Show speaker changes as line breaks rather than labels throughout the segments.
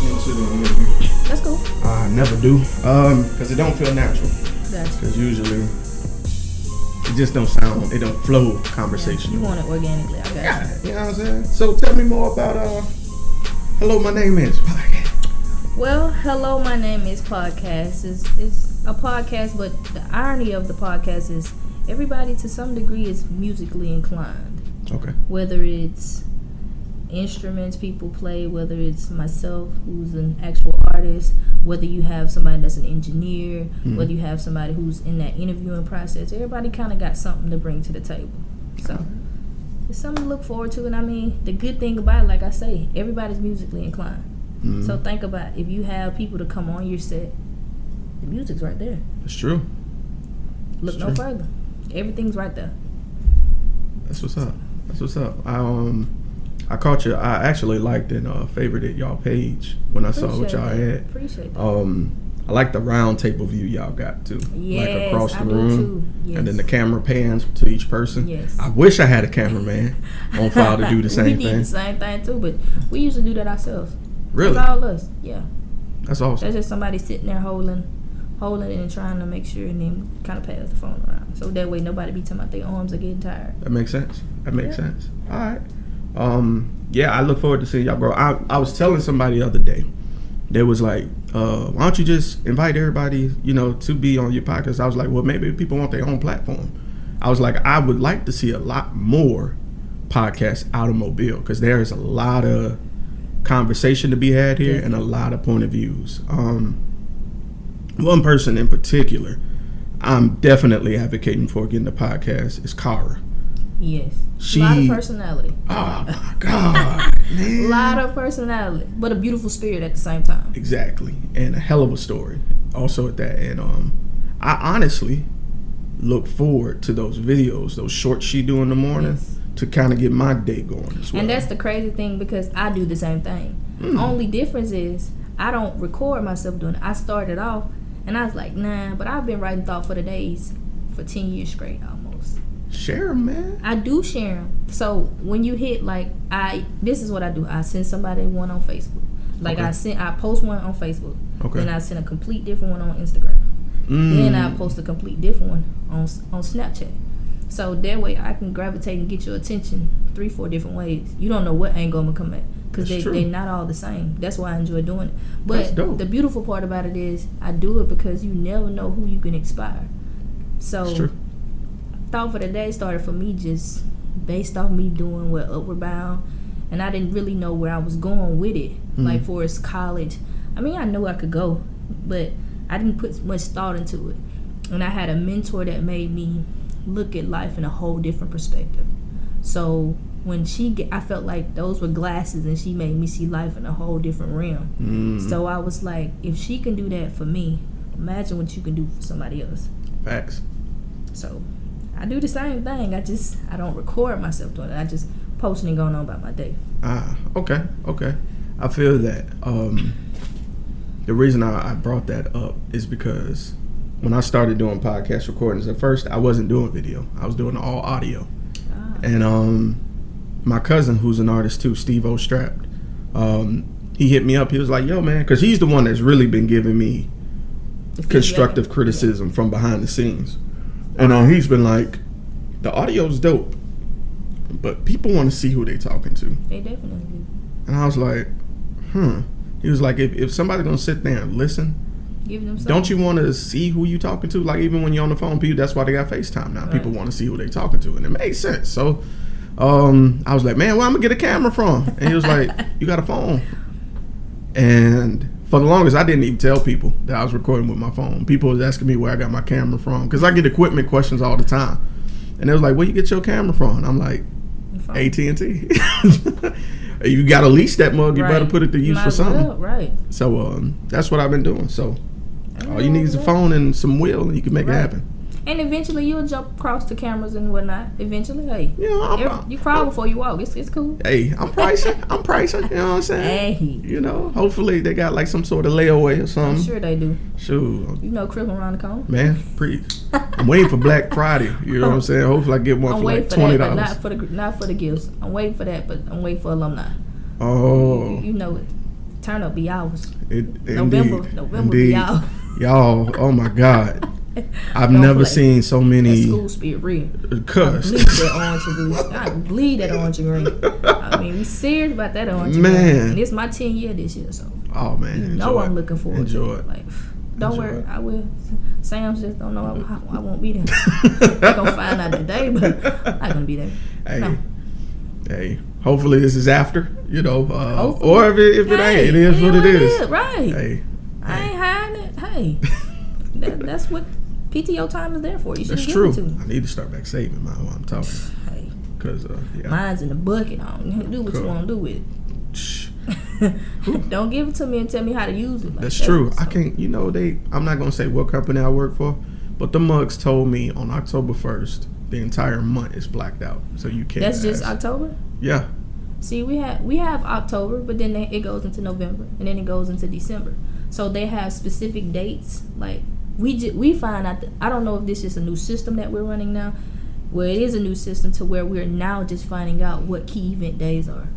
into the interview.
That's cool.
I never do, because it don't feel natural.
Gotcha.
Because usually it just don't sound, it don't flow conversation.
You want it organically. I got
Yeah, you know what I'm saying? So tell me more about Hello, My Name Is podcast.
Well, Hello, My Name Is podcast. It's a podcast, but the irony of the podcast is everybody to some degree is musically inclined.
Okay.
Whether it's instruments people play, whether it's myself who's an actual artist, whether you have somebody that's an engineer, whether you have somebody who's in that interviewing process, everybody kind of got something to bring to the table. So it's something to look forward to. And I mean, the good thing about it, like I say, everybody's musically inclined. So think about it. If you have people to come on your set, the music's right there.
It's true.
Look no further. Everything's right there.
That's what's up. That's what's up. I caught you. I actually liked and favorited y'all page when I saw what y'all had.
Appreciate that.
I like the round table view y'all got too.
Yes,
like across the
I
room.
do too. Yes.
And then the camera pans to each person.
Yes.
I wish I had a cameraman on file to do the same
we
thing.
We need the same thing too, but we usually do that ourselves.
Really?
That's all us. Yeah.
That's awesome.
That's just somebody sitting there holding it and trying to make sure, and then kind of pass the phone around. So that way nobody be talking about their arms are getting tired.
That makes sense. Sense. All right. Yeah, I look forward to seeing y'all grow. I was telling somebody the other day, they was like, why don't you just invite everybody, to be on your podcast? I was like, well, maybe people want their own platform. I was like, I would like to see a lot more podcasts out of Mobile, because there's a lot of conversation to be had here and a lot of point of views. One person in particular I'm definitely advocating for getting the podcast is Kara.
Yes. A lot of personality.
Oh my God, man.
A lot of personality, but a beautiful spirit at the same time.
Exactly. And a hell of a story also at that. And I honestly look forward to those videos, those shorts she do in the morning to kind of get my day going as well.
And that's the crazy thing, because I do the same thing. Only difference is I don't record myself doing it. I started off and I was like, nah, but I've been writing Thought for the Days for 10 years straight almost.
Share them, man.
I do share them. So when you hit, this is what I do. I send somebody one on Facebook. I post one on Facebook.
Okay.
Then I send a complete different one on Instagram. Then I post a complete different one on Snapchat. So that way I can gravitate and get your attention 3-4 different ways. You don't know what angle I'm going to come at, because they're not all the same. That's why I enjoy doing it. But the beautiful part about it is I do it because you never know who you can inspire. So Thought for the Day started for me just based off me doing what Upward Bound, and I didn't really know where I was going with it. Like for its college, I mean, I knew I could go, but I didn't put much thought into it. And I had a mentor that made me look at life in a whole different perspective. So when I felt like those were glasses, and she made me see life in a whole different realm. So I was like, if she can do that for me, imagine what you can do for somebody else.
Facts.
So I do the same thing. I don't record myself doing it. I just posting and going on about my day.
Okay. I feel that. The reason I brought that up is because when I started doing podcast recordings, at first I wasn't doing video. I was doing all audio. And my cousin, who's an artist too, Steve O'Strapped, he hit me up. He was like, yo, man, because he's the one that's really been giving me constructive criticism from behind the scenes. And he's been like, the audio's dope, but people want to see who they talking to.
They definitely do.
And I was like, He was like, if somebody's going to sit there and listen,
give them something.
Don't you want to see who you talking to? Like, even when you're on the phone, people, that's why they got FaceTime now. Right. People want to see who they talking to, and it made sense. So I was like, man, where I'm going to get a camera from? And he was like, you got a phone. And for the longest, I didn't even tell people that I was recording with my phone. People was asking me where I got my camera from, because I get equipment questions all the time. And they was like, where you get your camera from? And I'm like, AT&T. You got to lease that mug. You better put it to use for something.
Right.
So that's what I've been doing. So all you need is a phone and some will, and you can make it happen.
And eventually you'll jump across the cameras and whatnot. Eventually, hey, you crawl before you walk. It's cool.
Hey, I'm pricing. You know what I'm saying?
Hey.
Hopefully they got like some sort of layaway or something.
I'm sure they do.
Sure.
Christmas around the corner.
Man, I'm waiting for Black Friday. You know what I'm saying? Hopefully I get one for like $20.
Not for the gifts. I'm waiting for that, but I'm waiting for alumni.
Oh.
You know it. turn up be ours.
November
be ours.
Y'all, oh my God. I've
Don't
never
play.
seen so many.
That school spirit real.
Cuss.
I bleed that orange and green. I mean, we serious about that orange and
Man.
green. And it's my 10th year this year, so.
Oh man,
You know I'm looking forward
Enjoy
to
it.
it. Like, don't
Enjoy
worry,
it.
I will. Sam's just don't know I won't be there. They're gonna find out today, but I'm not gonna be there.
Hey,
No.
hey. Hopefully this is after,
Hopefully.
or if it ain't, it is what it is.
Right.
Hey,
I ain't hiding it. Hey, that's what PTO time is there for. You should
that's
give
true.
it to me.
I need to start back saving while I'm talking,
Hey,
cause yeah.
mine's in the bucket. I don't do what you
Cool.
want to do with it.
Shh.
Don't give it to me and tell me how to use it. Like
That's
that.
true.
So,
I can't. I'm not gonna say what company I work for, but the mugs told me on October 1st the entire month is blacked out, so you can't.
That's just
ask.
October.
Yeah.
See, we have October, but then it goes into November, and then it goes into December. So they have specific dates. Like we find out. I don't know if this is a new system that we're running now, where it is a new system to where we're now just finding out what key event days are.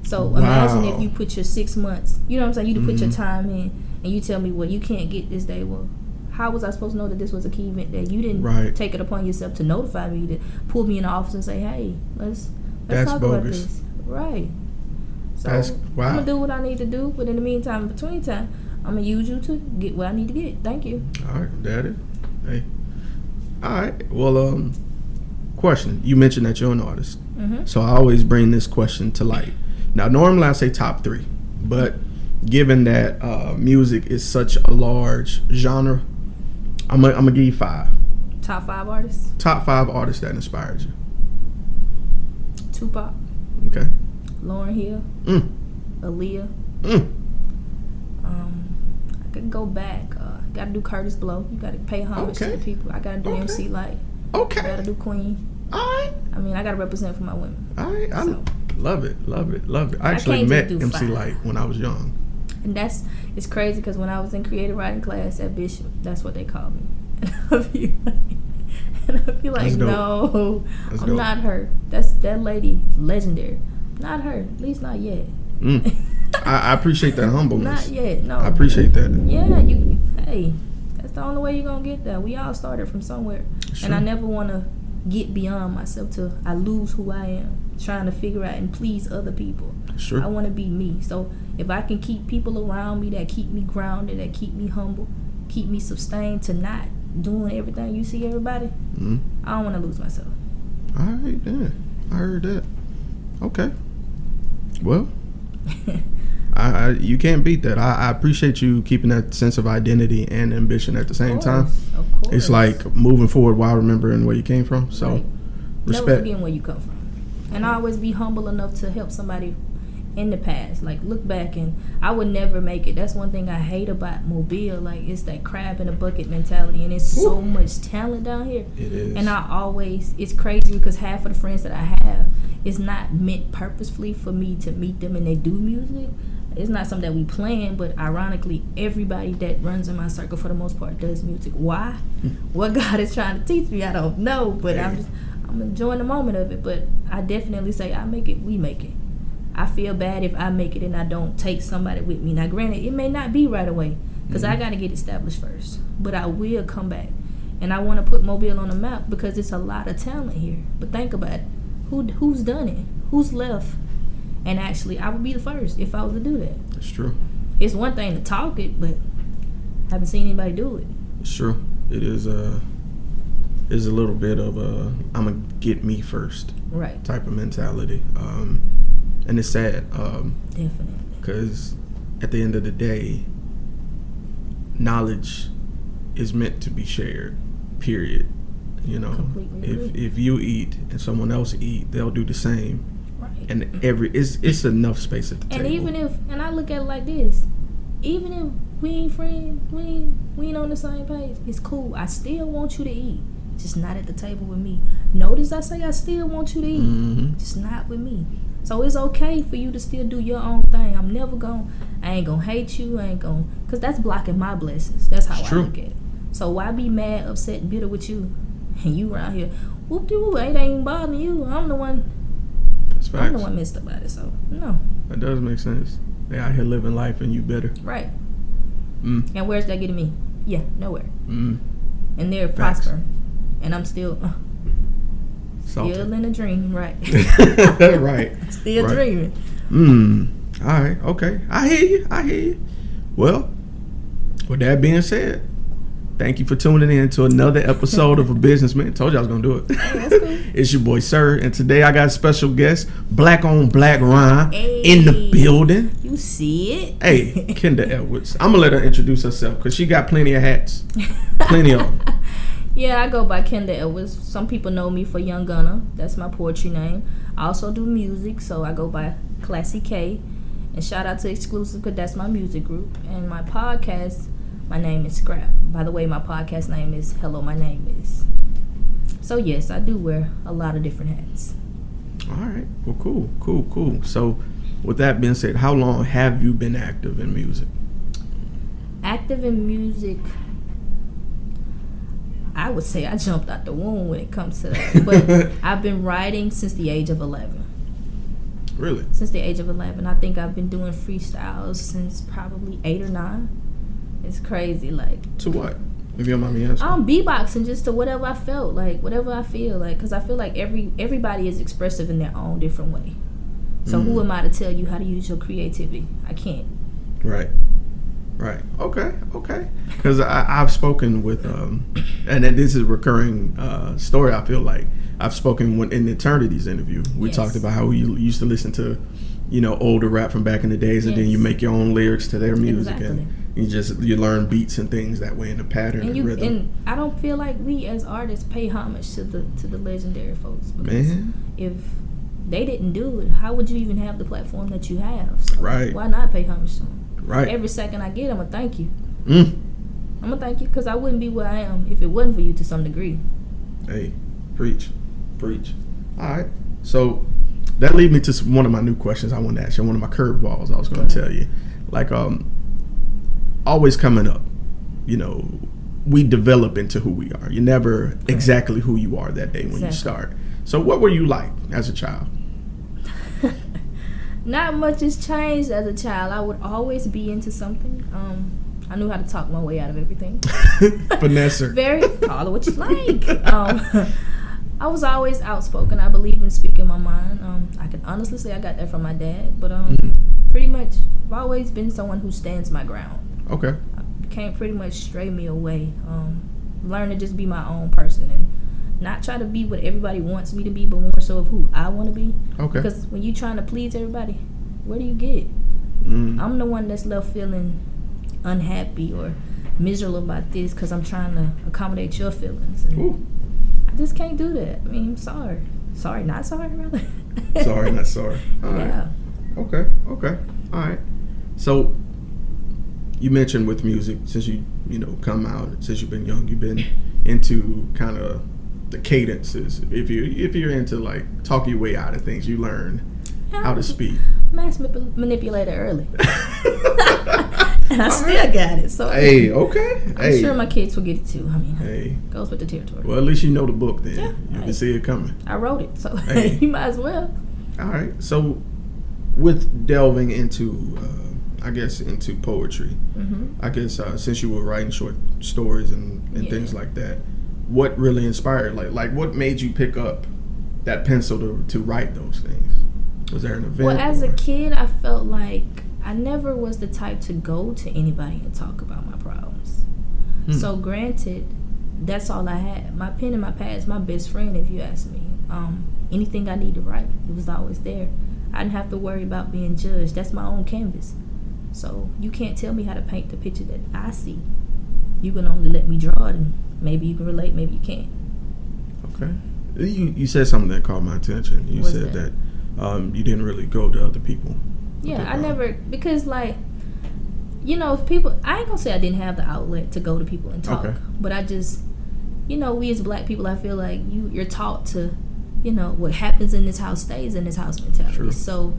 So imagine if you put your 6 months. You know what I'm saying? You put your time in, and you tell me, well, you can't get this day. Well, how was I supposed to know that this was a key event day? You didn't take it upon yourself to notify me, to pull me in the office and say, hey, let's
That's
talk
bogus.
about this. Right. So
Wow.
I'm gonna do what I need to do, but in the meantime, in between time, I'm gonna use you to get what I need to get. Thank you.
All right, daddy. Hey. All right. Well, question. You mentioned that you're an artist, so I always bring this question to light. Now, normally I say top 3, but given that music is such a large genre, I'm gonna give you 5.
Top 5 artists.
Top 5 artists that inspired you.
Tupac,
Okay.
Lauryn Hill, Aaliyah. I could go back. Gotta do Curtis Blow. You gotta pay homage to the people. I gotta do MC Light.
Okay.
I gotta do Queen.
All right.
I mean, I gotta represent for my women.
All right. I
So.
love it. I actually
can't
met
just do
MC
5.
Light when I was young.
And it's crazy because when I was in creative writing class at Bishop, that's what they called me. And I'd be like,
That's dope.
no,
That's
I'm
dope.
not her. That lady, legendary. Not her. At least not yet.
I appreciate that humbleness.
Not yet. No.
I appreciate that.
Yeah, hey, that's the only way you're gonna get there. We all started from somewhere.
Sure.
And I never wanna get beyond myself I lose who I am, trying to figure out and please other people.
Sure.
I wanna be me. So if I can keep people around me that keep me grounded, that keep me humble, keep me sustained to not doing everything you see everybody, I don't wanna lose myself.
All right, yeah. I heard that. Okay. Well, you can't beat that. I appreciate you keeping that sense of identity and ambition at the same time.
Of course.
It's like moving forward while remembering where you came from. So,
Right.
respect.
Never forgetting where you come from. And I always be humble enough to help somebody in the past. Like, look back, and I would never make it. That's one thing I hate about Mobile. Like, it's that crab in a bucket mentality, and it's so much talent down here.
It is.
And it's crazy because half of the friends that I have is not meant purposefully for me to meet them and they do music. It's not something that we plan, but ironically, everybody that runs in my circle for the most part does music. Why? What God is trying to teach me, I don't know. But I'm enjoying the moment of it. But I definitely say I make it, we make it. I feel bad if I make it and I don't take somebody with me. Now, granted, it may not be right away because I got to get established first. But I will come back. And I want to put Mobile on the map because it's a lot of talent here. But think about it. Who's done it? Who's left? And actually, I would be the first if I was to do that.
It's true.
It's one thing to talk it, but I haven't seen anybody do it.
It's true. It is a little bit of a I'm gonna get me first
Right.
type of mentality. And it's sad.
Definitely.
Because at the end of the day, knowledge is meant to be shared, period. You know,
Completely
if you eat and someone else eat, they'll do the same.
Right.
And it's enough space at the table.
And even if, and I look at it like this, even if we ain't friends, we ain't on the same page, it's cool. I still want you to eat, just not at the table with me. Notice I say I still want you to eat, just not with me. So it's okay for you to still do your own thing. I ain't gonna hate you, because that's blocking my blessings. That's how I look at it. So why be mad, upset, and bitter with you, and you around here, whoop-de-whoop, it ain't bothering you. I'm the one messed up about it, so no.
That does make sense. They out here living life and you bitter.
Right. And where's that getting me? Yeah, nowhere. And they're
Facts.
prospering. And I'm still
Salty.
in a dream, right?
Right.
Still dreaming.
All right. Okay. I hear you. Well, with that being said, thank you for tuning in to another episode of A Businessman. Told you I was going to do it.
Hey, that's cool.
It's your boy, Sirr. And today I got a special guest, Black on Black Rhyme, in the building.
You see it?
Hey, Kenda Edwards. I'm going to let her introduce herself because she got plenty of hats. Plenty of them.
Yeah, I go by Kenda Edwards. Some people know me for Young Gunna. That's my poetry name. I also do music, so I go by Classy K. And shout out to Exclusive because that's my music group. And my podcast, my name is Scrap. By the way, my podcast name is Hello, My Name Is. So yes, I do wear a lot of different hats.
All right. Well, cool. So with that being said, how long have you been active in music?
Active in music, I would say I jumped out the womb when it comes to that. But I've been writing since the age of 11.
Really?
Since the age of 11. I think I've been doing freestyles since probably 8 or 9. It's crazy, like.
To what? If you don't mind me asking.
Beatboxing just to whatever I felt, like whatever I feel, like, because I feel like everybody is expressive in their own different way. So who am I to tell you how to use your creativity? I can't.
Right. Okay. Because I've spoken with, and this is a recurring story. I feel like I've spoken in Eternity's interview. We talked about how we used to listen to, older rap from back in the days, and then you make your own lyrics to their music, and you learn beats and things that way in the pattern and rhythm.
And I don't feel like we as artists pay homage to the legendary folks. Because if they didn't do it, how would you even have the platform that you have? So why not pay homage to them?
Right.
Every second I get, I'm going to thank you. I'm going to thank you because I wouldn't be where I am if it wasn't for you to some degree.
Hey, preach. All right. So that leads me to one of my new questions I wanted to ask you, one of my curveballs I was going to tell you. Like, always coming up, we develop into who we are. You're never exactly who you are that day when you start. So what were you like as a child?
Not much has changed as a child. I would always be into something. I knew how to talk my way out of everything.
Finesser.
Call it what you like. I was always outspoken. I believe in speaking my mind. I can honestly say I got that from my dad. But pretty much, I've always been someone who stands my ground.
Okay.
Can't pretty much stray me away. Learn to just be my own person and not try to be what everybody wants me to be, but more so of who I want to be. Okay. Because when you're trying to please everybody, where do you get? I'm the one that's left feeling unhappy or miserable about this because I'm trying to accommodate your feelings. And I just can't do that. I mean, I'm sorry. Sorry, not sorry, rather.
Sorry, not sorry. All right. Okay. All right. So you mentioned with music, since you come out, since you've been young, you've been into kind of the cadences. If you're into like talking your way out of things, you learn how to speak.
Mass manipulator early. And I still got it. So I'm sure my kids will get it too. I mean, goes with the territory.
Well, at least you know the book then. Yeah, you can see it coming.
I wrote it, so you might as well. All
right. So with delving into I guess into poetry, I guess since you were writing short stories and things like that, what really inspired, like what made you pick up that pencil to write those things? Was there an event?
Well, as a kid, I felt like I never was the type to go to anybody and talk about my problems. So granted, that's all I had. My pen and my pad is my best friend, if you ask me. Anything I need to write, it was always there. I didn't have to worry about being judged. That's my own canvas. So you can't tell me how to paint the picture that I see. You can only let me draw it, and maybe you can relate, maybe you can't. Okay.
You said something that caught my attention. You said that you didn't really go to other people.
Yeah, I never, because like, if people, I ain't gonna say I didn't have the outlet to go to people and talk, but I just, we as black people, I feel like you're taught to, what happens in this house stays in this house mentality. True. So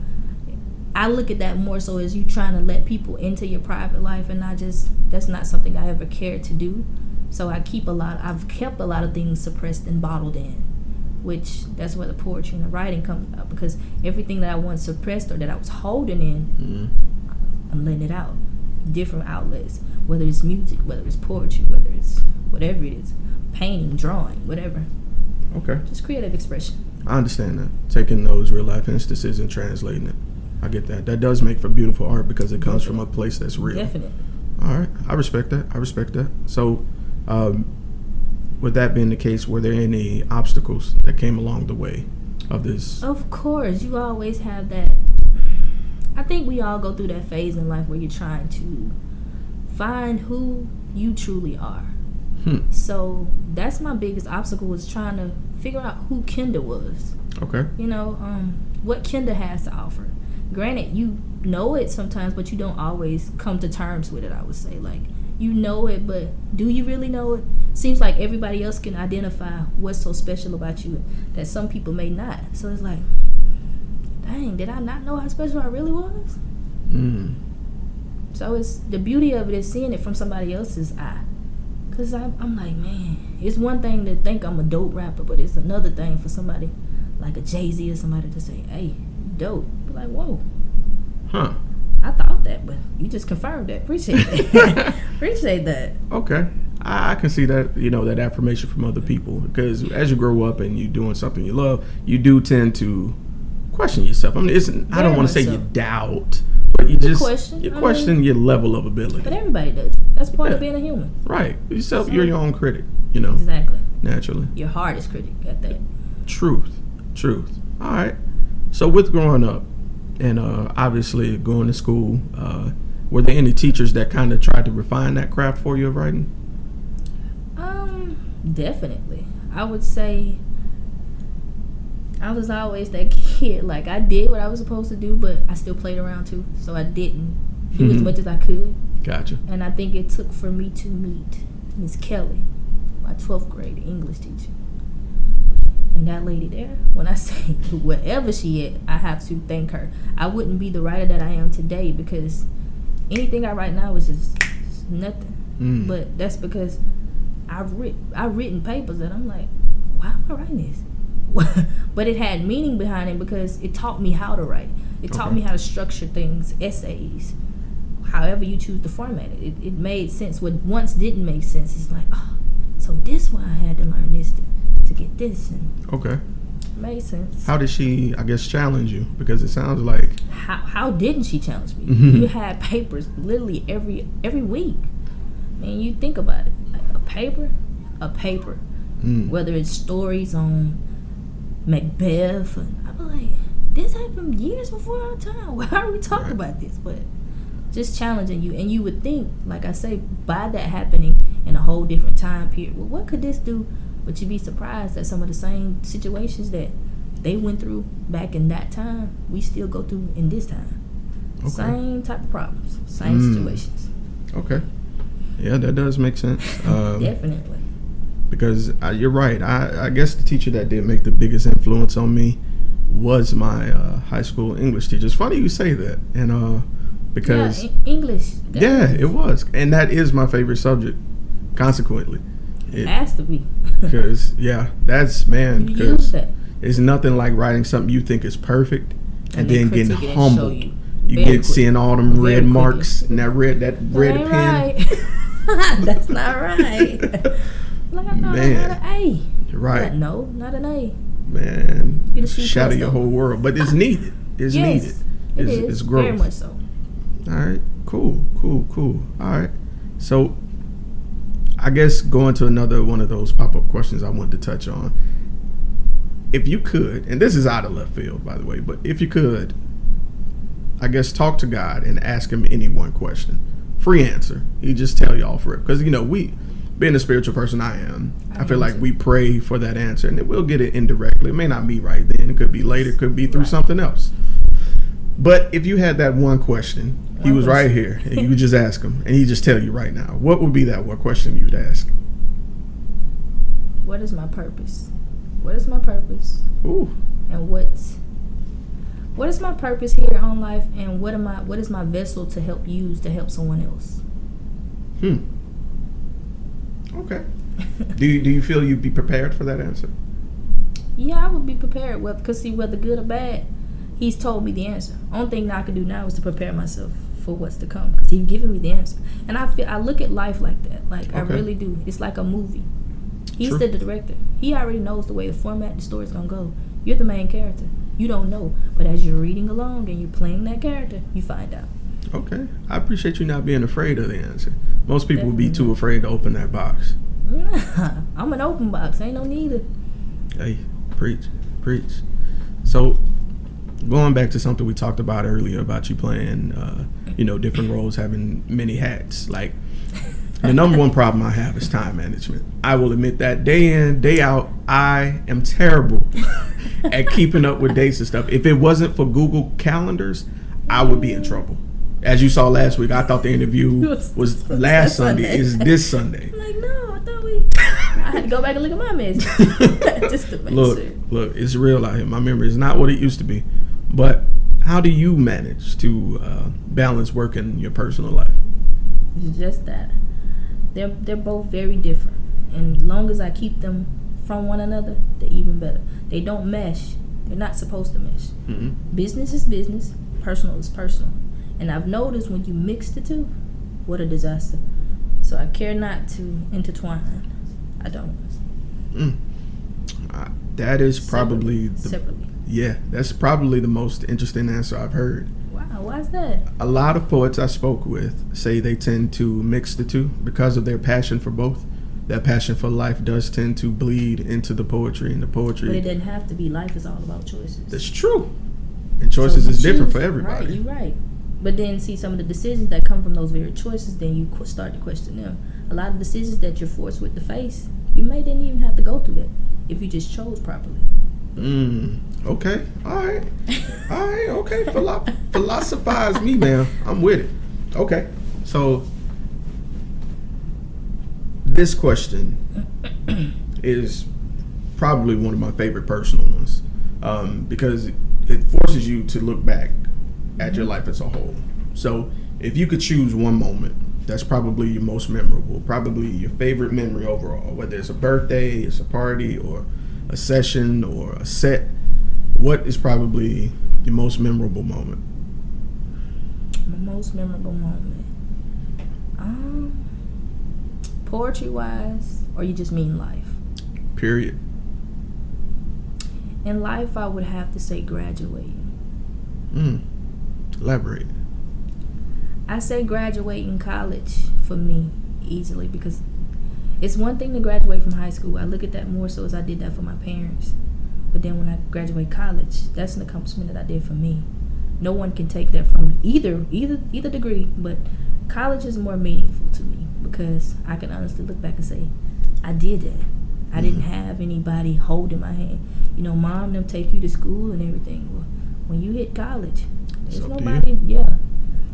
I look at that more so as you trying to let people into your private life, and that's not something I ever cared to do. So I've kept a lot of things suppressed and bottled in, which that's where the poetry and the writing comes out, because everything that I once suppressed or that I was holding in, I'm letting it out. Different outlets, whether it's music, whether it's poetry, whether it's whatever it is, painting, drawing, whatever.
Okay.
Just creative expression.
I understand that. Taking those real life instances and translating it. I get that. That does make for beautiful art because it comes from a place that's real.
Definitely.
All right. I respect that. So, with that being the case, were there any obstacles that came along the way of this?
Of course. You always have that. I think we all go through that phase in life where you're trying to find who you truly are. So that's my biggest obstacle, was trying to figure out who Kenda was.
Okay.
You know, what Kenda has to offer. Granted, you know it sometimes, but you don't always come to terms with it, I would say. Like, you know it, but do you really know it? Seems like everybody else can identify what's so special about you that some people may not. So it's like, dang, did I not know how special I really was? So it's the beauty of it is seeing it from somebody else's eye. Because I'm like, man, it's one thing to think I'm a dope rapper, but it's another thing for somebody like a Jay-Z or somebody to say, hey, you dope. Be like, whoa.
Huh.
I thought that, but you just confirmed that. Appreciate that. Appreciate that.
Okay. I can see that, that affirmation from other people. Because as you grow up and you're doing something you love, you do tend to question yourself. I mean, I don't want to say you doubt, but you question your level of ability.
But everybody does. That's part of being a human.
Right. You're your own critic,
Exactly.
Naturally.
Your hardest critic at that.
Truth. All right. So with growing up and obviously going to school, were there any teachers that kind of tried to refine that craft for you of writing?
Definitely. I would say I was always that kid. Like, I did what I was supposed to do, but I still played around too. So I didn't do as much as I could.
Gotcha.
And I think it took for me to meet Miss Kelly, my 12th grade English teacher. And that lady there, when I say wherever she is, I have to thank her. I wouldn't be the writer that I am today because anything I write now is just nothing. But that's because I've written papers that I'm like, why am I writing this? But it had meaning behind it because it taught me how to write. It taught me how to structure things, essays, however you choose to format it. It made sense. What once didn't make sense is like, oh, so this why I had to learn this to get this. And
okay.
It made sense.
How did she, I guess, challenge you? Because it sounds like...
How didn't she challenge me? You had papers literally every week. I mean, you think about it. Like a paper. Whether it's stories on Macbeth. And I'm like, this happened years before our time. Why are we talking about this? But just challenging you. And you would think, like I say, by that happening in a whole different time period, well, what could this do? But you'd be surprised that some of the same situations that they went through back in that time, we still go through in this time. Okay. Same type of problems, same situations.
Okay. Yeah, that does make sense.
Definitely.
Because you're right. I guess the teacher that did make the biggest influence on me was my high school English teacher. It's funny you say that. And because...
Yeah, English.
Yeah, it was. And that is my favorite subject, consequently.
It has to be.
Because, yeah, that's, man, because
that.
it's nothing like writing something you think is perfect and then getting humbled. You
get
seeing all them red marks and that red pen.
Right. That's not right. Like, I thought I had an A.
Right.
Like, no, not an A.
Man, shatter your whole world. But it's needed. It's needed. It's growth.
Very much so.
All right. Cool. All right. So, I guess going to another one of those pop-up questions I wanted to touch on. If you could, and this is out of left field, by the way, but if you could, I guess talk to God and ask him any one question. Free answer. He just tell y'all for it. Because, we, being the spiritual person I am, I feel like we pray for that answer, and we'll get it indirectly. It may not be right then. It could be later. It could be through something else. But if you had that one question, he was right here, and you would just ask him, and he'd just tell you right now. What would be that one question you would ask?
What is my purpose? What is my purpose?
Ooh.
And what is my purpose here on life, and what is my vessel to help use to help someone else?
Okay. Do you feel you'd be prepared for that answer?
Yeah, I would be prepared. Because see, whether good or bad, he's told me the answer. Only thing I can do now is to prepare myself for what's to come because he's giving me the answer. And I look at life like that. Like I really do. It's like a movie. He's the director. He already knows the way the format the story's gonna go. You're the main character. You don't know, but as you're reading along and you're playing that character, you find out.
Okay, I appreciate you not being afraid of the answer. Most people would be too afraid to open that box.
I'm an open box. Ain't no need to.
Hey, preach. So, going back to something we talked about earlier about you playing, different roles, having many hats. Like, the number one problem I have is time management. I will admit that day in, day out, I am terrible at keeping up with dates and stuff. If it wasn't for Google Calendars, I would be in trouble. As you saw last week, I thought the interview was last Sunday. It's this Sunday.
I'm like, no, I thought I had to go back and look at my message. Just to make sure.
Look, it's real out here. My memory is not what it used to be. But how do you manage to balance work and your personal life?
It's just that. They're both very different. And as long as I keep them from one another, they're even better. They don't mesh. They're not supposed to mesh. Mm-hmm. Business is business. Personal is personal. And I've noticed when you mix the two, what a disaster. So I care not to intertwine. I don't.
That is probably
separately.
Yeah, that's probably the most interesting answer I've heard.
Wow, why is that?
A lot of poets I spoke with say they tend to mix the two because of their passion for both. That passion for life does tend to bleed into the poetry, and the poetry.
But it doesn't have to be. Life is all about choices.
That's true. And choices is different for everybody.
Right, you're right. But then see some of the decisions that come from those very choices, then you start to question them. A lot of decisions that you're forced with to face, you didn't even have to go through that if you just chose properly.
Okay. All right. Okay. Philosophize me, man. I'm with it. Okay. So this question is probably one of my favorite personal ones because it forces you to look back at your life as a whole. So if you could choose one moment that's probably your most memorable, probably your favorite memory overall, whether it's a birthday, it's a party, or a session, or a set, what is probably your most memorable moment?
My most memorable moment? Poetry-wise, or you just mean life?
Period.
In life, I would have to say graduating.
Elaborate.
I say graduating college for me easily because it's one thing to graduate from high school. I look at that more so as I did that for my parents. But then when I graduate college, that's an accomplishment that I did for me. No one can take that from me, either degree, but college is more meaningful to me because I can honestly look back and say, I did that. I didn't have anybody holding my hand. Mom, them take you to school and everything. Well, when you hit college, there's nobody. Yeah.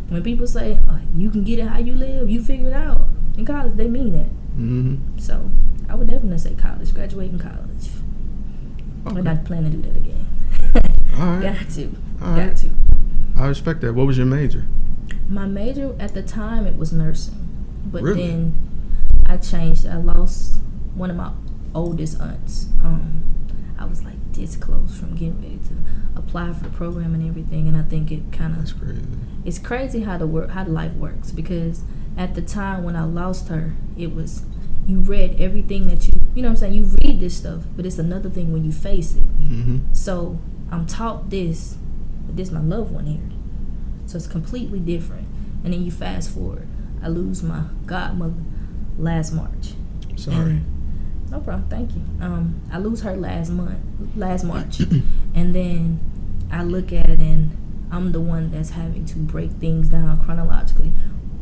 When people say, you can get it how you live, you figure it out. In college, they mean that. Mm-hmm. So I would definitely say college, graduating college. Okay. I'm not planning to do that again.
All right.
Got to.
I respect that. What was your major?
My major at the time, it was nursing. But
really?
Then I changed. I lost one of my oldest aunts. I was like this close from getting ready to apply for the program and everything, and I think it kind of.
That's crazy.
It's crazy how the life works because at the time when I lost her, it was you read everything that you know what I'm saying. You read this stuff, but it's another thing when you face it. Mm-hmm. So I'm taught this, but this is my loved one here, so it's completely different. And then you fast forward, I lose my godmother last March.
Sorry.
No problem. Thank you. I lose her last March, and then I look at it and I'm the one that's having to break things down chronologically,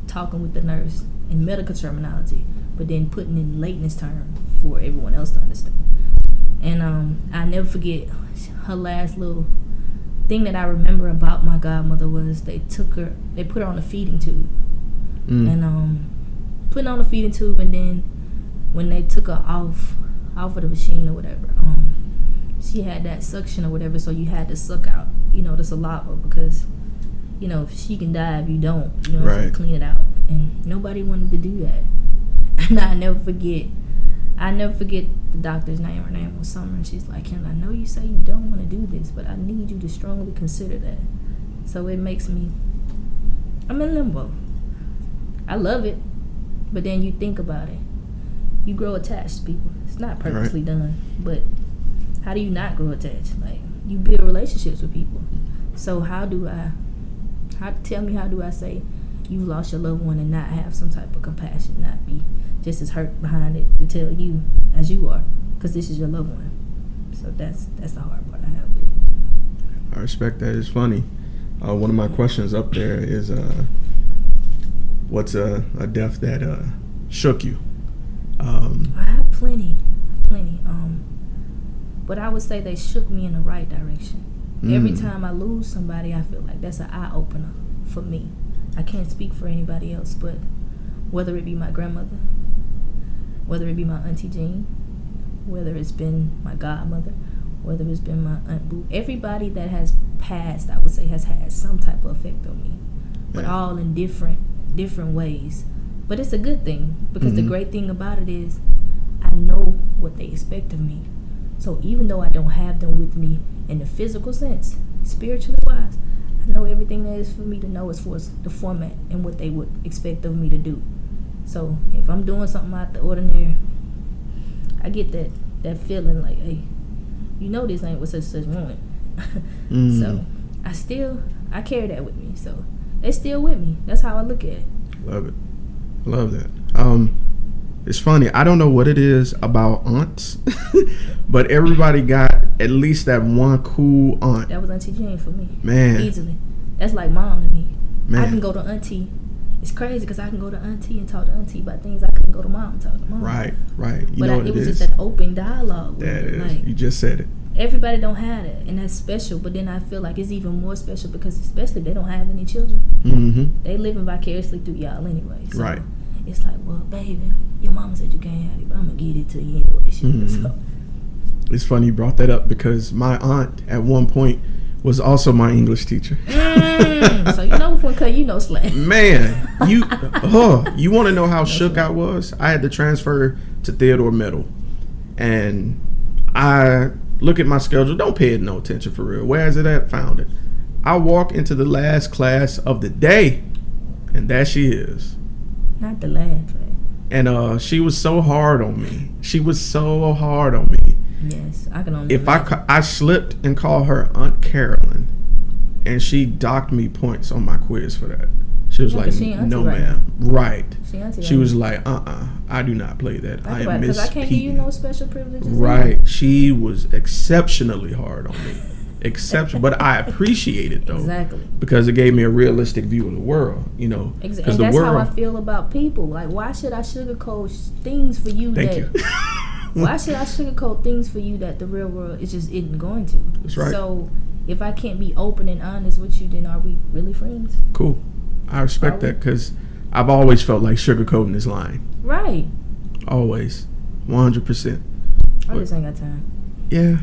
talking with the nurse in medical terminology, but then putting in layman's term for everyone else to understand. And I never forget her last little thing that I remember about my godmother was they put her on a feeding tube, and putting on a feeding tube, and then when they took her off of the machine or whatever, she had that suction or whatever, so you had to suck out, the saliva because, if she can die if you don't,
right.
Clean it out. And nobody wanted to do that. And I never forget the doctor's name. Her name was Summer, and she's like, Kenda, I know you say you don't want to do this, but I need you to strongly consider that. So it makes me I'm in limbo. I love it, but then you think about it. You grow attached to people. It's not purposely done, but how do you not grow attached? Like, you build relationships with people. So tell me how do I say you've lost your loved one and not have some type of compassion, not be just as hurt behind it to tell you as you are, because this is your loved one. So that's the hard part I have with it.
I respect that. It's funny. One of my questions up there is, what's a death that shook you?
I have plenty. But I would say they shook me in the right direction. Every time I lose somebody, I feel like that's an eye-opener for me. I can't speak for anybody else, but whether it be my grandmother, whether it be my Auntie Jean, whether it's been my godmother, whether it's been my Aunt Boo, everybody that has passed, I would say, has had some type of effect on me, but all in different ways. But it's a good thing, because the great thing about it is I know what they expect of me. So even though I don't have them with me in the physical sense, spiritually wise, I know everything that is for me to know as far as the format and what they would expect of me to do. So if I'm doing something out the ordinary, I get that feeling like, hey, you know this ain't what such want. So I carry that with me. So they still with me. That's how I look at it.
Love it. Love that. It's funny. I don't know what it is about aunts, but everybody got at least that one cool aunt.
That was Auntie Jane for me.
Man.
Easily. That's like mom to me.
Man.
I can go to Auntie. It's crazy because I can go to Auntie and talk to Auntie about things I couldn't go to mom and talk to mom.
Right. You
but
know what
it was
is?
just that open dialogue.
That is.
Like,
you just said it.
Everybody don't have it, and that's special. But then I feel like it's even more special because especially if they don't have any children. Mm-hmm. They living vicariously through y'all anyway. So
right.
It's like, well, baby, your mama said you can't have it, but I'm going to get it to you anyway. So.
It's funny you brought that up because my aunt at one point was also my English teacher.
So you know before cut, you know slang.
Man, you want to know how shook I was? I had to transfer to Theodore Middle. And I look at my schedule. Don't pay it no attention for real. Where is it at? Found it. I walk into the last class of the day, and there she is.
Not the last, right?
And she was so hard on me.
Yes, I can only
If I slipped and called her Aunt Carolyn, and she docked me points on my quiz for that. She was like, no, ma'am. Right. She was like, I do not play that. I am Miss
Because I can't give you no special privileges.
Right. She was exceptionally hard on me. But I appreciate it though. Exactly. Because it gave me a realistic view of the world, you know.
Exactly. And that's how I feel about people. Like, why should I sugarcoat things for you?
Thank you.
Why should I sugarcoat things for you that the real world is just isn't going to?
That's right.
So if I can't be open and honest with you, then are we really friends?
Cool. I respect that because I've always felt like sugarcoating is lying.
Right.
Always. 100%.
I just ain't got time.
Yeah.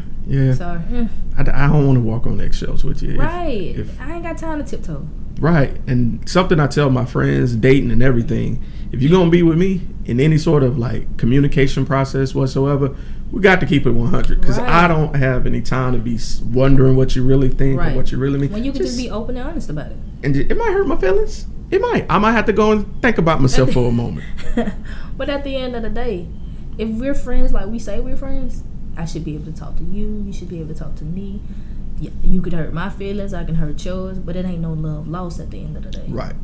Sorry.
I don't want to walk on eggshells with you.
Right. If I ain't got time to tiptoe.
Right. And something I tell my friends, dating and everything, if you're going to be with me in any sort of like communication process whatsoever, we got to keep it 100 because I don't have any time to be wondering what you really think or what you really mean.
When you can just be open and honest about it.
And it might hurt my feelings. It might. I might have to go and think about myself for a moment.
But at the end of the day, if we're friends like we say we're friends, I should be able to talk to you. You should be able to talk to me. You could hurt my feelings. I can hurt yours. But it ain't no love lost at the end of the day.
Right.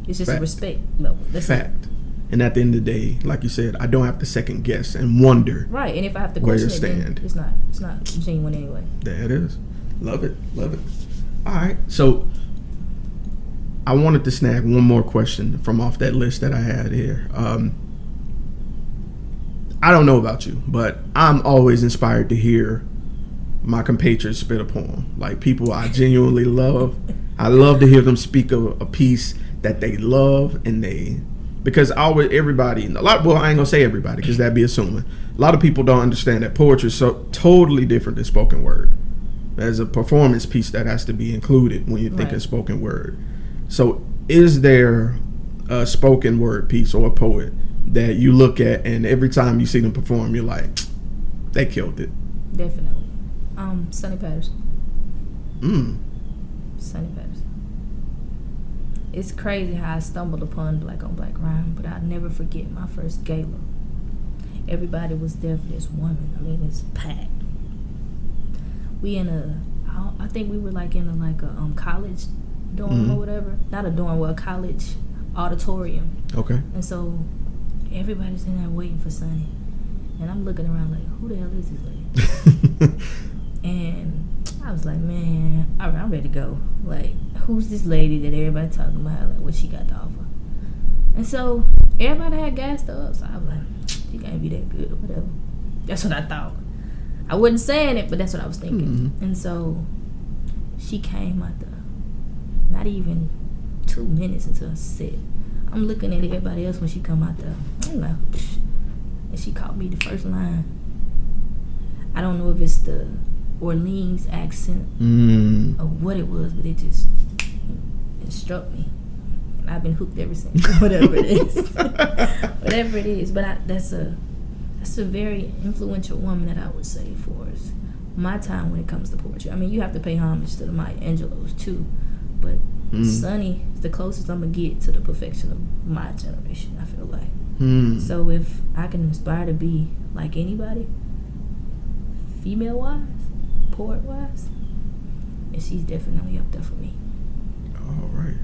It's just a respect level. That's
Fact. And at the end of the day, like you said, I don't have to second guess and wonder.
Right. And if I have to
question
it, then it's not genuine anyway.
There it is. Love it. All right. So I wanted to snag one more question from off that list that I had here. I don't know about you, but I'm always inspired to hear my compatriots spit a poem. Like people I genuinely love. I love to hear them speak a piece that they love because everybody, I ain't gonna say everybody because that'd be assuming. A lot of people don't understand that poetry is so totally different than spoken word. There's a performance piece that has to be included when you think of spoken word. So is there a spoken word piece or a poet that you look at and every time you see them perform, you're like, they killed it?
Definitely. Sonny Patterson. Sonny Patterson. It's crazy how I stumbled upon Black on Black crime, but I'll never forget my first gala. Everybody was there for this woman. I mean, it's packed. We I think we were like in a college dorm or whatever. Not a dorm, well, a college auditorium.
Okay.
And so everybody's in there waiting for Sonny. And I'm looking around like, who the hell is this lady? And I was like, man, all right, I'm ready to go. Like, who's this lady that everybody talking about? Like, what she got to offer? And so everybody had gassed her up. So I was like, she can't be that good or whatever. That's what I thought. I wasn't saying it, but that's what I was thinking. And so she came out there, not even 2 minutes into her set. I'm looking at everybody else when she come out there. I'm like, psh. And she caught me the first line. I don't know if it's the Orleans accent or what it was, but it struck me. And I've been hooked ever since. Whatever it is. Whatever it is. But that's a very influential woman that I would say for my time when it comes to poetry. I mean, you have to pay homage to the Maya Angelos too, but Sonny is the closest I'm going to get to the perfection of my generation, I feel like. So if I can inspire to be like anybody, female-wise, poet-wise, and she's definitely up there for me.
All right.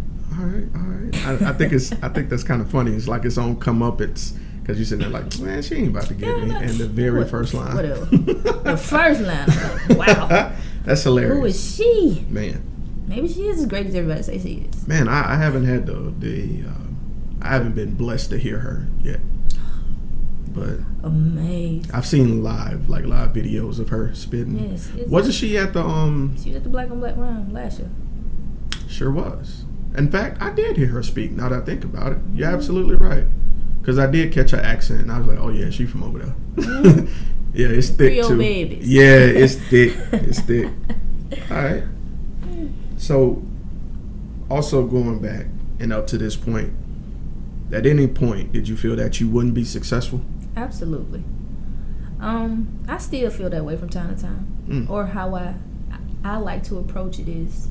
I think that's kind of funny. It's like its own comeuppance. Because you sitting there like, man, she ain't about to get me. And the very first line.
Whatever. The first line. I'm like, wow.
That's hilarious.
Who is she?
Man.
Maybe she is as great as everybody say she is.
Man, I haven't had I haven't been blessed to hear her yet. But
amazing.
I've seen live videos of her spitting.
Yes.
Wasn't she at the
She was at the Black on Black Round last year. Sure
was. In fact, I did hear her speak. Now that I think about it, you're absolutely right. Because I did catch her accent, and I was like, "Oh yeah, she from over there." Yeah, it's thick
Creole
too.
Babies.
Yeah, it's thick. It's thick. All right. So, also going back and up to this point, at any point, did you feel that you wouldn't be successful?
Absolutely. I still feel that way from time to time. Or how I like to approach it is,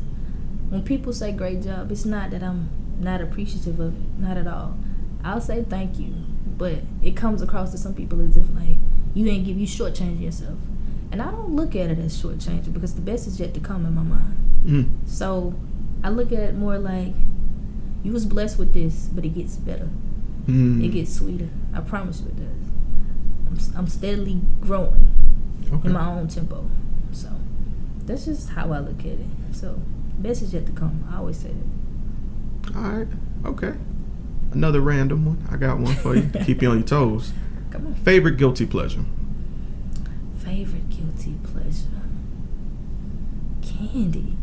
when people say "great job," it's not that I'm not appreciative of it. Not at all. I'll say thank you, but it comes across to some people as if like you shortchanging yourself, and I don't look at it as shortchanging because the best is yet to come in my mind. So I look at it more like you was blessed with this, but it gets better. It gets sweeter. I promise you it does. I'm steadily growing in my own tempo. So that's just how I look at it. So best is yet to come. I always say that.
All right. Okay. Another random one. I got one for you to keep you on your toes.
Come on.
Favorite guilty pleasure?
Favorite guilty pleasure? Candy.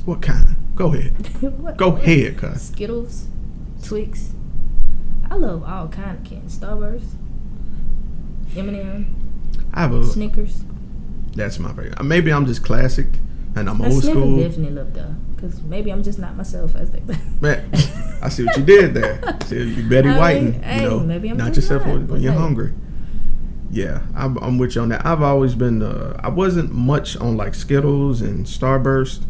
What kind? Go ahead. Go ahead, cuz.
Skittles, Twix. I love all kind of candy. Starburst, M&M, Snickers.
That's my favorite. Maybe I'm just classic and I'm old
Snickers
school.
Definitely love though, because maybe I'm just not myself as they.
Man, I see what you did there. See, you Betty Whiting,
maybe I'm
not
just
yourself
not,
when you're hungry. Yeah, I'm with you on that. I've always been. I wasn't much on like Skittles and Starburst,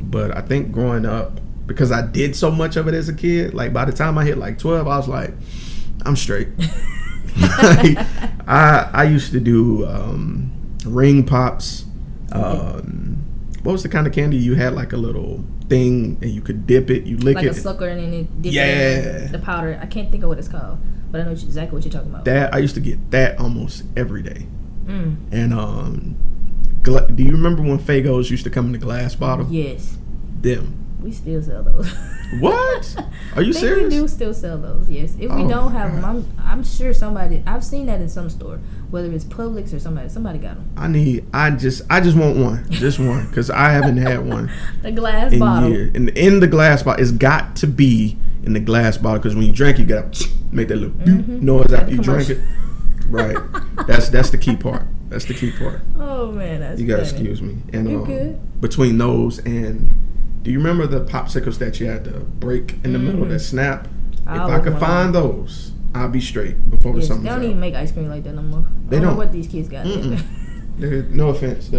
but I think growing up, because I did so much of it as a kid, like by the time I hit like 12, I was like, I'm straight. I used to do ring pops. What was the kind of candy you had like a little thing and you could dip it, you lick
like
it.
Like a sucker and then it dip it in the powder. I can't think of what it's called, but I know exactly what you're talking about.
That I used to get that almost every day. And do you remember when Fagos used to come in the glass bottle?
Yes.
Them.
We still sell those.
What? Are you serious?
We do still sell those, yes. If we don't have them, I'm sure somebody, I've seen that in some store, whether it's Publix or somebody got them.
I just want one. Just one, because I haven't had one.
The glass bottle.
In the glass bottle. It's got to be in the glass bottle, because when you drink, you got to make that little noise after you drink it. Right. That's the key part. That's the key part.
Oh, man, that's
You got to excuse me. And
you good?
Between those and... Do you remember the popsicles that you had to break in the middle that snap? If I could find those, I'll be straight before the summer's out.
They don't even make ice cream like that no more.
They don't.
Know what these kids got.
No offense.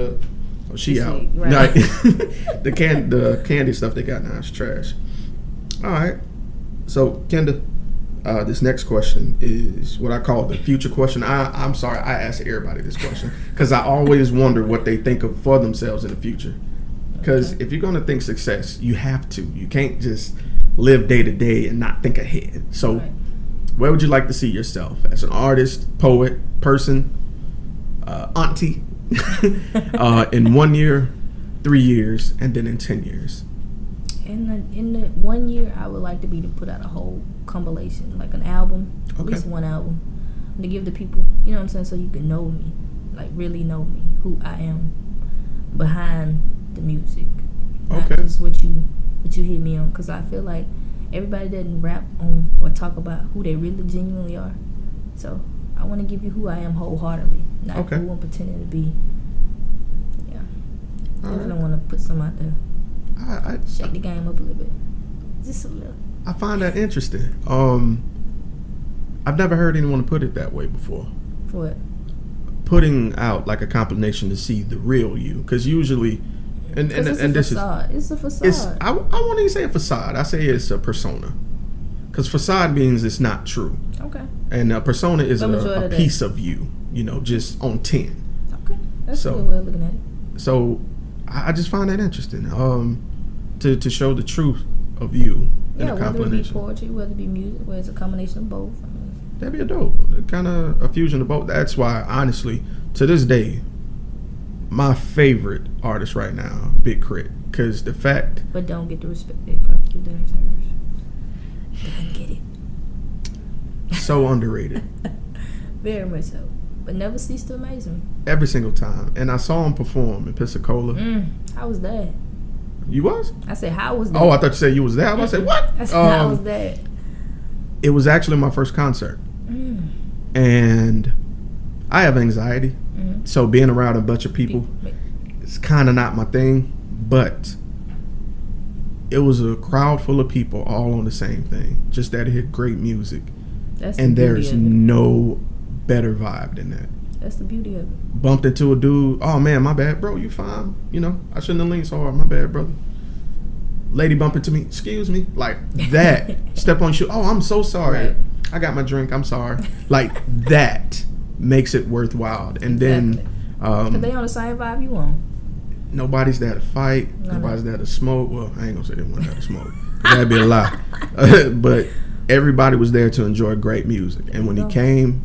She out.
Right.
The candy stuff they got now is trash. All right. So, Kenda, this next question is what I call the future question. I'm sorry, I ask everybody this question because I always wonder what they think of for themselves in the future. Because if you're going to think success, you have to. You can't just live day to day and not think ahead. So, where would you like to see yourself as an artist, poet, person, auntie, in 1 year, 3 years, and then in 10 years?
In the 1 year, I would like to put out a whole compilation, like an album, at least one album, to give the people, you know what I'm saying, so you can know me, like really know me, who I am behind the music, not just what you hit me on. Because I feel like everybody doesn't rap on or talk about who they really genuinely are. So I want to give you who I am wholeheartedly, not who I'm pretending to be. Yeah, definitely want to put some out there. Shake the game up a little bit, just a little.
I find that interesting. I've never heard anyone put it that way before.
What?
Putting out like a compilation to see the real you, because usually, and this
facade. It's a facade.
I won't even say a facade. I say it's a persona, because facade means it's not true.
Okay.
And a persona is a piece of you, just on 10.
Okay, that's a good way of looking at it.
So I just find that interesting. To show the truth of you in a compilation.
Whether it be poetry, whether it be music, whether it's a combination of both. I mean,
that'd be a dope. Kind of a fusion of both. That's why, honestly, to this day, my favorite artist right now, Big Crit, because the fact.
But don't get the respect they probably deserve. Doesn't get it.
So underrated.
Very much so. But never cease to amaze me.
Every single time. And I saw him perform in Pensacola.
How was that?
You was?
I said, how was that?
Oh, I thought you said you was there. I was going to say, what?
I said, how was that?
It was actually my first concert. And I have anxiety. So being around a bunch of people is kind of not my thing. But it was a crowd full of people all on the same thing. Just that it hit great music. And there's no better vibe than that.
That's the beauty of it.
Bumped into a dude. Oh man, my bad, bro. You fine? I shouldn't have leaned so hard. My bad, brother. Lady bumped into me. Excuse me. Like that. Step on your shoe. Oh, I'm so sorry.
Right.
I got my drink. I'm sorry. Like that makes it worthwhile. And then,
cause they on the same vibe you on.
Nobody's there to fight. Nobody's there to smoke. Well, I ain't gonna say they weren't there to smoke. That'd be a lie. But everybody was there to enjoy great music. And when he came,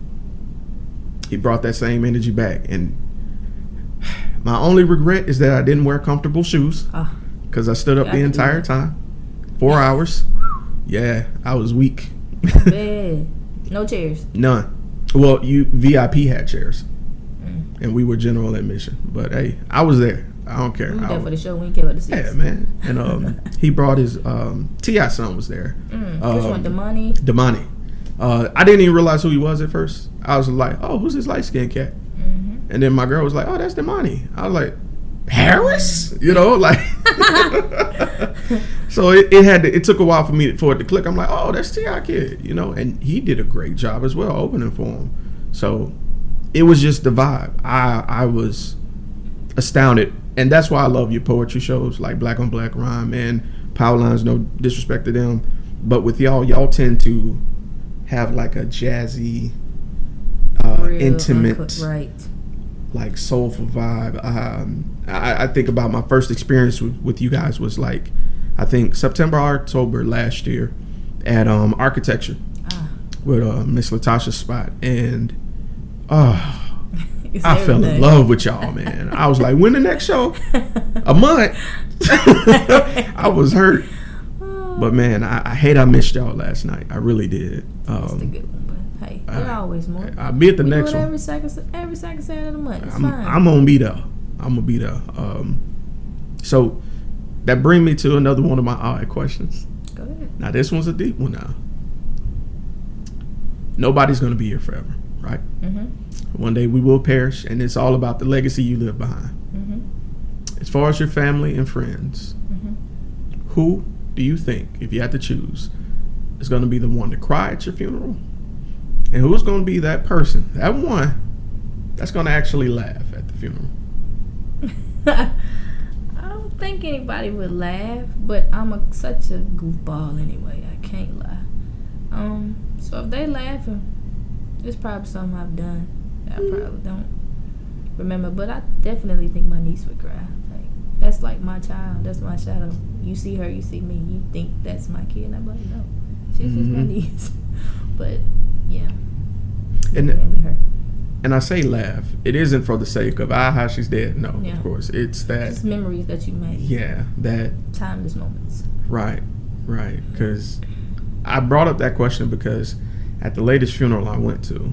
he brought that same energy back. And my only regret is that I didn't wear comfortable shoes because I stood up the entire time. 4 hours. Yeah, I was weak.
No chairs.
None. Well, VIP had chairs. And we were general admission. But hey, I was there. I don't care.
We were there for the show. We didn't care about the seats.
Yeah, man. And he brought his T.I. son was there.
Which one? Damani?
I didn't even realize who he was at first. I was like, oh, who's this light-skinned cat? And then my girl was like, oh, that's Damani. I was like, Harris? So it took a while for it to click. I'm like, oh, that's T.I. kid, and he did a great job as well opening for him. So it was just the vibe. I was astounded. And that's why I love your poetry shows like Black on Black Rhyme and Power Lines, no disrespect to them. But with y'all tend to have like a jazzy, intimate, like soulful vibe. I think about my first experience with you guys was like, I think September, October last year at Architecture with Miss Latasha's spot. And I fell in love with y'all, man. I was like, when the next show? A month. I was hurt. But man, I hate I missed y'all last night. I really did.
That's the good one, but hey, there's always more.
I'll be at the next one.
Every second Saturday of the month. It's fine.
I'm gonna be there. So that brings me to another one of my odd questions.
Go ahead.
Now this one's a deep one now. Nobody's gonna be here forever, right? One day we will perish, and it's all about the legacy you leave behind. As far as your family and friends, who do you think, if you had to choose, is going to be the one to cry at your funeral? And who's going to be that person, that one, that's going to actually laugh at the funeral?
I don't think anybody would laugh, but I'm such a goofball anyway. I can't lie. So if they laughing, it's probably something I've done that I probably don't remember. But I definitely think my niece would cry. Like, that's like my child. That's my shadow. You see her, you see me. You think that's my kid, and I'm like, no, she's just my niece. But yeah, definitely her.
And I say laugh. It isn't for the sake of how she's dead. No, of course. It's that.
It's memories that you made.
Yeah, that.
Timeless moments.
Right. Because I brought up that question because at the latest funeral I went to,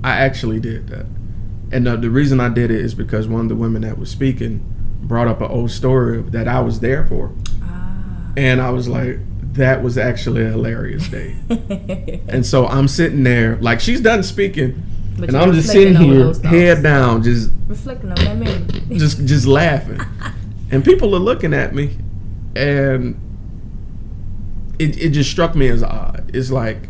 I actually did that. And the reason I did it is because one of the women that was speaking brought up an old story that I was there for. And I was like, that was actually a hilarious day. And so I'm sitting there, like, she's done speaking. But and I'm just sitting here, head down, just
reflecting on that memory,
just laughing, and people are looking at me, and it just struck me as odd. It's like,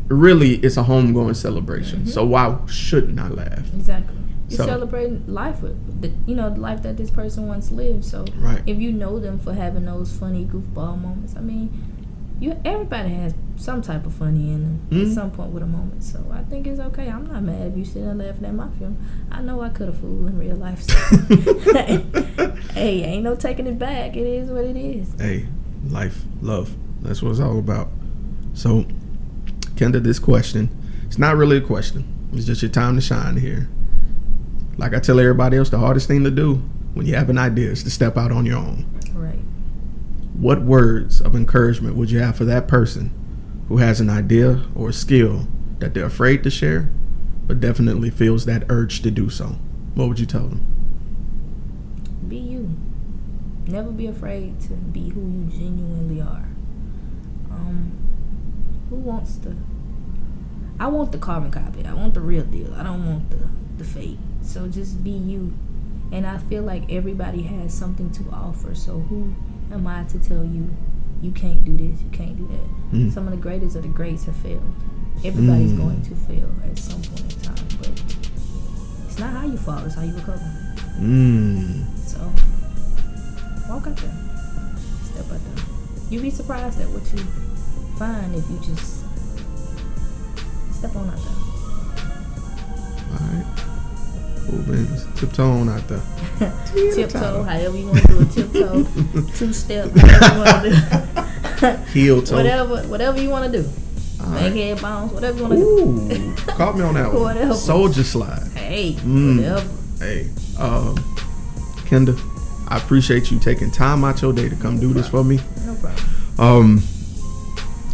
really, it's a homegoing celebration, so why shouldn't I laugh?
Exactly, you're celebrating life with the life that this person once lived. So if you know them for having those funny goofball moments, I mean, everybody has some type of funny in them at some point with a moment. So I think it's okay. I'm not mad if you sit and laughing at my film. I know I could have fooled in real life. So. Hey, ain't no taking it back. It is what it is.
Hey, life, love. That's what it's all about. So, Kenda, this question, it's not really a question. It's just your time to shine here. Like I tell everybody else, the hardest thing to do when you have an idea is to step out on your own.
Right.
What words of encouragement would you have for that person who has an idea or a skill that they're afraid to share, but definitely feels that urge to do so? What would you tell them?
Be you. Never be afraid to be who you genuinely are. Who wants I want the carbon copy. I want the real deal. I don't want the fake. So just be you. And I feel like everybody has something to offer. So who am I to tell you, you can't do this, you can't do that? Some of the greatest of the greats have failed. Everybody's going to fail at some point in time, but it's not how you fall, it's how you recover. So walk out there, step out there. You'd be surprised at what you find if you just step on out there.
Alright, cool beans. Tiptoe on out there.
Tiptoe, however you want to do it. Tiptoe, two-step, however you want to do.
Heel toe.
Whatever you want to do.
Right.
Backhead bounce, whatever you want to do.
Caught me on that one.
Whatever.
Soldier slide.
Hey, whatever.
Hey, Kenda, I appreciate you taking time out your day to come do this for me.
No problem.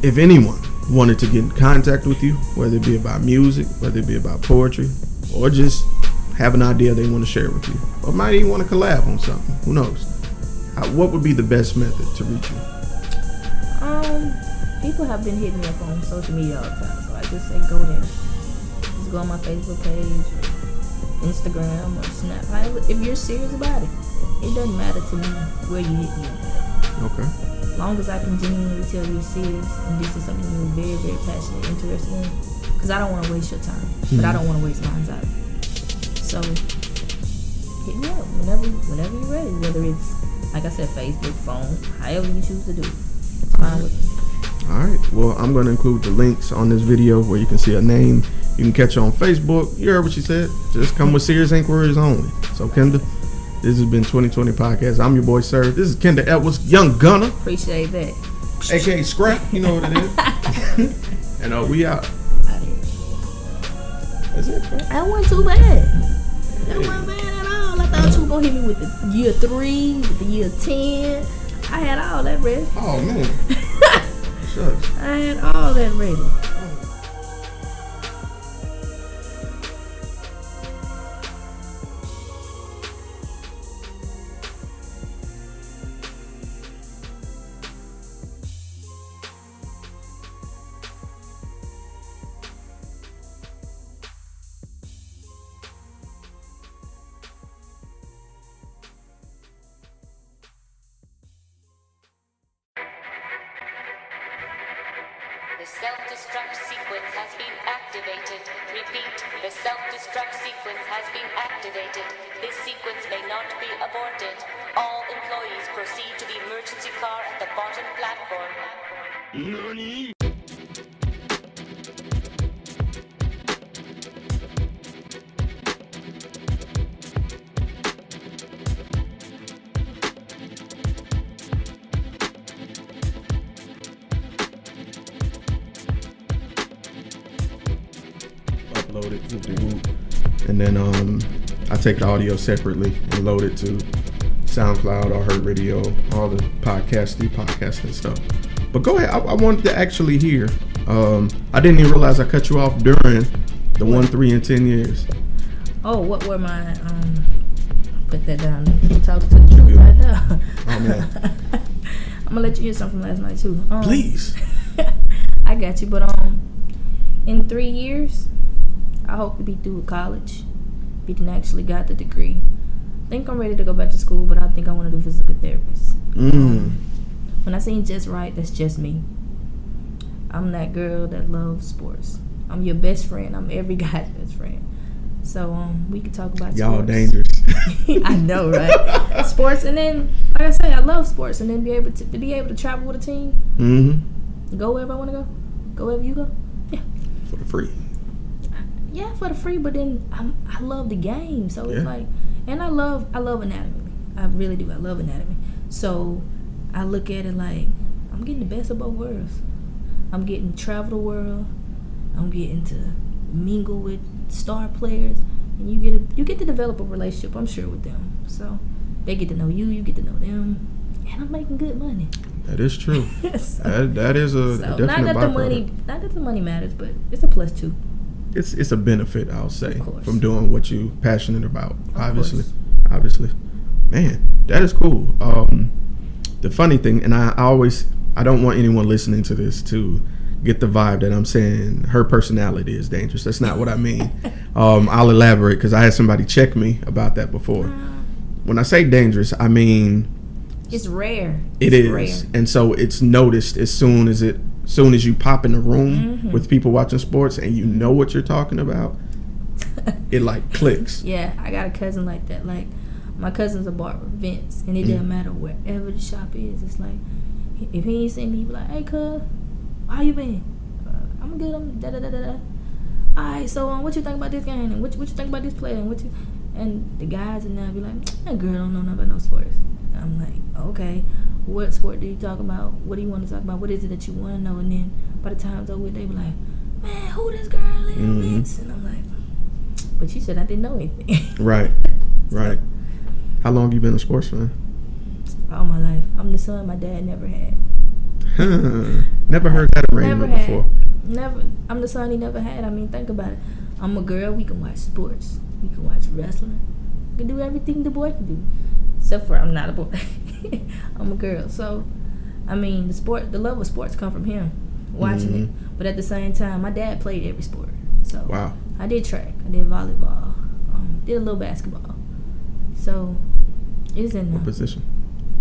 If anyone wanted to get in contact with you, whether it be about music, whether it be about poetry, or just have an idea they want to share with you, or might even want to collab on something, who knows? What would be the best method to reach you?
People have been hitting me up on social media all the time, so I just say go there. Just go on my Facebook page, or Instagram, or Snap. However, if you're serious about it, it doesn't matter to me where you hit me up at.
Okay.
As long as I can genuinely tell you're serious and this is something you're very, very passionate, interested in, because I don't want to waste your time, but I don't want to waste mine either. So hit me up whenever you're ready, whether it's, like I said, Facebook, phone, however you choose to do it. It's fine with me.
All right. Well, I'm going to include the links on this video where you can see her name. You can catch her on Facebook. You heard what she said. Just come with serious inquiries only. So, Kenda, this has been 2020 Podcast. I'm your boy, Sirr. This is Kenda Edwards, Young Gunna.
Appreciate that.
AKA Scrap. You know what it is. And we out. That's it, bro.
That wasn't too bad. That wasn't bad at all. I thought you were going to hit me with the year 3, with the year 10. I had all that ready.
Oh, man. Shucks.
I had all that ready.
The self-destruct sequence has been activated. Repeat, the self-destruct sequence has been activated. This sequence may not be aborted. All employees proceed to the emergency car at the bottom platform.
NANI?
upload it, whoop-de-whoop. And then I take the audio separately and load it to SoundCloud or Her Radio, all the podcasting stuff. But go ahead. I wanted to actually hear. I didn't even realize I cut you off during the 1, 3, and 10 years.
Oh, what were my put that down. Talk to the truth right now.
Oh man.
I'm gonna let you hear something from last night too.
Please.
I got you, but in 3 years, I hope to be through with college. Be actually got the degree. I think I'm ready to go back to school, but I think I want to do physical therapist. When I say just right, that's just me. I'm that girl that loves sports. I'm your best friend. I'm every guy's best friend. So we could talk about
y'all
sports.
Dangerous.
I know, right? Sports, and then like I say, I love sports, and then be able to travel with a team. Go wherever I want to go wherever you go. Yeah.
For the free.
Yeah, for the free, but then I love the game, so it's like, and I love anatomy. I really do. I love anatomy. So I look at it like I'm getting the best of both worlds. I'm getting to travel the world. I'm getting to mingle with star players, and you get to develop a relationship, I'm sure, with them. So they get to know you, you get to know them, and I'm making good money.
That is true.
So,
that is a definite byproduct.
Not that the money matters, but it's a plus too.
It's a benefit, I'll say,
Of course.
from doing what you're passionate about.
Of
Obviously, man, that is cool. The funny thing, and I don't want anyone listening to this to get the vibe that I'm saying her personality is dangerous. That's not what I mean. I'll elaborate, because I had somebody check me about that before. When I say dangerous, I mean
it's rare.
It is rare. And so it's noticed as soon as you pop in the room with people watching sports and you know what you're talking about. It like clicks.
Yeah, I got a cousin like that. Like, my cousin's a barber, Vince, and it doesn't matter wherever the shop is. It's like, if he ain't seen me, he be like, "Hey, cuz, how you been?" "I'm good. I'm da da da da da." "Alright, so what you think about this game? And what you think about this player? And the guys in there be like, "That girl don't know nothing about no sports." And I'm like, "Okay, what sport do you talk about? What do you want to talk about? What is it that you want to know?" And then by the time it's over, they be like, "Man, who this girl is?" And I'm like, "But you said I didn't know anything."
Right. Right. How long you been a sports fan?
All my life. I'm the son my dad never had.
Never heard that arrangement before.
Never. I'm the son he never had. I mean, think about it. I'm a girl. We can watch sports. We can watch wrestling. We can do everything the boy can do. Except for I'm not a boy. I'm a girl. So, I mean, the love of sports come from him, watching it. But at the same time, my dad played every sport. So
wow.
I did track. I did volleyball. Did a little basketball. So it's in
what position?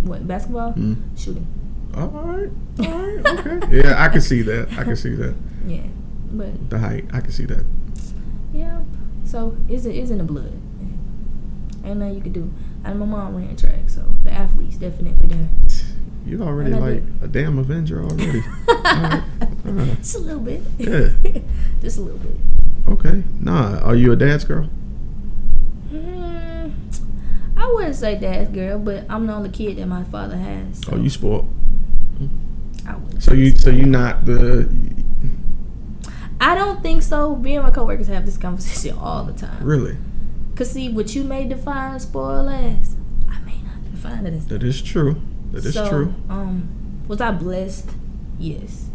What, basketball? Shooting.
All right. Okay. Yeah, I can see that.
Yeah, but
the height, I can see that.
Yeah. So it's in the blood. Ain't nothing you could do. And my mom ran track, so the athlete's definitely there.
You already like a damn Avenger already.
Just a little bit.
Yeah.
Just a little bit.
Okay. Nah, are you a dad's girl?
I wouldn't say dad's girl, but I'm the only kid that my father has. So
oh, you spoiled.
I wouldn't.
So you not the.
I don't think so. Me and my coworkers have this conversation all the time.
Really?
Cause see, what you may define spoiled as, I may not define it as.
That is true. That is true.
Was I blessed? Yes.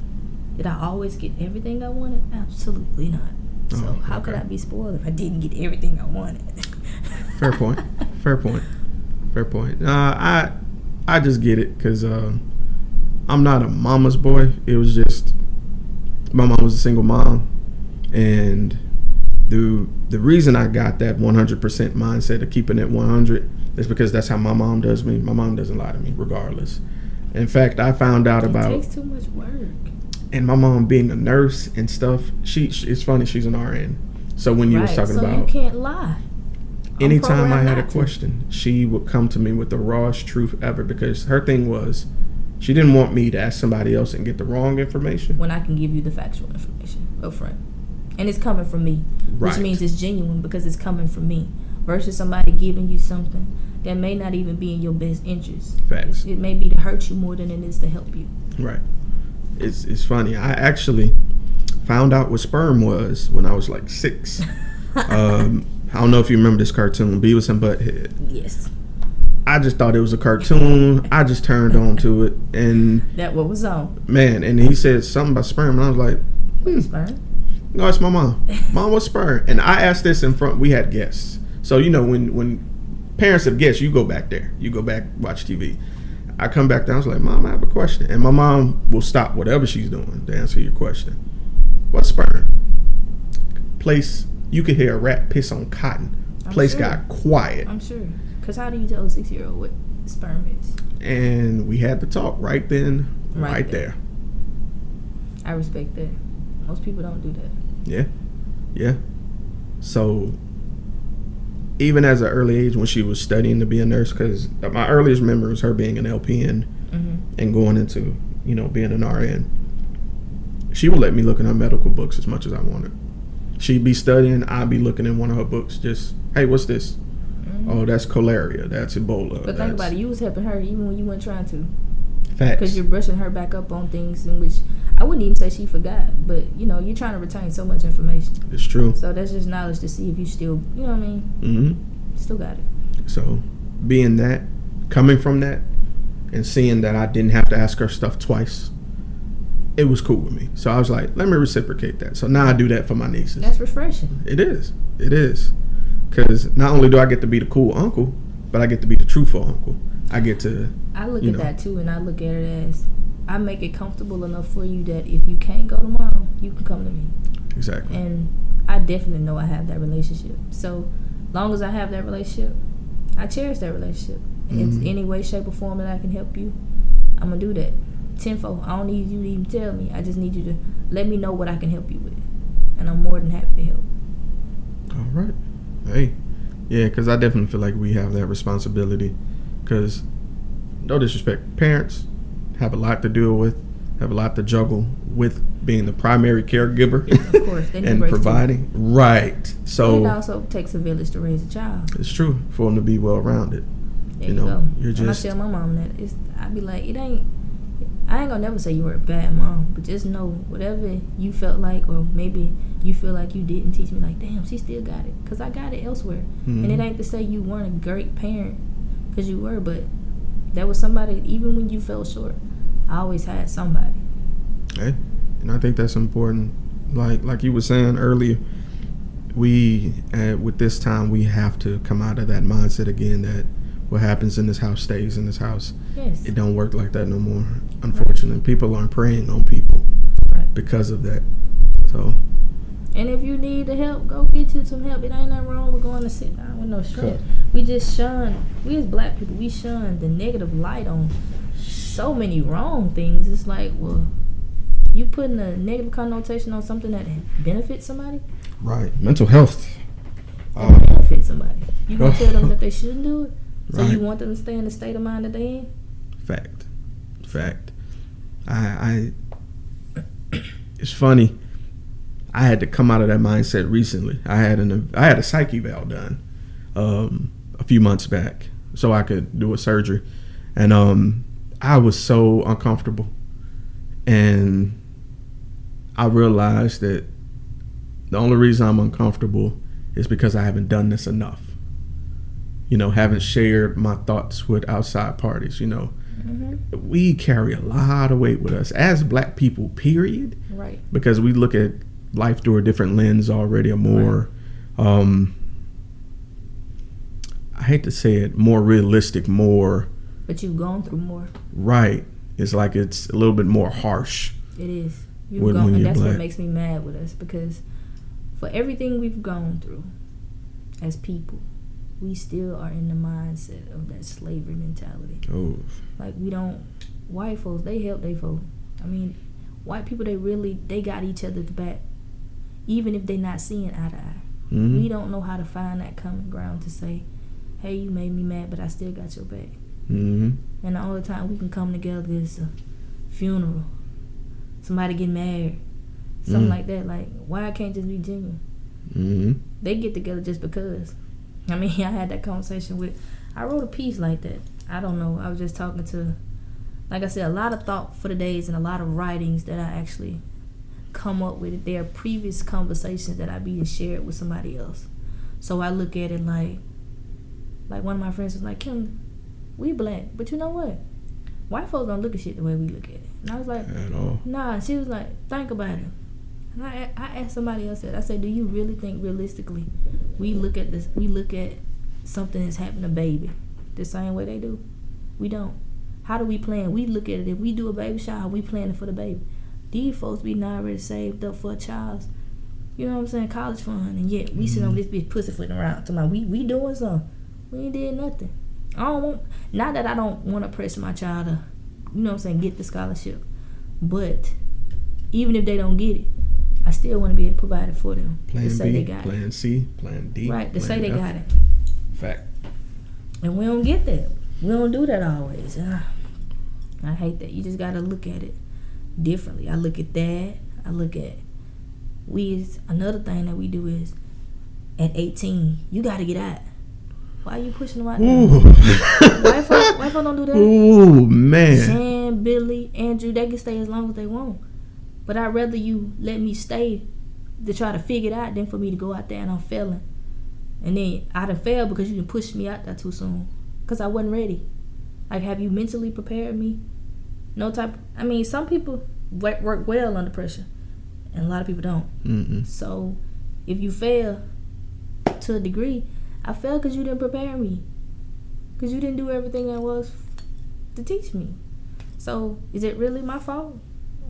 Did I always get everything I wanted? Absolutely not. So how could I be spoiled if I didn't get everything I wanted?
Fair point. I just get it because I'm not a mama's boy. It was just my mom was a single mom, and the reason I got that 100% mindset of keeping it 100 is because that's how my mom does me. My mom doesn't lie to me, regardless. In fact, I found out about
it takes too much work.
And my mom being a nurse and stuff, it's funny, she's an RN. So when you was talking about,
you can't lie.
Anytime I had a question, she would come to me with the rawest truth ever, because her thing was she didn't want me to ask somebody else and get the wrong information.
When I can give you the factual information up front. And it's coming from me.
Right.
Which means it's genuine because it's coming from me. Versus somebody giving you something that may not even be in your best interest.
Facts.
It may be to hurt you more than it is to help you.
Right. It's funny. I actually, found out what sperm was when I was like 6. I don't know if you remember this cartoon, Beavis and Butthead.
Yes.
I just thought it was a cartoon. I just turned on to it, and
that what was on.
Man, and he said something about sperm, and I was like,
Sperm?
No, it's my mom. Mom, what's sperm? And I asked this in front. We had guests, so you know when parents have guests, you go back there. You go back, watch TV. I come back there. I was like, Mom, I have a question, and my mom will stop whatever she's doing to answer your question. What's sperm? Place you could hear a rat piss on cotton. Place got quiet.
I'm sure. Because how do you tell a 6-year-old what sperm is?
And we had to talk right then, right there.
I respect that. Most people don't do that.
Yeah. So, even as an early age when she was studying to be a nurse, because my earliest memory was her being an LPN and going into, being an RN. She would let me look in her medical books as much as I wanted. She'd be studying, I'd be looking in one of her books, just, hey, what's this? Oh, that's cholera, that's Ebola.
But think about it, you was helping her even when you weren't trying to.
Facts.
Because you're brushing her back up on things in which I wouldn't even say she forgot, but you're trying to retain so much information.
It's true.
So that's just knowledge to see if you still, you know what I mean? Mm-hmm. Still got it.
So being that, coming from that, and seeing that I didn't have to ask her stuff twice, it was cool with me. So I was like, let me reciprocate that. So now I do that for my nieces.
That's refreshing.
It is. Because not only do I get to be the cool uncle, but I get to be the truthful uncle. I get to.
I look at that too, and I look at it as I make it comfortable enough for you that if you can't go to mom, you can come to me.
Exactly.
And I definitely know I have that relationship. So long as I have that relationship, I cherish that relationship. And it's any way, shape, or form that I can help you, I'm gonna do that. Tenfold. I don't need you to even tell me. I just need you to let me know what I can help you with, and I'm more than happy to help.
All right. Hey, yeah, because I definitely feel like we have that responsibility. Because, no disrespect, parents have a lot to deal with, have a lot to juggle with being the primary caregiver.
Of course, they need
and providing. Too. Right. So
and it also takes a village to raise a child.
It's true for them to be well rounded.
There you go.
You're
when
just.
I tell my mom that, I be like, I ain't gonna never say you were a bad mom, but just know whatever you felt like, or maybe you feel like you didn't teach me, like, damn, she still got it, because I got it elsewhere. And it ain't to say you weren't a great parent, because you were, but there was somebody, even when you fell short, I always had somebody.
Hey, and I think that's important. Like you were saying earlier, we with this time we have to come out of that mindset again that what happens in this house stays in this house.
Yes.
It don't work like that no more. Unfortunately, people aren't preying on people because of that. So.
And if you need the help, go get you some help. It ain't nothing wrong with going to sit down with no shit. We just we as black people, we shun the negative light on so many wrong things. It's like, well, you putting a negative connotation on something that benefits somebody?
Right. Mental health.
That benefits somebody. You gonna tell them that they shouldn't do it? So you want them to stay in the state of mind that they in?
Fact. It's funny. I had to come out of that mindset recently. I had a psych eval done a few months back so I could do a surgery, and I was so uncomfortable, and I realized that the only reason I'm uncomfortable is because I haven't done this enough. Haven't shared my thoughts with outside parties. We carry a lot of weight with us as black people, period.
Right.
Because we look at life through a different lens already, a more, I hate to say it, more realistic, more.
But you've gone through more.
Right. It's like it's a little bit more harsh.
It is. And that's what makes me mad with us, because for everything we've gone through as people, we still are in the mindset of that slavery mentality.
Oh.
Like white folks, they help they folks. I mean, white people, they got each other's back, even if they're not seeing eye to eye. Mm-hmm. We don't know how to find that common ground to say, hey, you made me mad, but I still got your back. Mm-hmm. And the only time we can come together is a funeral, somebody get married, something like that. Like, why I can't just be genuine? Mm-hmm. They get together just because. I mean, I had that conversation I wrote a piece like that. I don't know. I was just talking to, like I said, a lot of thought for the days and a lot of writings that I actually come up with it. There are previous conversations that I be shared with somebody else. So I look at it like one of my friends was like, Kenda, we black, but you know what? White folks don't look at shit the way we look at it. And I was like,
at all.
Nah. She was like, think about it. And I asked somebody else that. I said, do you really think realistically we look at something that's happened to baby the same way they do? We don't. How do we plan? We look at it. If we do a baby shower, we planning for the baby. These folks be not already saved up for a child's, you know what I'm saying, college fund, and yet we sit on this bitch pussyfooting around talking about we doing something. We ain't did nothing. Not that I don't want to press my child to, you know what I'm saying, get the scholarship, but even if they don't get it, I still want to be able to provide it for them.
Plan
to say
B,
they got
Plan
it.
C, Plan D.
Right, to say they got it.
Fact.
And we don't get that. We don't do that always. I hate that. You just got to look at it differently. I look at that. I look at another thing that we do is at 18, you got to get out. Why are you pushing them out there? White folk don't do that.
Ooh, man.
Shan, Billy, Andrew, they can stay as long as they want. But I'd rather you let me stay to try to figure it out than for me to go out there and I'm failing. And then I'd have failed because you didn't push me out there too soon. Because I wasn't ready. Like, have you mentally prepared me? Some people work well under pressure. And a lot of people don't.
Mm-mm.
So, if you fail to a degree, I failed because you didn't prepare me. Because you didn't do everything there was to teach me. So, is it really my fault?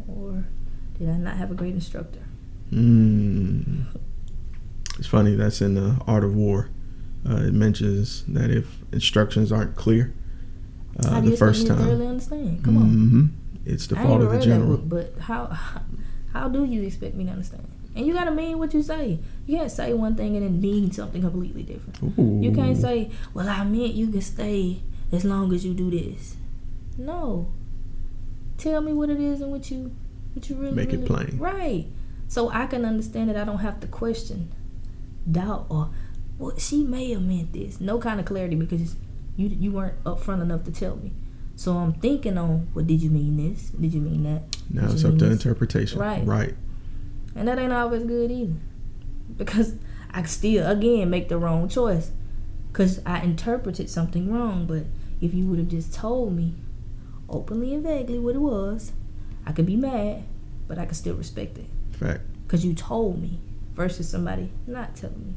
Or did I not have a great instructor?
It's funny, that's in the Art of War. It mentions that if instructions aren't clear the first time,
thoroughly understand? Come on.
it's the fault of the general.
But how do you expect me to understand? And you gotta mean what you say. You can't say one thing and then mean something completely different.
Ooh.
You can't say, well, I meant you can stay as long as you do this. No. Tell me what it is and what you really
make it plain.
Right. So I can understand that I don't have to question, doubt, or well, she may have meant this. No kind of clarity because you weren't upfront enough to tell me. So I'm thinking on, well, did you mean this? Did you mean that?
Now it's up to interpretation. Right.
And that ain't always good either. Because I still, again, make the wrong choice. Because I interpreted something wrong. But if you would have just told me openly and vaguely what it was, I could be mad, but I could still respect it.
Fact.
Because you told me versus somebody not telling me.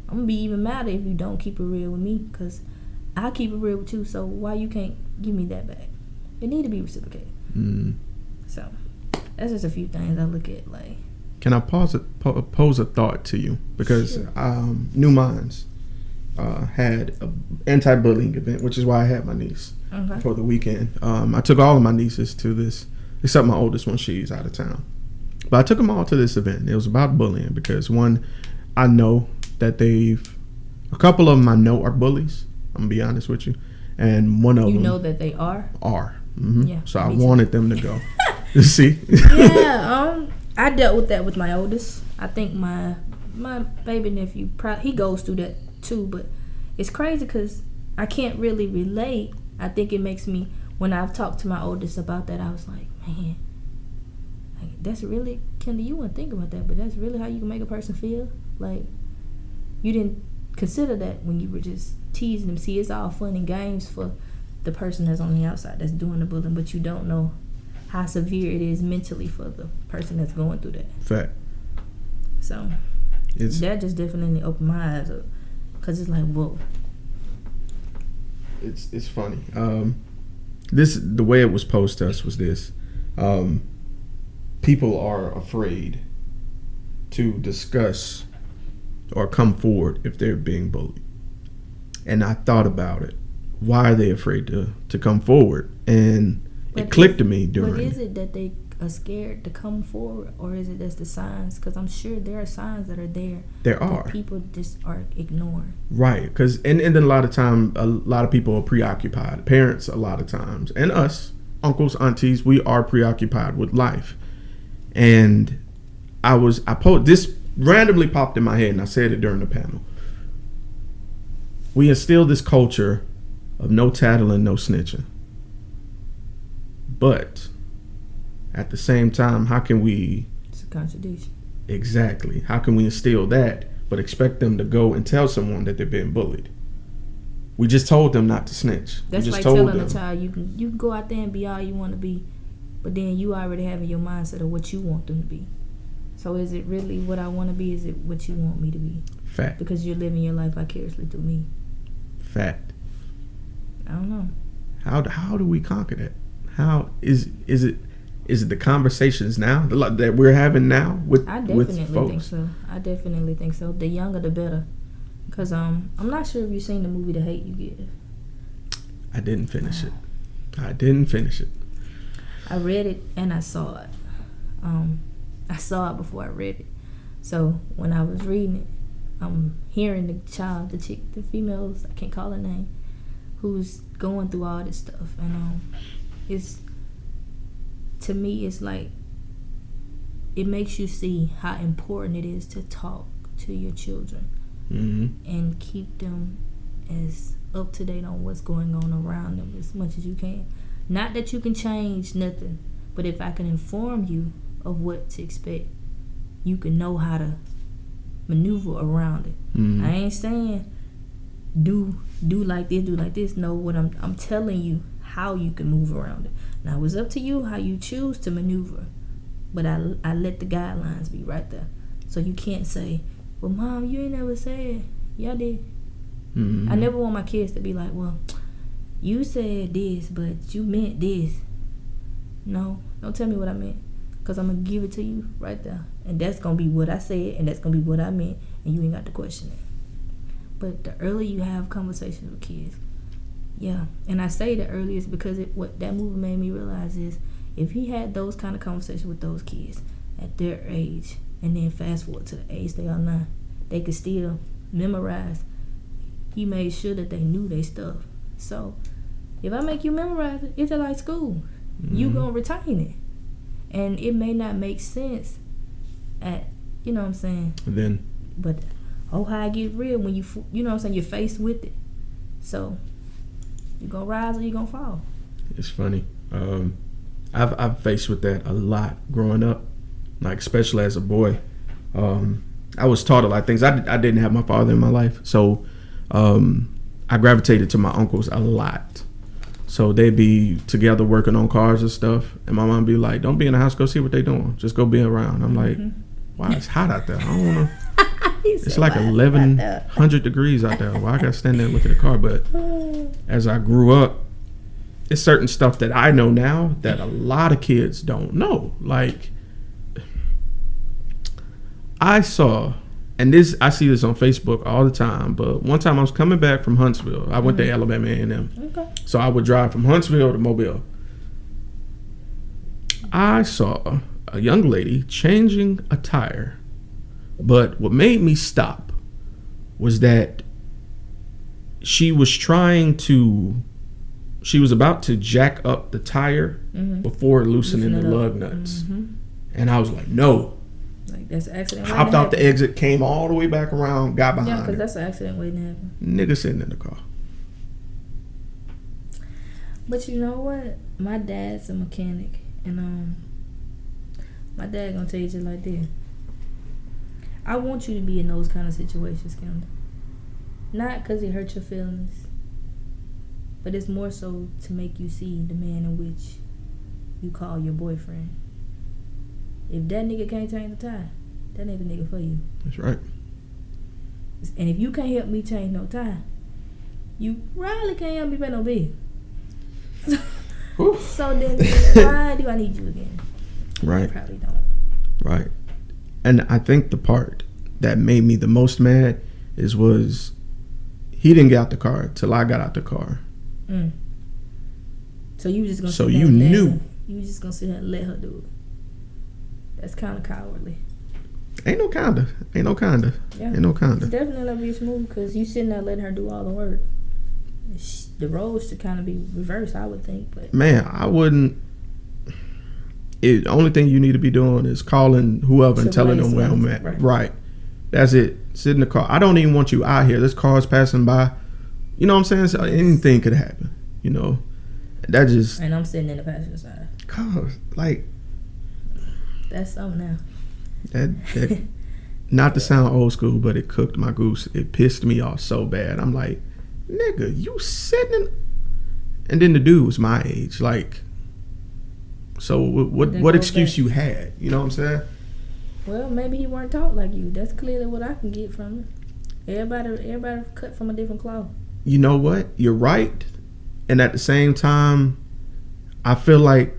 I'm going to be even madder if you don't keep it real with me. Because I keep it real with you. So why you can't give me that back? It need to be reciprocated. So that's just a few things I look at. Like,
can I pose a thought to you? Because
sure.
New Minds had an anti-bullying event, which is why I had my niece for the weekend. I took all of my nieces to this, except my oldest one. She's out of town. But I took them all to this event. It was about bullying because, one, I know that a couple of them I know are bullies. I'm going to be honest with you. And one of them.
You know that they are?
Are. Mm-hmm.
Yeah.
So I wanted them to go. See?
Yeah. I dealt with that with my oldest. I think my baby nephew, he goes through that too. But it's crazy because I can't really relate. I think it makes me, when I've talked to my oldest about that, I was like, man, like, that's really, Kenda, you wouldn't think about that, but that's really how you can make a person feel. Like, you didn't consider that when you were just teasing them. See, it's all fun and games for the person that's on the outside that's doing the bullying, but you don't know how severe it is mentally for the person that's going through that. Fact. So that just definitely opened my eyes up, because it's like, whoa.
It's funny. The way it was posed to us was this. People are afraid to discuss or come forward if they're being bullied. And I thought about it. Why are they afraid to come forward? And it clicked to me during.
But is it that they are scared to come forward, or is it that's the signs? Because I'm sure there are signs that are there.
There are.
People just are ignoring.
Right. Because and then a lot of people are preoccupied. Parents, a lot of times, and us, uncles, aunties, we are preoccupied with life. And this randomly popped in my head, and I said it during the panel. We instill this culture of no tattling, no snitching. But at the same time, how can we
a contradiction.
Exactly. How can we instill that, but expect them to go and tell someone that they're being bullied? We just told them not to snitch.
That's like telling a child you can go out there and be all you want to be, but then you already have in your mindset of what you want them to be. So is it really what I want to be? Is it what you want me to be?
Fact.
Because you're living your life vicariously through me.
Fact.
I don't know.
How do we conquer that? How is it the conversations now that we're having now with folks?
I definitely think so. The younger, the better. Because I'm not sure if you've seen the movie The Hate U Give.
I didn't finish it.
I read it and I saw it. I saw it before I read it. So when I was reading it, I'm hearing the child, the chick, the females, I can't call her name, who's going through all this stuff. And it's, to me, it's like, it makes you see how important it is to talk to your children. Mm-hmm. And keep them as up to date on what's going on around them as much as you can. Not that you can change nothing, but if I can inform you of what to expect, you can know how to maneuver around it. Mm-hmm. I ain't saying do like this. No, what I'm telling you how you can move around it. Now it's up to you how you choose to maneuver, but I let the guidelines be right there. So you can't say, well, Mom, you ain't never said. Yeah, I did. Mm-hmm. I never want my kids to be like, well, you said this, but you meant this. No, don't tell me what I meant, because I'm going to give it to you right there. And that's going to be what I said, and that's going to be what I meant, and you ain't got to question it. But the earlier you have conversations with kids, yeah. And I say the earliest because what that movie made me realize is if he had those kind of conversations with those kids at their age, and then fast forward to the age they are now, they could still memorize. He made sure that they knew their stuff. So if I make you memorize it, it's just like school. Mm-hmm. You gonna retain it, and it may not make sense at, you know what I'm saying. But how I get real when you know what I'm saying, you're faced with it. So you gonna rise or you gonna fall.
It's funny. I've faced with that a lot growing up. Like, especially as a boy, I was taught a lot of things. I didn't have my father in my life, so I gravitated to my uncles a lot. So they'd be together working on cars and stuff, and my mom be like, "Don't be in the house. Go see what they doing. Just go be around." I'm like, "Wow, it's hot out there. I don't wanna." It's like 1,100 degrees out there. Why I gotta stand there and look at the car? But as I grew up, it's certain stuff that I know now that a lot of kids don't know. Like, I saw, and I see this on Facebook all the time, but one time I was coming back from Huntsville. I went to Alabama A&M. Okay. So I would drive from Huntsville to Mobile. I saw a young lady changing a tire, but what made me stop was that she was about to jack up the tire before loosening the lug nuts. Mm-hmm. And I was like, no.
Like, that's an accident.
Hopped out the exit, came all the way back around, got behind her.
Yeah, because that's an accident waiting to happen.
Nigga sitting in the car.
But you know what? My dad's a mechanic, and my dad gonna tell you just like this. I want you to be in those kind of situations, Kenda. Not because it hurts your feelings, but it's more so to make you see the man in which you call your boyfriend. If that nigga can't change the tie, that ain't the nigga for you.
That's right.
And if you can't help me change no tie, you probably can't help me pay no bill. So then why do I need you again?
Right.
I probably don't.
Right. And I think the part that made me the most mad was he didn't get out the car till I got out the car. Mm.
So you just gonna
sit there and knew.
You just gonna sit there and let her do it. That's kind of cowardly.
Ain't no kinda. Yeah. Ain't no kinda.
It's definitely a bitch move because you sitting there letting her do all the work. The roles should kind of be reversed, I would think. But
man, I wouldn't. The only thing you need to be doing is calling whoever and telling them where I'm at. Right. That's it. Sit in the car. I don't even want you out here. This car's passing by. You know what I'm saying? So anything could happen. You know. That just.
And I'm sitting in the passenger side.
Cause like.
That's something now.
That not to sound old school, but it cooked my goose. It pissed me off so bad. I'm like, nigga, you sitting. And then the dude was my age. Like, so what excuse you had? You know what I'm saying?
Well, maybe he weren't taught like you. That's clearly what I can get from it. Everybody cut from a different cloth.
You know what? You're right. And at the same time, I feel like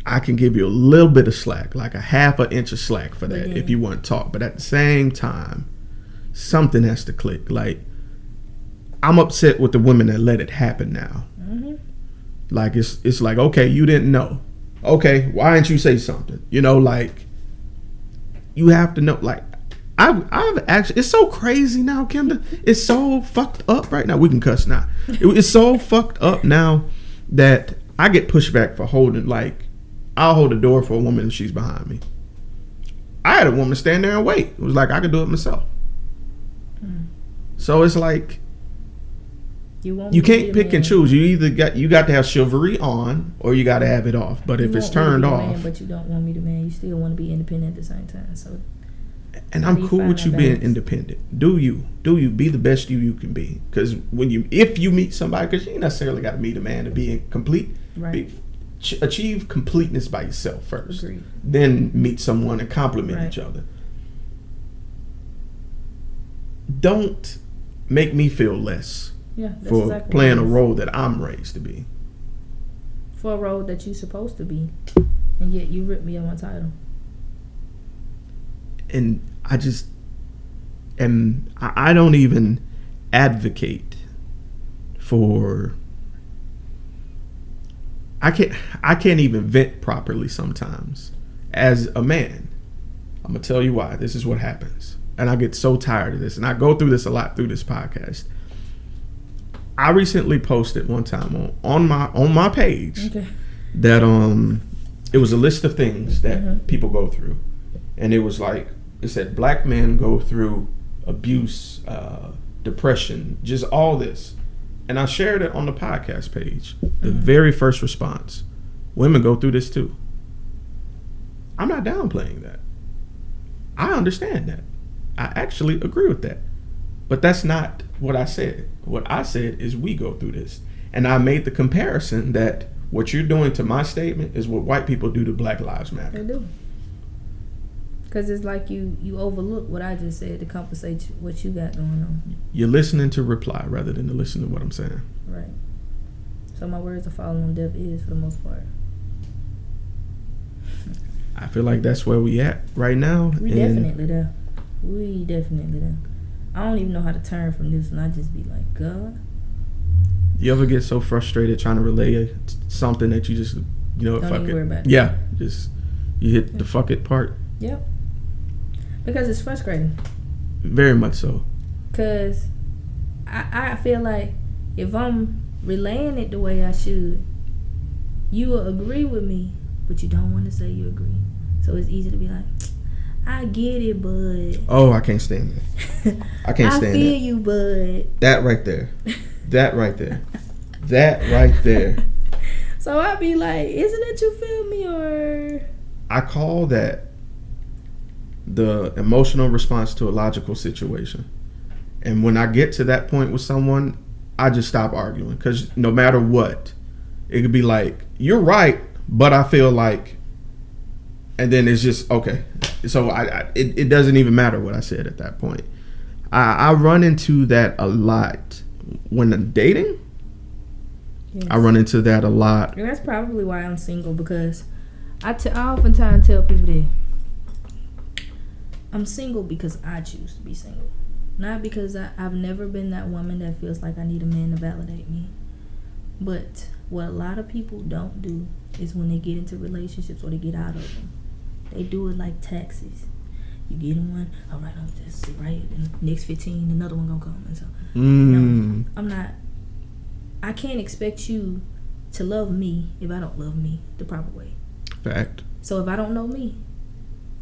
I can give you a little bit of slack, like a half an inch of slack for that if you want to talk. But at the same time, something has to click. Like, I'm upset with the women that let it happen now. Mm-hmm. Like, it's like, okay, you didn't know. Okay, why didn't you say something? You know, like, you have to know. Like, I've actually, it's so crazy now, Kenda. It's so fucked up right now. We can cuss now. It's so fucked up now that I get pushed back for holding, like, I'll hold the door for a woman if she's behind me. I had a woman stand there and wait. It was like I could do it myself. So it's like, you can't pick and choose. You got to have chivalry on, or you got to have it off. But if it's turned off,
man, but you don't want me to man, you still want to be independent at the same time. So,
and I'm cool with you being independent. Do you be the best you can be? Because if you meet somebody, because you ain't necessarily got to meet a man to be complete.
Right.
Achieve completeness by yourself first.
Agreed.
Then meet someone and complement each other. Don't make me feel less for exactly playing a role that I'm raised to be.
For a role that you're supposed to be, and yet you ripped me of my title.
And I don't even advocate for. I can't even vent properly sometimes as a man. I'm gonna tell you why. This is what happens, and I get so tired of this, and I go through this a lot through this podcast. I recently posted one time on my page that it was a list of things that people go through, and it was like, it said black men go through abuse, depression, just all this. And I shared it on the podcast page. The very first response, women go through this too. I'm not downplaying that. I understand that. I actually agree with that. But that's not what I said. What I said is we go through this. And I made the comparison that what you're doing to my statement is what white people do to Black Lives Matter.
They do. Because it's like you overlook what I just said to compensate what you got going on.
You're listening to reply rather than to listen to what I'm saying.
Right. So my words are falling on deaf ears for the most part.
I feel like that's where we at right now.
We definitely there. I don't even know how to turn from this, and I just be like, God.
You ever get so frustrated trying to relay something that you just,
don't
fuck
even
it.
Worry about it.
Yeah, just you hit the fuck it part.
Yep. Because it's frustrating.
Very much so.
Because I feel like if I'm relaying it the way I should, you will agree with me, but you don't want to say you agree. So it's easy to be like, I get it, bud.
Oh, I can't stand that. I can't stand that.
I feel you, bud.
That right there. That right there. That right there.
So I be like, isn't it you feel me, or?
I call that the emotional response to a logical situation. And when I get to that point with someone, I just stop arguing. Because no matter what, it could be like, you're right, but I feel like, and then it's just, okay. So it doesn't even matter what I said at that point. I run into that a lot when I'm dating. Yes. I run into that a lot.
And that's probably why I'm single, because I oftentimes tell people that I'm single because I choose to be single. Not because I've never been that woman that feels like I need a man to validate me. But what a lot of people don't do is when they get into relationships or they get out of them, they do it like taxis. You get in one, all right, I'm just sit right, and next 15, another one gonna come. And so, no, I'm not. I can't expect you to love me if I don't love me the proper way.
Fact. So
if I don't know me,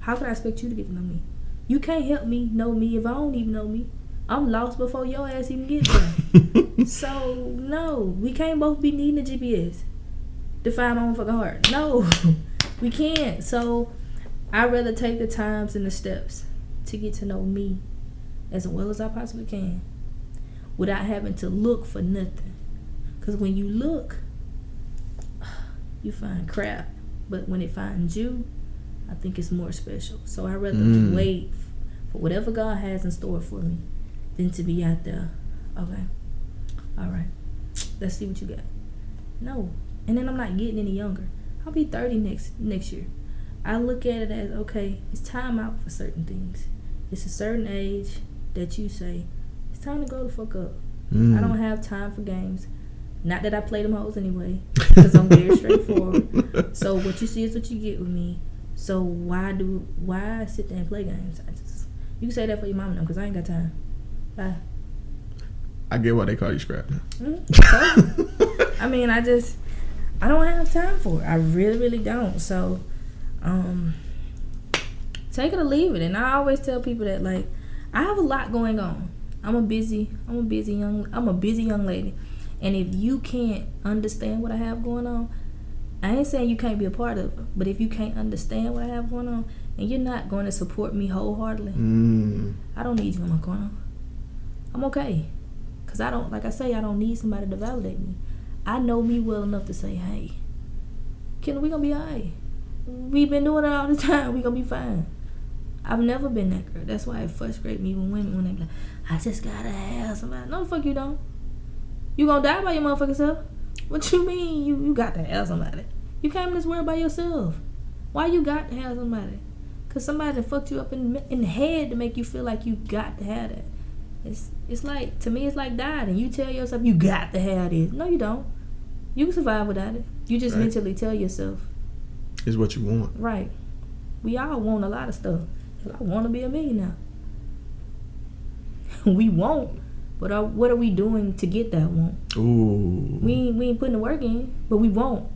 how could I expect you to get to know me? You can't help me know me if I don't even know me. I'm lost before your ass even gets there. So, no, we can't both be needing a GPS to find my own fucking heart. No, we can't. So, I'd rather take the times and the steps to get to know me as well as I possibly can without having to look for nothing. Because when you look, you find crap. But when it finds you, I think it's more special. So I'd rather wait for whatever God has in store for me than to be out there. Okay, all right, let's see what you got. No. And then I'm not getting any younger. I'll be 30 next year. I look at it as, okay, it's time out for certain things. It's a certain age that you say, it's time to grow the fuck up. I don't have time for games. Not that I play them hoes anyway, because I'm very straightforward. So what you see is what you get with me. So why sit there and play games? You can say that for your mama now, because I ain't got time. Bye.
I get why they call you scrap.
So, I mean, I don't have time for it. I really, really don't. So, take it or leave it. And I always tell people that, like, I have a lot going on. I'm a busy young lady. And if you can't understand what I have going on, I ain't saying you can't be a part of it, but if you can't understand what I have going on and you're not going to support me wholeheartedly, I don't need you in my corner. I'm okay. Because I don't need somebody to validate me. I know me well enough to say, hey, Kenda, we gonna be alright. We've been doing it all the time. We gonna be fine. I've never been that girl. That's why it frustrates me when women, when they be like, I just gotta have somebody. No, the fuck you don't. You gonna die by your motherfucking self. What you mean you got to have somebody? You came in this world by yourself. Why you got to have somebody? Because somebody fucked you up in the head to make you feel like you got to have that. It's like, to me, it's like dying. And you tell yourself you got to have this. No, you don't. You can survive without it. You just mentally tell yourself.
It's what you want.
Right. We all want a lot of stuff. I want to be a millionaire. We won't. But what are we doing to get that want?
Ooh.
We ain't putting the work in, but we won't.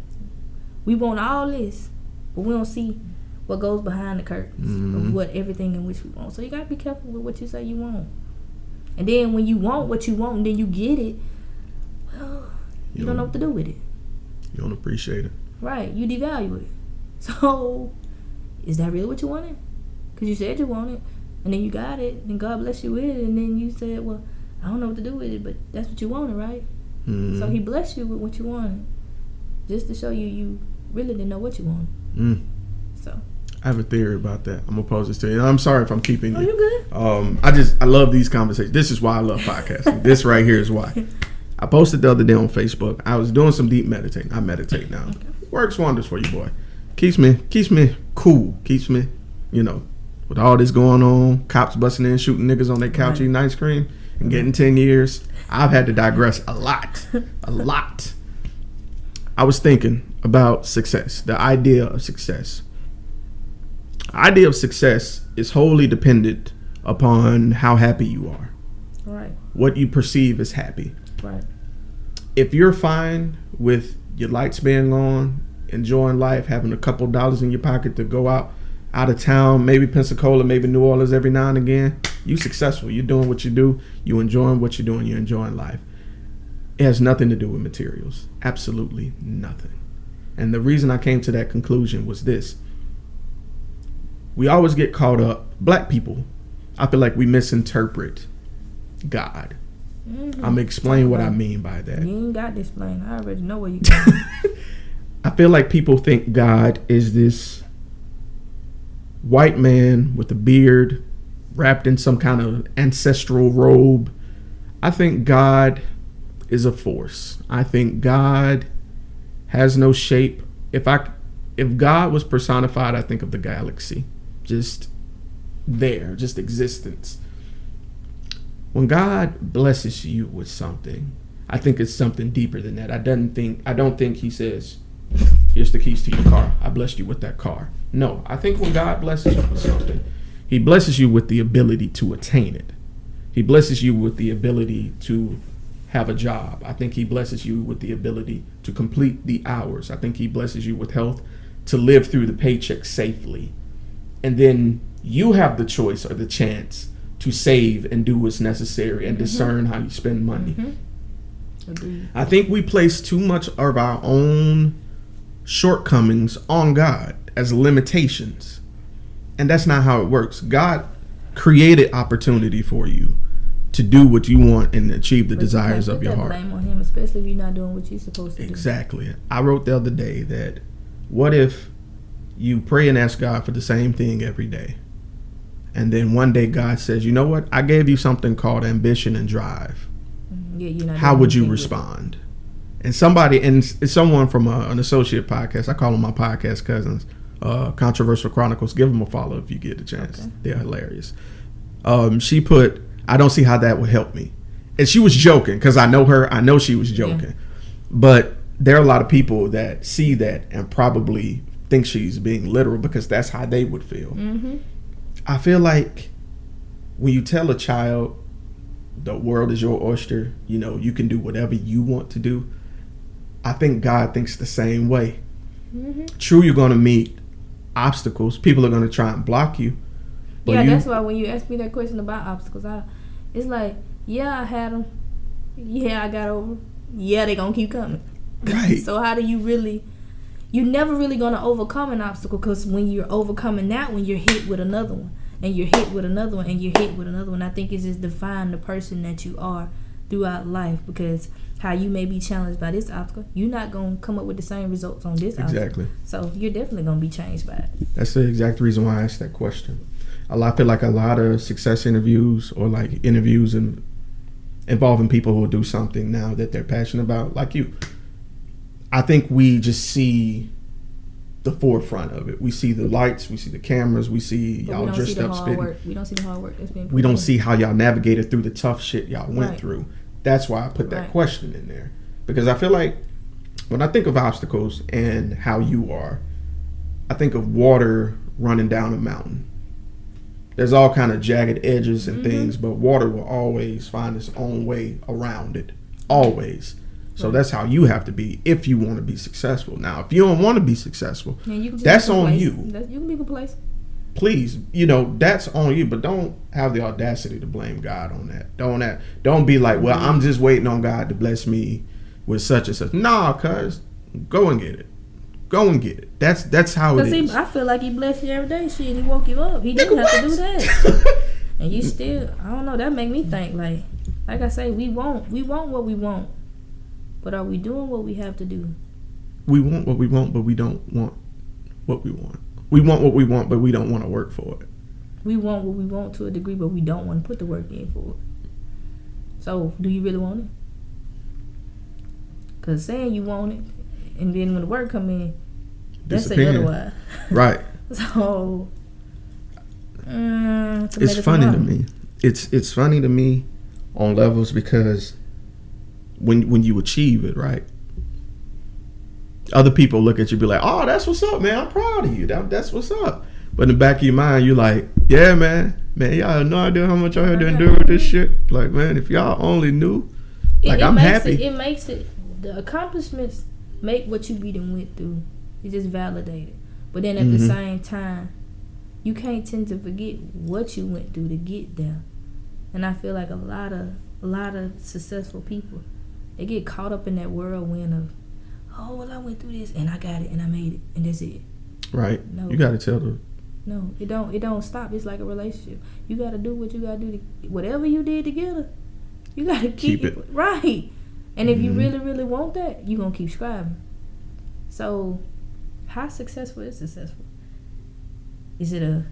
We want all this, but we don't see what goes behind the curtains of what everything in which we want. So you gotta be careful with what you say you want. And then when you want what you want and then you get it, well, you don't know what to do with it.
You don't appreciate it.
Right. You devalue it. So, is that really what you wanted? Because you said you wanted, and then you got it, and God bless you with it, and then you said, well, I don't know what to do with it, but that's what you wanted, right? So he blessed you with what you wanted, just to show you really didn't know what you wanted. So
I have a theory about that. I'm gonna pose this to you. I'm sorry if I'm keeping you.
Oh, you good?
I love these conversations. This is why I love podcasting. This right here is why. I posted the other day on Facebook. I was doing some deep meditating. I meditate now. Okay. Works wonders for you, boy. Keeps me cool. Keeps me, with all this going on, cops busting in, shooting niggas on their couch, eating ice cream, and getting 10 years. I've had to digress a lot. I was thinking about success, the idea of success. The idea of success is wholly dependent upon how happy you are.
Right. What
you perceive as happy.
Right.
If you're fine with your lights being on, enjoying life, having a couple dollars in your pocket to go out of town, maybe Pensacola, maybe New Orleans every now and again, you successful. You're doing what you do. You enjoying what you're doing. You're enjoying life. It has nothing to do with materials. Absolutely nothing. And the reason I came to that conclusion was this. We always get caught up, black people, I feel like we misinterpret God. I'm going to explain what I mean by that.
You ain't got to explain. I already know where you're going.
I feel like people think God is this white man with a beard wrapped in some kind of ancestral robe. I think God is a force. I think God has no shape. If God was personified, I think of the galaxy. Just there, just existence. When God blesses you with something, I think it's something deeper than that. I don't think he says, here's the keys to your car. I blessed you with that car. No, I think when God blesses you with something, he blesses you with the ability to attain it. He blesses you with the ability to have a job. I think he blesses you with the ability to complete the hours. I think he blesses you with health to live through the paycheck safely. And then you have the choice or the chance to save and do what's necessary and discern how you spend money. I think we place too much of our own shortcomings on God as limitations. And that's not how it works. God created opportunity for you to do what you want and achieve the desires of your heart.
Blame on him, especially if you're not doing what you're supposed to do.
Exactly. I wrote the other day that what if you pray and ask God for the same thing every day, and then one day God says, you know what, I gave you something called ambition and drive.
Yeah, you're not.
How would you respond? And someone from an associate podcast, I call them my podcast cousins, Controversial Chronicles. Give them a follow if you get a chance. Okay. They're hilarious. She put, I don't see how that would help me. And she was joking because I know her. I know she was joking. Yeah. But there are a lot of people that see that and probably think she's being literal because that's how they would feel. Mm-hmm. I feel like when you tell a child the world is your oyster, you know, you can do whatever you want to do, I think God thinks the same way. Mm-hmm. True, you're going to meet obstacles. People are going to try and block you.
Yeah, that's why when you ask me that question about obstacles, it's like, yeah, I had them. Yeah, I got over them. Yeah, they're going to keep coming.
Right.
So how do you really... You're never really going to overcome an obstacle, because when you're overcoming that one, you're hit with another one. And you're hit with another one, and you're hit with another one. I think it's just define the person that you are throughout life, because how you may be challenged by this obstacle, you're not going to come up with the same results on this obstacle.
Exactly.
So you're definitely going to be changed by it.
That's the exact reason why I asked that question. I feel like a lot of success interviews or like interviews involving people who do something now that they're passionate about, like you, I think we just see the forefront of it. We see the lights, we see the cameras, we see y'all dressed up spitting.
We don't see the hard work that's being put
We don't see how y'all navigated through the tough shit y'all went through. That's why I put that question in there. Because I feel like when I think of obstacles and how you are, I think of water running down a mountain. There's all kind of jagged edges and things, but water will always find its own way around it. Always. So that's how you have to be if you want to be successful. Now, if you don't want to be successful, that's on you.
You can be complacent.
Please, that's on you, but don't have the audacity to blame God on that. Don't be like, well, I'm just waiting on God to bless me with such and such. Nah, cuz, go and get it. Go and get it. That's how it is.
I feel like he blessed you every day. Shit, he woke you up. He didn't have to do that. And you still, I don't know, that make me think like I say, we want what we want. But are we doing what we have to do?
We want what we want, but we don't want what we want. We want what we want, but we don't want to work for it.
We want what we want to a degree, but we don't want to put the work in for it. So, do you really want it? Because saying you want it, and then when the work come in, that's say otherwise.
Right.
So,
it's funny to me. It's funny to me on levels because when you achieve it, right? Other people look at you and be like, oh, that's what's up, man. I'm proud of you. That's what's up. But in the back of your mind, you're like, yeah, man, y'all have no idea how much I had to endure with this shit. Like, man, if y'all only knew, I'm happy.
It makes it, the accomplishments make what you beat and went through. It's just validated. But then at the same time, you can't tend to forget what you went through to get there. And I feel like a lot of successful people, they get caught up in that whirlwind of, oh, well, I went through this and I got it and I made it and that's it.
Right. No. You got to tell them.
No, it don't stop. It's like a relationship. You got to do what you got to do. Whatever you did together, you got to keep it. Right. And if you really, really want that, you're going to keep striving. So, how successful is successful? Is it a...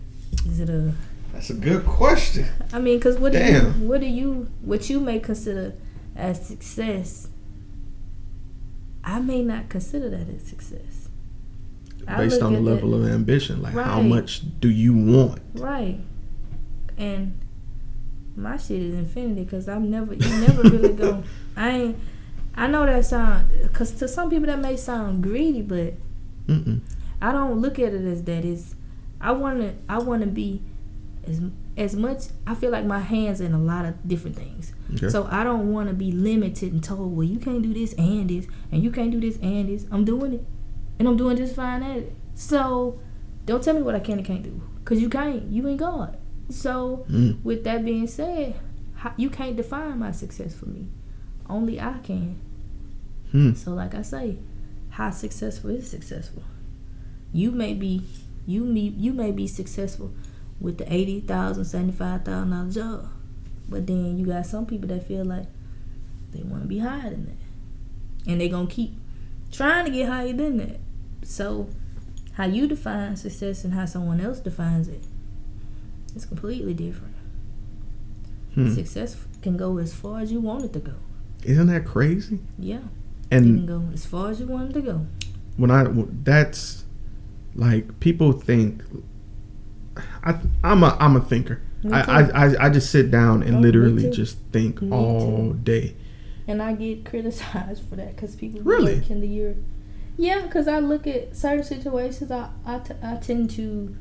That's a good question.
I mean, because what you may consider as success, I may not consider that as success.
Based on the level of ambition, like how much do you want?
Right. And my shit is infinity because you never really go. I know that sound, because to some people that may sound greedy, but I don't look at it as that. I want to be as much. I feel like my hands in a lot of different things. Okay. So I don't want to be limited and told, well, you can't do this and this, and you can't do this and this. I'm doing it, and I'm doing just fine at it. So don't tell me what I can and can't do, because you can't. You ain't God. So with that being said, you can't define my success for me. Only I can. So like I say, how successful is successful? You may be You may be successful with the $80,000, $75,000 job, but then you got some people that feel like they want to be higher than that, and they gonna keep trying to get higher than that. So, how you define success and how someone else defines it, it's completely different. Success can go as far as you want it to go.
Isn't that crazy?
Yeah,
and
you can go as far as you want it to go.
That's like, people think I'm a thinker. I just sit down and literally just think all day.
And I get criticized for that because people
really
like Kenda, you're because I look at certain situations. I tend to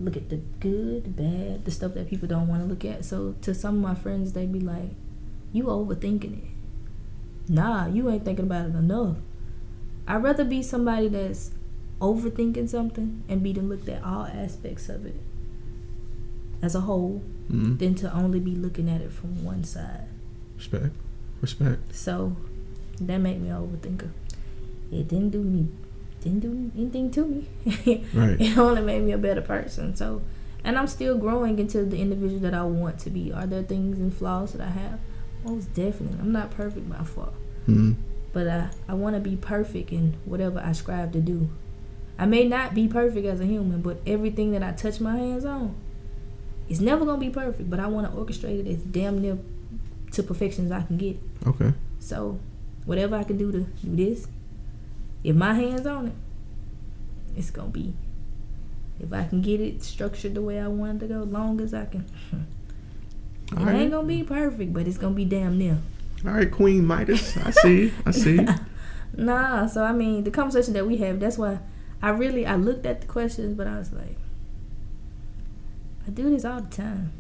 look at the good, the bad, the stuff that people don't want to look at. So to some of my friends, they be like, "You overthinking it." Nah, you ain't thinking about it enough. I'd rather be somebody that's overthinking something and be to look at all aspects of it as a whole than to only be looking at it from one side.
Respect.
So that made me an overthinker. It didn't do anything to me.
Right.
It only made me a better person. So, and I'm still growing into the individual that I want to be. Are there things and flaws that I have? Most definitely. I'm not perfect by far. But I want to be perfect in whatever I strive to do. I may not be perfect as a human, but everything that I touch my hands on, it's never going to be perfect, but I want to orchestrate it as damn near to perfection as I can get.
Okay.
So, whatever I can do to do this, if my hand's on it, it's going to be, if I can get it structured the way I want it to go, long as I can. It ain't going to be perfect, but it's going to be damn near.
All right, Queen Midas. I see.
Nah, so I mean, the conversation that we have, that's why I looked at the questions, but I was like, I do this all the time.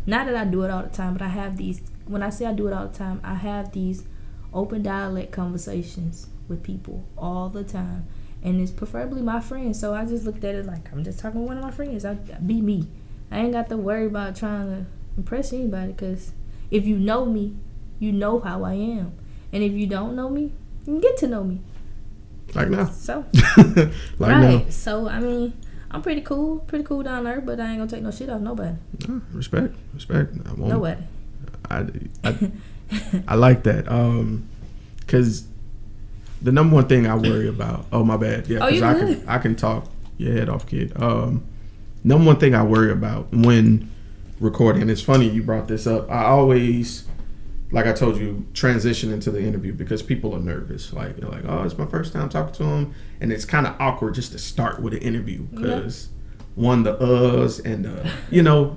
Not that I do it all the time, but I have these, when I say I do it all the time, I have these open dialect conversations with people all the time. And it's preferably my friends. So I just looked at it like, I'm just talking to one of my friends. I be me. I ain't got to worry about trying to impress anybody, because if you know me, you know how I am. And if you don't know me, you can get to know me.
Like now.
So.
Like now.
So, I mean, I'm pretty cool down there, but I ain't gonna take no shit off nobody.
Respect. I won't.
Nobody.
I like that. Cause the number one thing I worry about. Oh, my bad. Yeah, because I can talk your head off, kid. Number one thing I worry about when recording, and it's funny you brought this up. I always, like I told you, transition into the interview because people are nervous. Like, they're like, oh, it's my first time talking to them, and it's kind of awkward just to start with an interview because one, the uhs and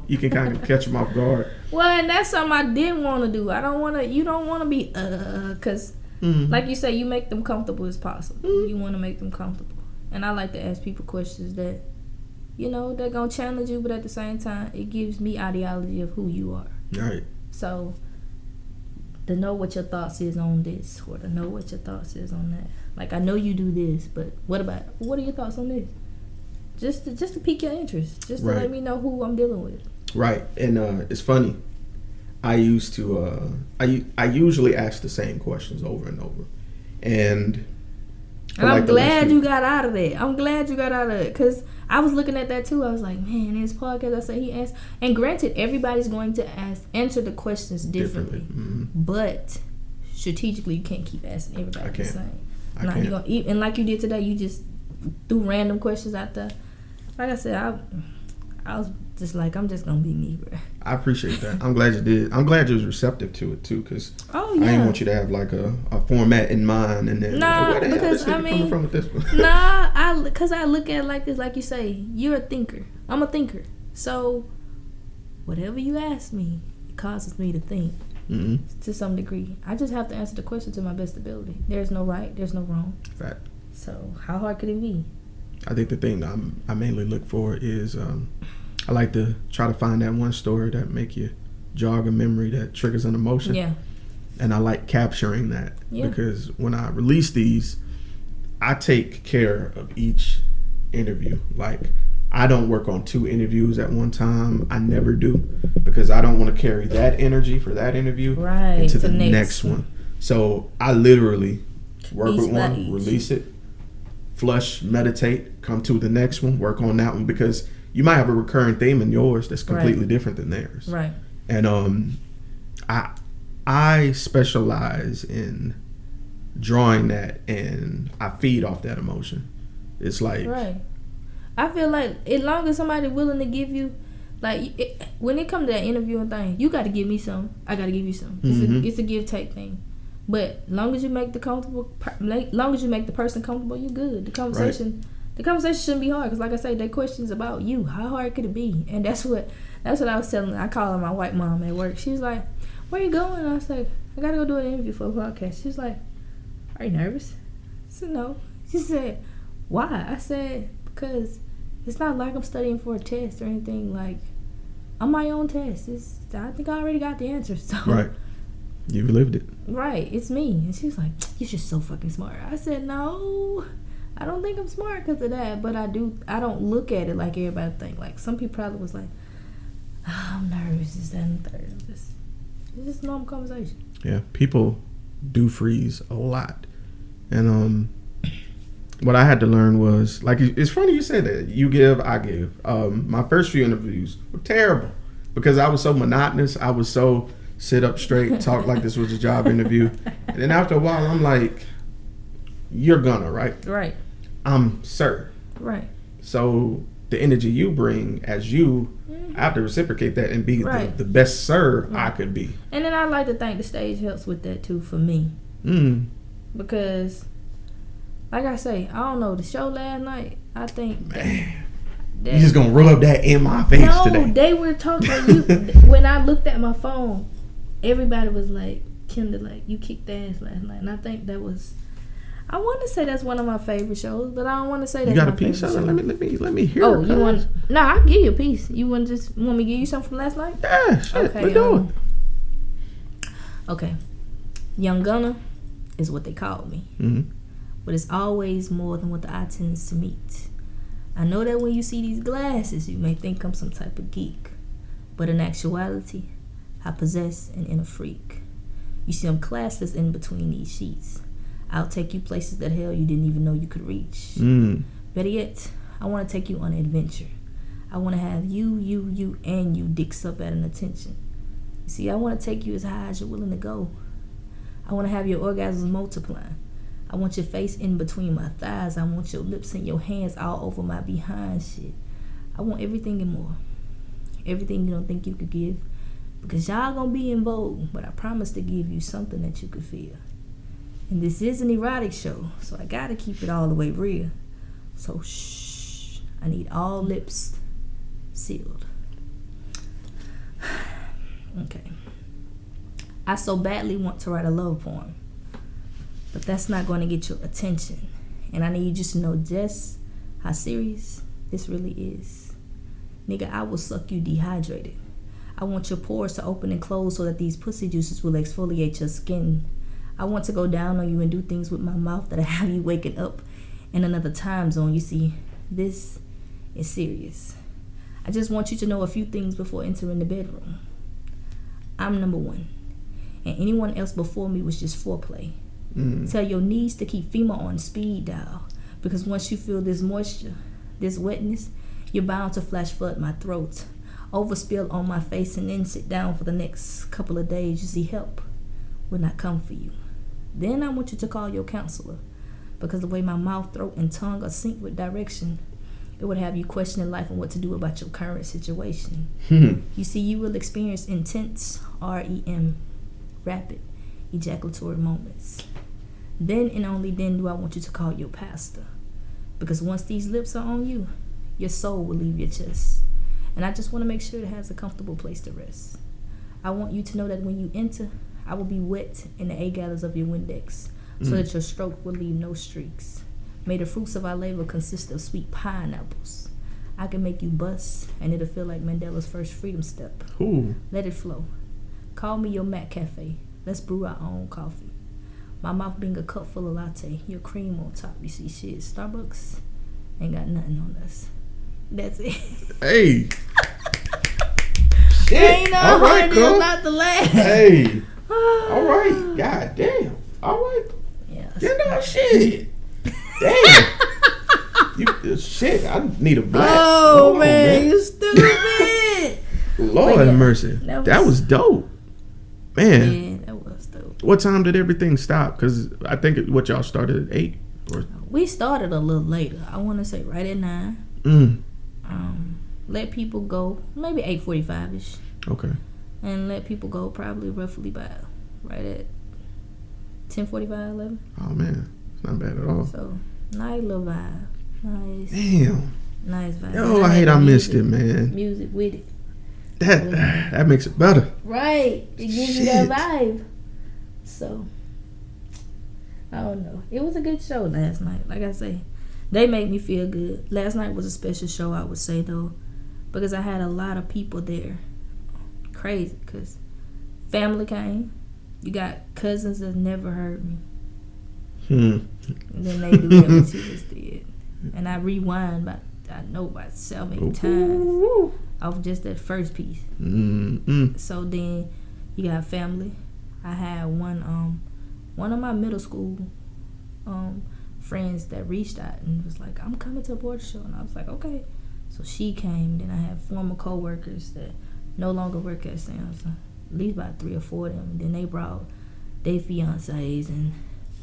you can kind of catch them off guard.
Well, and that's something I didn't want to do. You don't want to be because like you say, you make them comfortable as possible. You want to make them comfortable, and I like to ask people questions that they're gonna challenge you, but at the same time, it gives me ideology of who you are.
Right.
So, to know what your thoughts is on this, or to know what your thoughts is on that. Like, I know you do this, but what are your thoughts on this? Just to pique your interest, just to let me know who I'm dealing with. Right.
And it's funny. I used to I usually ask the same questions over and over, and
I'm glad you got out of that. I'm glad you got out of it, because I was looking at that too. I was like, man, his podcast, I said he asked. And granted, everybody's going to answer the questions differently. But strategically, you can't keep asking everybody the same.
I can't.
You're gonna eat, and like you did today, you just threw random questions out there. Like I said, I was just like, I'm just going to be me, bro.
I appreciate that. I'm glad you did. I'm glad you was receptive to it too, because I didn't want you to have like a format in mind and then where the hell this nigga coming from with this one?
Because I look at it like this, like you say, you're a thinker. I'm a thinker. So whatever you ask me, it causes me to think to some degree. I just have to answer the question to my best ability. There's no right, there's no wrong.
Fact.
So how hard could it be?
I think the thing I mainly look for is I like to try to find that one story that make you jog a memory, that triggers an emotion.
Yeah.
And I like capturing that because when I release these, I take care of each interview. Like, I don't work on 2 interviews at one time. I never do, because I don't want to carry that energy for that interview into the next one. So I literally work with one, release it, flush, meditate, come to the next one, work on that one, because you might have a recurring theme in yours that's completely different than theirs.
Right.
And I specialize in drawing that, and I feed off that emotion. It's like,
right. I feel like as long as somebody willing to give you, like, when it comes to that interviewing thing, you got to give me some. I got to give you some. It's a give take thing. But long as you make the person comfortable, you're good. The conversation shouldn't be hard, because like I say, their questions about you. How hard could it be? And that's what I was telling. I call her my white mom at work. She's like, "Where you going?" I said, "I gotta go do an interview for a podcast." She's like, "Are you nervous?" I said, "No." She said, "Why?" I said, "Because it's not like I'm studying for a test or anything. Like, I'm my own test. I think I already got the answer." So
right. You've lived it.
Right, it's me. And she's like, "You're just so fucking smart." I said, "No, I don't think I'm smart because of that, but I don't look at it like everybody think. Like, some people probably was like, oh, I'm nervous, this, that, and the third. It's just normal conversation."
Yeah, people do freeze a lot. And what I had to learn was, like, it's funny you said that. You give, I give. My first few interviews were terrible because I was so monotonous. I was so sit up straight, talk like this was a job interview. And then after a while, I'm like, "You're Gunna, right?
Right.
I'm Sirr."
Right.
So the energy you bring as you, I have to reciprocate that and be the best Sirr I could be.
And then I like to think the stage helps with that too for me. Because, like I say, I don't know, the show last night, I think...
Man, you just gonna rub that in my face today.
No, they were talking when I looked at my phone, everybody was like, "Kenda, like, you kicked ass last night." And I think that was, I want to say that's one of my favorite shows, but I don't want to say that's
you got
my
a piece
favorite
of it?
show.
Let me hear.
Oh, you want? Nah, I'll give you a piece. You want me to give you something from last night?
Yeah, shit.
Okay,
Let's do it.
Okay, Young Gunna is what they call me, but it's always more than what the eye tends to meet. I know that when you see these glasses, you may think I'm some type of geek, but in actuality, I possess an inner freak. You see, I'm classless in between these sheets. I'll take you places that hell you didn't even know you could reach. Better yet, I want to take you on an adventure. I want to have you, and you dicks up at an attention. You see, I want to take you as high as you're willing to go. I want to have your orgasms multiplying. I want your face in between my thighs. I want your lips and your hands all over my behind shit. I want everything and more. Everything you don't think you could give. Because y'all gonna be in vogue, but I promise to give you something that you could feel. And this is an erotic show, so I gotta keep it all the way real. So shh, I need all lips sealed. Okay. I so badly want to write a love poem, but that's not going to get your attention. And I need you to know just how serious this really is. Nigga, I will suck you dehydrated. I want your pores to open and close so that these pussy juices will exfoliate your skin. I want to go down on you and do things with my mouth that'll have you waking up in another time zone. You see, this is serious. I just want you to know a few things before entering the bedroom. I'm number one, and anyone else before me was just foreplay. Tell your knees to keep FEMA on speed dial, because once you feel this moisture, this wetness, you're bound to flash flood my throat, overspill on my face, and then sit down for the next couple of days. You see, help will not come for you. Then I want you to call your counselor, because the way my mouth, throat, and tongue are synced with direction, it would have you questioning life and what to do about your current situation. You see, you will experience intense REM, rapid ejaculatory moments. Then and only then do I want you to call your pastor, because once these lips are on you, your soul will leave your chest. And I just want to make sure it has a comfortable place to rest. I want you to know that when you enter, I will be wet in the A-gathers of your Windex, so that your stroke will leave no streaks. May the fruits of our labor consist of sweet pineapples. I can make you bust, and it'll feel like Mandela's first freedom step.
Ooh.
Let it flow. Call me your Mac Cafe. Let's brew our own coffee. My mouth being a cup full of latte, your cream on top. You see, shit, Starbucks ain't got nothing on us. That's it.
Hey. Shit.
Ain't no
All right, cool.
not the last.
Hey. All right. God damn. All right.
Yeah.
You know, shit. Damn. Shit, I need a black.
Oh man, you stupid.
Lord have mercy. That was dope. Man.
Yeah, that was dope.
What time did everything stop? Because I think what y'all started at 8? Or?
We started a little later. I want to say right at 9. Let people go maybe 8:45ish.
Okay.
And let people go probably roughly by right at 10:45, 11.
Oh man, it's not bad at all.
So nice little vibe. Nice.
Damn.
Nice vibe.
Yo, I hate I missed it, man.
Music with it.
That makes it better.
Right. It gives you that vibe. So I don't know. It was a good show last night. Like I say, they made me feel good. Last night was a special show, I would say, though, because I had a lot of people there. Crazy, because family came. You got cousins that never heard me. And then they do what you just did. And I rewind about 7 times off just that first piece. So then you got family. I had one of my middle school friends that reached out and was like, I'm coming to a board show. And I was like, okay. So she came. Then I had former co-workers that no longer work at Samsung. At least about 3 or 4 of them. And then they brought their fiancés and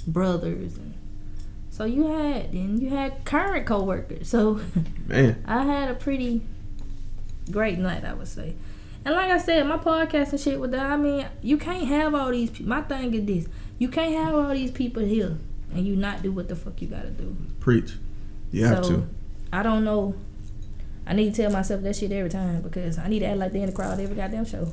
brothers. And so you had current co-workers. So
man,
I had a pretty great night, I would say. And like I said, my podcast and shit with that, I mean, you can't have all these people. My thing is this. You can't have all these people here and you not do what the fuck you gotta do.
Preach. You have to.
I don't know. I need to tell myself that shit every time because I need to act like they're in the crowd every goddamn show.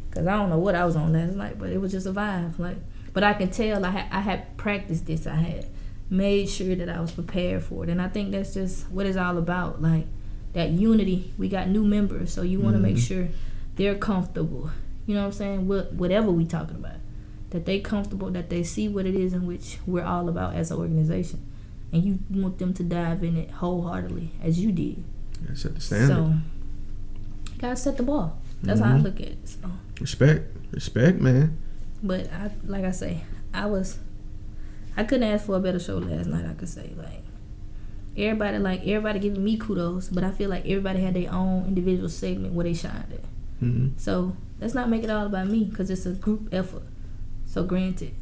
Because I don't know what I was on last night, but it was just a vibe. But I can tell I had practiced this. I had made sure that I was prepared for it. And I think that's just what it's all about. Like, that unity. We got new members, so you want to make sure they're comfortable. You know what I'm saying? Whatever we talking about. That they comfortable, that they see what it is in which we're all about as an organization. And you want them to dive in it wholeheartedly, as you did.
Yeah, set the standard.
So, you gotta set the bar. That's how I look at it. So.
Respect, man.
But like I say, I couldn't ask for a better show last night. I could say everybody giving me kudos, but I feel like everybody had their own individual segment where they shined at. So let's not make it all about me because it's a group effort. So granted,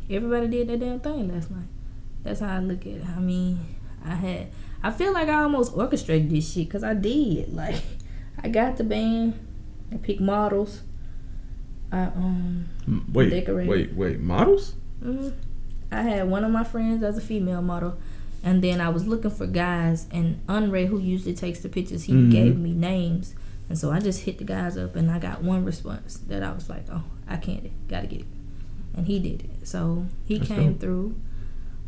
everybody did their damn thing last night. That's how I look at it. I mean, I feel like I almost orchestrated this shit because I did. Like, I got the band, I picked models. I decorated.
Wait, models?
I had one of my friends as a female model, and then I was looking for guys, and Unray, who usually takes the pictures, he gave me names, and so I just hit the guys up, and I got one response that I was like, oh, I can't, gotta get it, and he did it. So he came through.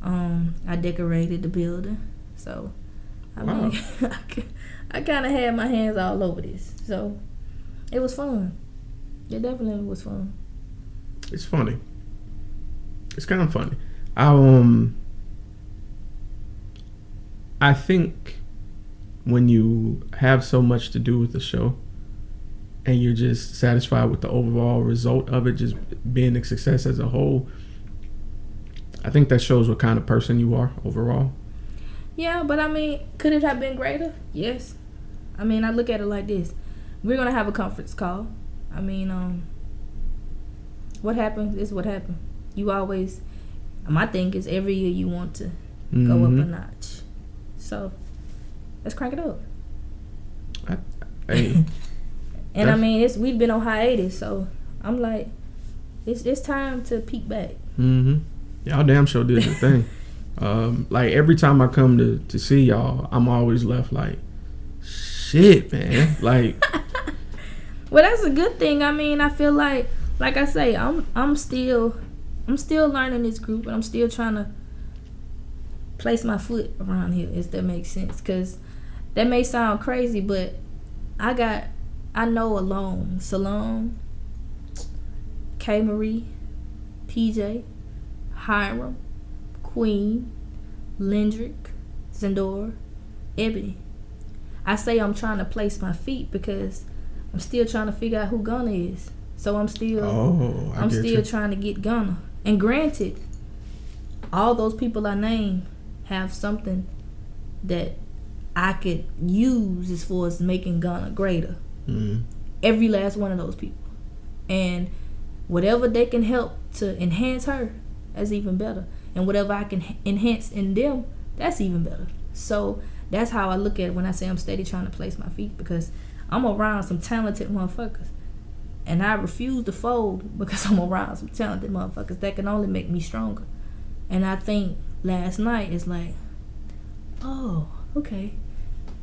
I decorated the building, so I mean, I kind of had my hands all over this, so it was fun. It definitely was fun.
It's funny. It's kind of funny. I think when you have so much to do with the show and you're just satisfied with the overall result of it, just being a success as a whole, I think that shows what kind of person you are overall.
Yeah, but I mean, could it have been greater? Yes. I mean, I look at it like this. We're going to have a conference call. I mean, what happened is what happened. You always, my thing is every year you want to go up a notch. So, let's crank it up. And I mean, we've been on hiatus, so I'm like, it's time to peek back.
Y'all damn sure did the thing. Like every time I come to see y'all, I'm always left like, shit, man. Like,
well, that's a good thing. I mean, I feel like I say, I'm still learning this group, and I'm still trying to place my foot around here, if that makes sense. Because that may sound crazy, but I know alone, Salome, K. Marie, PJ, Hiram, Queen, Lindrick, Zendora, Ebony. I say I'm trying to place my feet because I'm still trying to figure out who Gunna is. So I'm still trying to get Gunna. And granted, all those people I named have something that I could use as far as making Gunna greater.
Mm-hmm.
Every last one of those people. And whatever they can help to enhance her, that's even better. And whatever I can enhance in them, that's even better. So that's how I look at it when I say I'm steady trying to place my feet, because I'm around some talented motherfuckers. And I refuse to fold because I'm around some talented motherfuckers that can only make me stronger. And I think last night is like, oh, okay,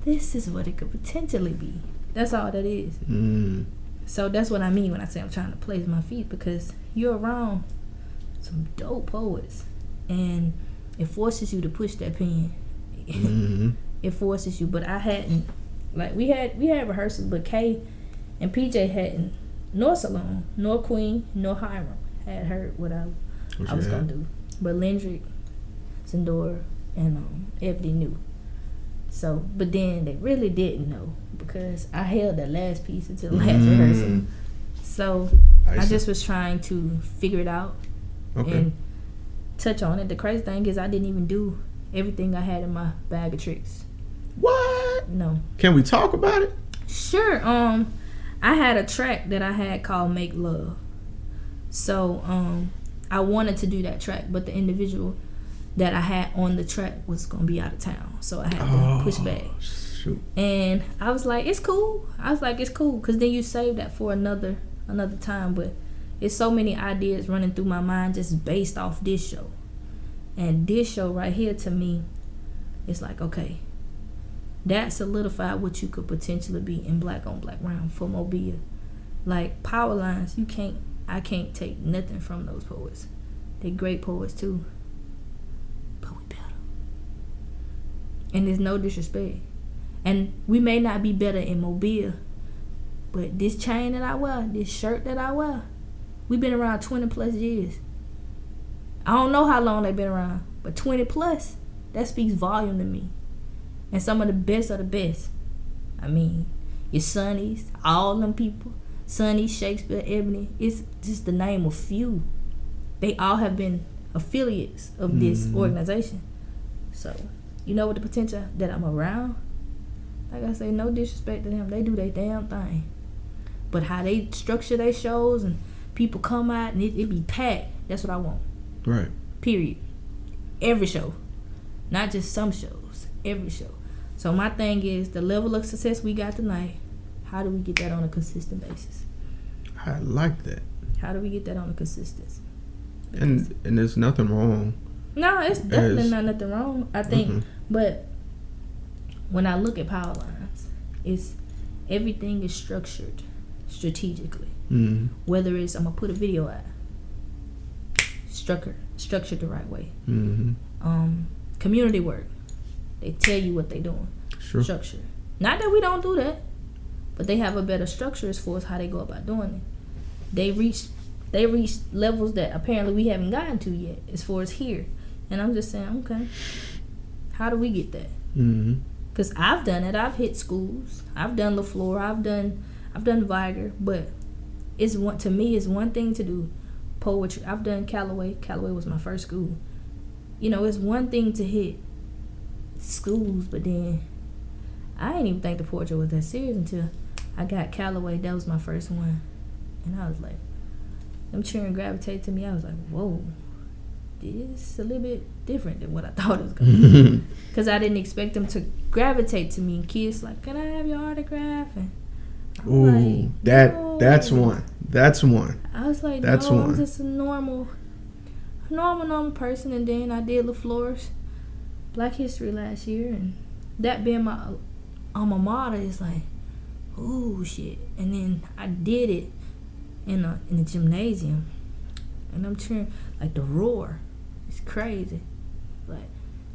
this is what it could potentially be. That's all that is.
Mm.
So that's what I mean when I say I'm trying to place my feet, because you're around some dope poets and it forces you to push that pen.
Mm-hmm.
It forces you. But I hadn't, like, we had rehearsals, but Kay and PJ hadn't, nor Salone, nor Queen, nor Hiram had heard what I was gonna do. But Lendrick, Sindor, and Ebony knew. So, but then they really didn't know, because I held that last piece until the last rehearsal. So I just was trying to figure it out and touch on it. The crazy thing is I didn't even do everything I had in my bag of tricks.
What?
No.
Can we talk about it?
Sure. I had a track that I had called Make Love. So I wanted to do that track, but the individual that I had on the track was gonna be out of town, so I had to push back.
Shoot.
And I was like, it's cool. Because then you save that for another time. But it's so many ideas running through my mind just based off this show. And this show right here, to me, it's like, okay, that solidified what you could potentially be in Black on Black round for Mobile. Like Power Lines, I can't take nothing from those poets. They're great poets too, but we better. And there's no disrespect. And we may not be better in Mobile, but this chain that I wear, this shirt that I wear, we've been around 20 plus years. I don't know how long they've been around, but 20 plus, that speaks volume to me. And some of the best of the best. I mean, your Sonnies, all them people, Sonny, Shakespeare, Ebony, it's just the name of few. They all have been affiliates of this organization. So, you know what the potential that I'm around? Like I say, no disrespect to them. They do their damn thing. But how they structure their shows and people come out and it be packed, that's what I want.
Right.
Period. Every show. Not just some shows. Every show. So my thing is, the level of success we got tonight, how do we get that on a consistent basis?
I like that.
How do we get that on a consistent basis?
And there's nothing wrong.
No, it's definitely not nothing wrong, I think. But when I look at Power Lines, it's everything is structured strategically. Whether it's I'm gonna put a video out, structured the right way. Community work, they tell you what they doing.
Sure.
Structure. Not that we don't do that, but they have a better structure as far as how they go about doing it. They reach levels that apparently we haven't gotten to yet as far as here. And I'm just saying, okay, how do we get that? Because I've done it. I've hit schools. I've done LaFleur. I've done Viger. But it's one thing to do poetry. I've done Callaway. Callaway was my first school. You know, it's one thing to hit schools, but then I didn't even think the poetry was that serious until I got Callaway. That was my first one. And I was like, them children gravitated to me. I was like, whoa, this is a little bit different than what I thought it was going to be. Because I didn't expect them to gravitate to me. And kids like, can I have your autograph? And
ooh, like, that's one. That's one.
I was like,
that's
no,
one.
I'm just a normal person. And then I did LaFleur's Black History last year. And that being my alma mater is like, ooh, shit. And then I did it in the gymnasium. And I'm cheering, like, the roar. It's crazy. Like,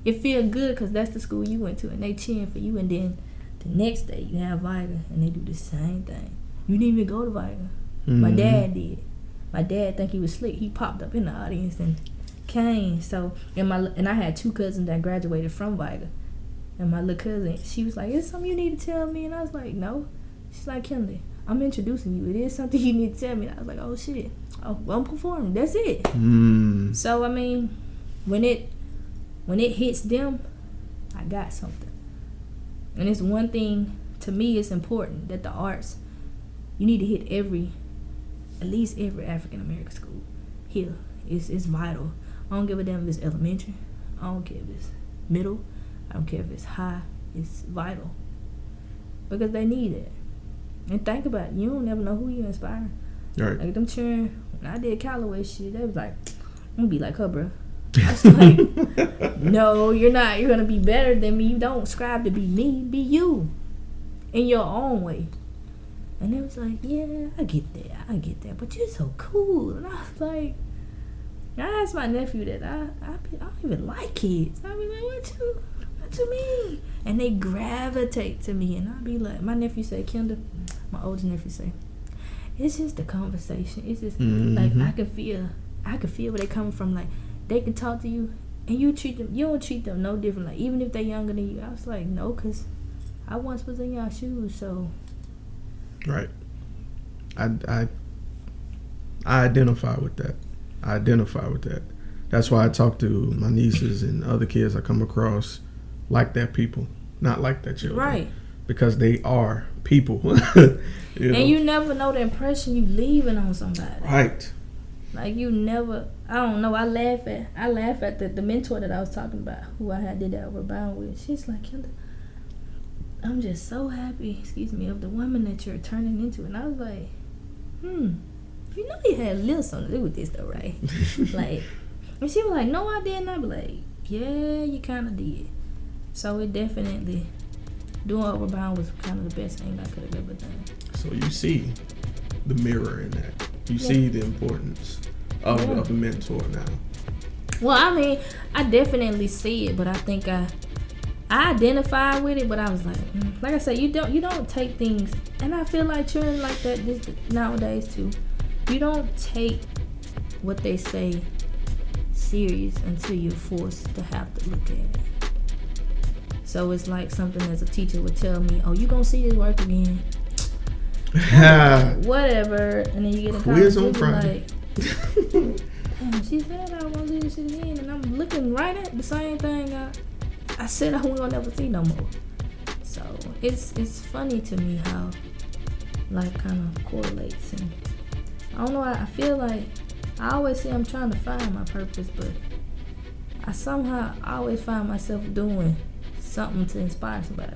it feel good because that's the school you went to and they cheering for you. And then the next day you have Viger and they do the same thing. You didn't even go to Viger. My dad did. My dad think he was slick. He popped up in the audience and came. So and I had two cousins that graduated from Viger. And my little cousin, she was like, is something you need to tell me? And I was like, no. She's like, Kenda, I'm introducing you. It is something you need to tell me. And I was like, oh shit. Oh, well, I'm performing. That's it. So I mean, when it hits them, I got something. And it's one thing, to me, it's important that the arts, you need to hit at least every African American school here. It's vital. I don't give a damn if it's elementary. I don't care if it's middle. I don't care if it's high. It's vital. Because they need it. And think about it. You don't never know who you inspire.
Right.
Like them cheering, when I did Callaway shit, they was like, I'm gonna be like her, bro. I was like, no, you're not. You're gonna be better than me. You don't strive to be me. Be you. In your own way. And they was like, yeah, I get that. But you're so cool. And I was like, I asked my nephew that I don't even like kids. I be like, what you mean? And they gravitate to me, and I be like, my nephew say, Kenda, my oldest nephew say, it's just the conversation. It's just like I can feel where they coming from. Like they can talk to you, and you don't treat them no different. Like even if they younger than you, I was like, no, cause I once was in y'all shoes, so.
Right. I identify with that. That's why I talk to my nieces and other kids I come across like that people, not like that children. Right. Because they are people.
You never know the impression you leaving on somebody.
Right.
Like you never, I don't know, I laugh at the mentor that I was talking about, who I had did that over bound with. She's like, Kenda, I'm just so happy, of the woman that you're turning into. And I was like, you know you had a little something to do with this though, right? Like, and she was like, no, I didn't. I be like, yeah, you kind of did. So it definitely, doing Overbound was kind of the best thing I could have ever done.
So you see the mirror in that. You see the importance of a mentor now.
Well, I mean, I definitely see it, but I think I identify with it, but I was like I said, you don't take things, and I feel like children like that this nowadays too. You don't take what they say serious until you're forced to have to look at it. So it's like something as a teacher would tell me, oh, you gonna see this work again. Whatever. And then you get a
quiz on Friday.
Like, damn, she said I won't see this shit again, and I'm looking right at the same thing I said I won't never see no more. So it's funny to me how life kind of correlates, and I don't know. I feel like I always say I'm trying to find my purpose, but I always find myself doing something to inspire somebody.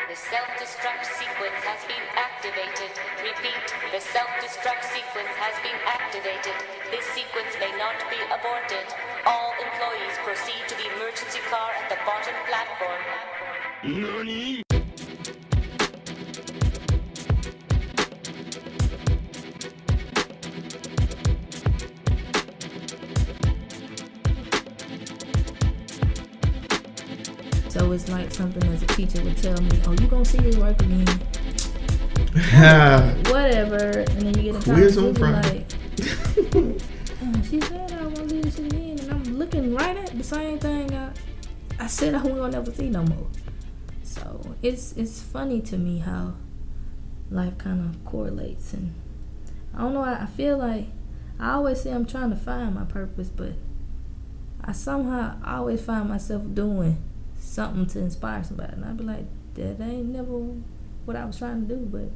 The self-destruct sequence has been activated. Repeat, the self-destruct sequence has been activated. This sequence may not be aborted. All employees proceed to the emergency car at the bottom platform. NANI?
So it's like something as a teacher would tell me, oh, you gonna see this work again. Whatever. And then you get a
quiz on Friday.
Like, damn, she said I won't see this shit again, and I'm looking right at the same thing I said I won't never see no more. So it's funny to me how life kind of correlates, and I don't know. I feel like I always say I'm trying to find my purpose, but I always find myself doing something to inspire somebody, and I'd be like, that ain't never what I was trying to do, but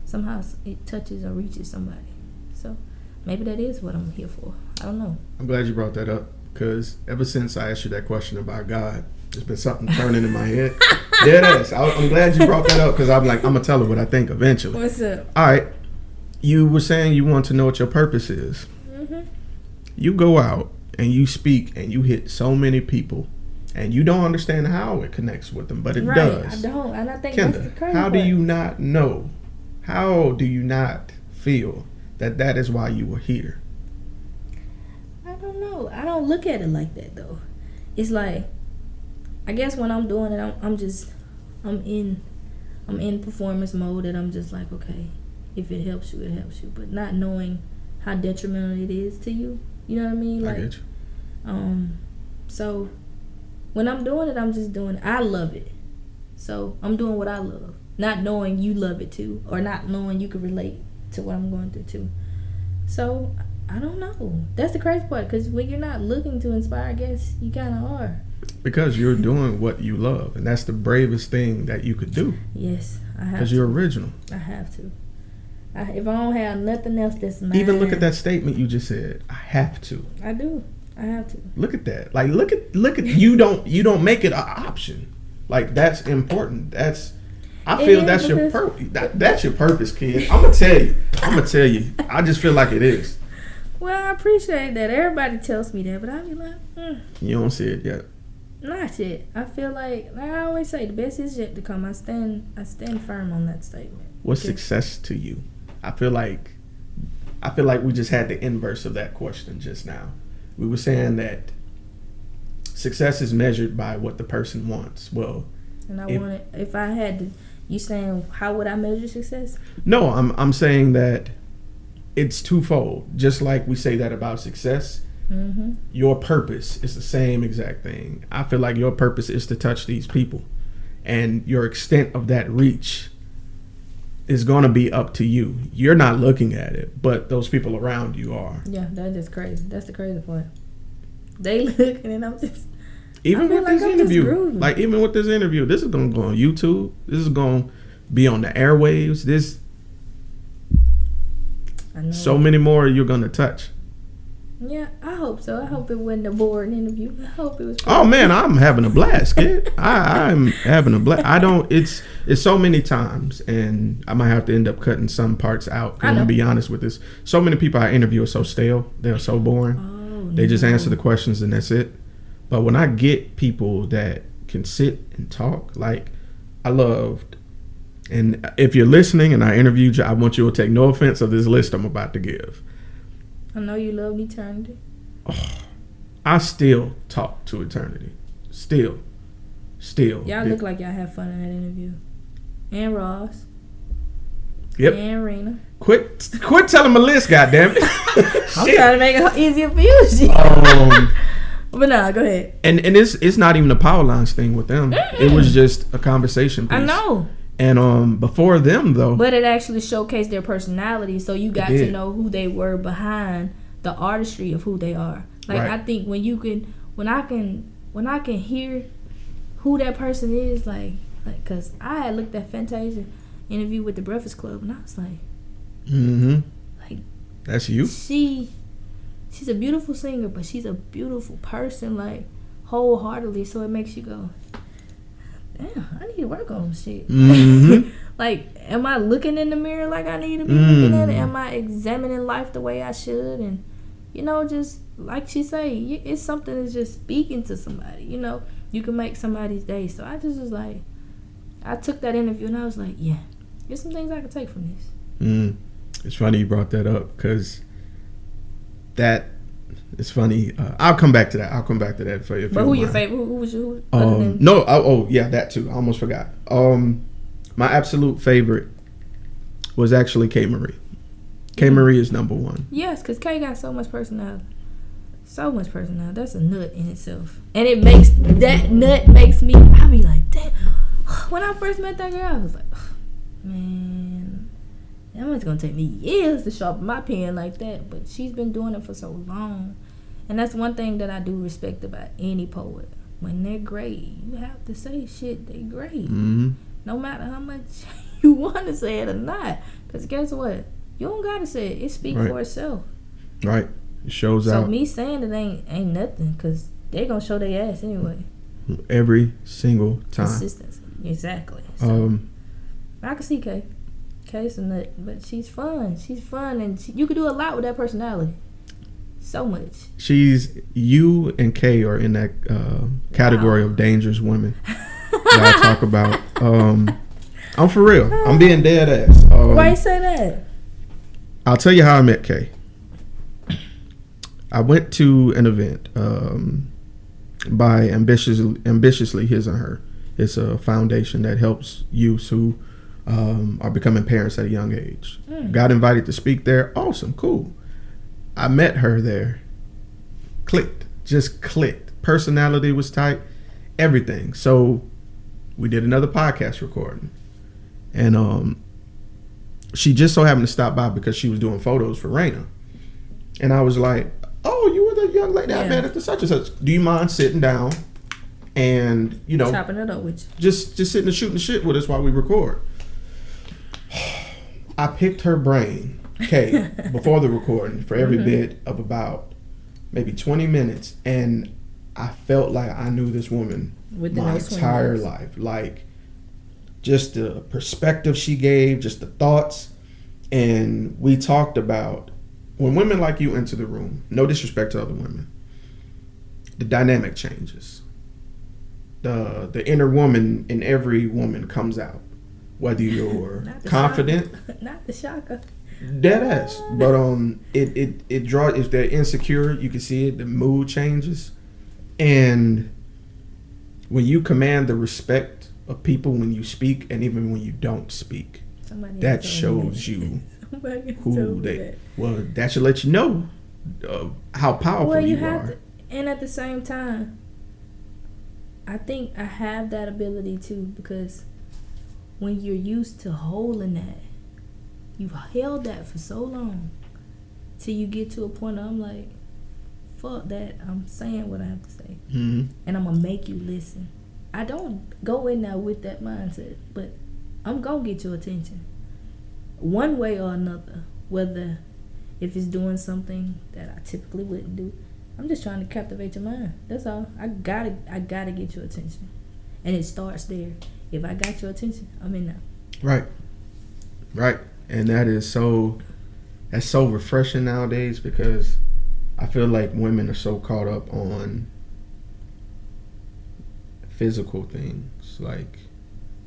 somehow it touches or reaches somebody. So maybe that is what I'm here for. I don't know.
I'm glad you brought that up, because ever since I asked you that question about God, there's been something turning in my head. Deadass. I'm glad you brought that up, because I'm like, I'm gonna tell her what I think eventually.
What's up?
All right, you were saying you want to know what your purpose is. You go out and you speak and you hit so many people, and you don't understand how it connects with them, but it does.
I don't, and I think
Kenda,
that's the crazy
how
part.
do you not know? How do you not feel that is why you were here?
I don't know. I don't look at it like that though. It's like, I guess when I'm doing it, I'm in performance mode, and I'm just like, okay, if it helps you, it helps you, but not knowing how detrimental it is to you. You know what I mean? Like,
I get you.
So when I'm doing it, I'm just doing it. I love it. So I'm doing what I love. Not knowing you love it too. Or not knowing you can relate to what I'm going through too. So, I don't know. That's the crazy part. Because when you're not looking to inspire, I guess you kind of are.
Because you're doing what you love. And that's the bravest thing that you could do.
Yes, I have to.
Because you're original.
I have to. If I don't have nothing else that's mine.
Even look at that statement you just said. I have to.
I do. I have to.
Look at that. Like look at you don't make it an option. Like that's important. I feel that's your purpose. That's your purpose, kid. I'm gonna tell you. I just feel like it is.
Well, I appreciate that. Everybody tells me that, but I be like,
You don't see it yet.
Not yet. I feel like I always say, the best is yet to come. I stand firm on that statement.
What's success to you? I feel like we just had the inverse of that question just now. We were saying that success is measured by what the person wants. Well,
and if I had to, you saying how would I measure success?
No, I'm saying that it's twofold. Just like we say that about success, your purpose is the same exact thing. I feel like your purpose is to touch these people, and your extent of that reach is going to be up to you. You're not looking at it, but those people around you are.
Yeah, that is crazy. That's the crazy part. They looking, and I'm just.
Even with this interview, this is going to go on YouTube. This is going to be on the airwaves. So many more you're going to touch.
Yeah, I hope so. I hope it wasn't a boring interview. I hope it was.
Oh man, I'm having a blast, kid. I'm having a blast. It's so many times, and I might have to end up cutting some parts out. I'm gonna be honest with this. So many people I interview are so stale. They're so boring. They just answer the questions and that's it. But when I get people that can sit and talk, like I loved. And if you're listening and I interviewed you, I want you to take no offense of this list I'm about to give.
I know you love eternity.
Oh, I still talk to eternity. Still.
Y'all look like y'all have fun in that interview. And Ross.
Yep.
And Rena.
Quit telling my list, goddammit.
I'm trying to make it easier for you. But nah, go ahead.
And it's not even a power lines thing with them. It was just a conversation piece.
I know.
And before them though,
but it actually showcased their personality, so you got to know who they were behind the artistry of who they are. Like right. I think when I can hear who that person is, like cause I had looked at Fantasia interview with the Breakfast Club and I was like, like
that's you.
She's a beautiful singer, but she's a beautiful person, like wholeheartedly. So it makes you go, damn, I need to work on shit. Like, am I looking in the mirror like I need to be looking at it? Am I examining life the way I should? And, just like she say, it's something that's just speaking to somebody. You can make somebody's day. So I just was like, I took that interview and I was like, yeah, there's some things I could take from this.
It's funny you brought that up because it's funny. I'll come back to that for you.
But who your favorite? Who was your?
Yeah, that too. I almost forgot. My absolute favorite was actually K Marie. K Marie is number one.
Yes, because K got so much personality. So much personality. That's a nut in itself, and that nut makes me. I be like, damn. When I first met that girl, I was like, man. It's gonna take me years to sharpen my pen like that, but she's been doing it for so long, and that's one thing that I do respect about any poet. When they're great, you have to say shit. They great, no matter how much you want to say it or not. Because guess what? You don't gotta say it. It speaks for itself.
Right. It shows out.
So me saying it ain't nothing, because they gonna show their ass anyway.
Every single time.
Consistency. Exactly. So, I can see Kay. Kay's a nut, but she's fun. And you could do a lot with that personality. So much. You and Kay are in that category of dangerous women that I talk about.
I'm for real. I'm being dead ass.
Why you say that?
I'll tell you how I met Kay. I went to an event by Ambitiously His and Her. It's a foundation that helps youths who are becoming parents at a young age. Got invited to speak there. Awesome, cool. I met her there. Clicked. just clicked. Personality was tight, everything. So we did another podcast recording, and she just so happened to stop by because she was doing photos for Raina, and I was like, "Oh, you were the young lady I met at the such and such. Do you mind sitting down and
chopping it up with you?
Just sitting and shooting the shit with us while we record?" I picked her brain, okay, before the recording for every bit of about maybe 20 minutes, and I felt like I knew this woman my entire life. Like, just the perspective she gave, just the thoughts. And we talked about when women like you enter the room, no disrespect to other women, the dynamic changes. The inner woman in every woman comes out. Whether you're confident,
not the shocker,
dead ass, but it draws. If they're insecure, you can see it. The mood changes, and when you command the respect of people when you speak, and even when you don't speak, that shows you who they. Well, that should let you know how powerful you are.
And at the same time, I think I have that ability too, because when you're used to holding that, you've held that for so long, till you get to a point where I'm like, fuck that, I'm saying what I have to say. And I'm gonna make you listen. I don't go in there with that mindset, but I'm gonna get your attention one way or another, whether if it's doing something that I typically wouldn't do. I'm just trying to captivate your mind. That's all. I gotta get your attention, and it starts there. If I got your attention, I'm in there.
Right. And that's so refreshing nowadays, because I feel like women are so caught up on physical things. Like,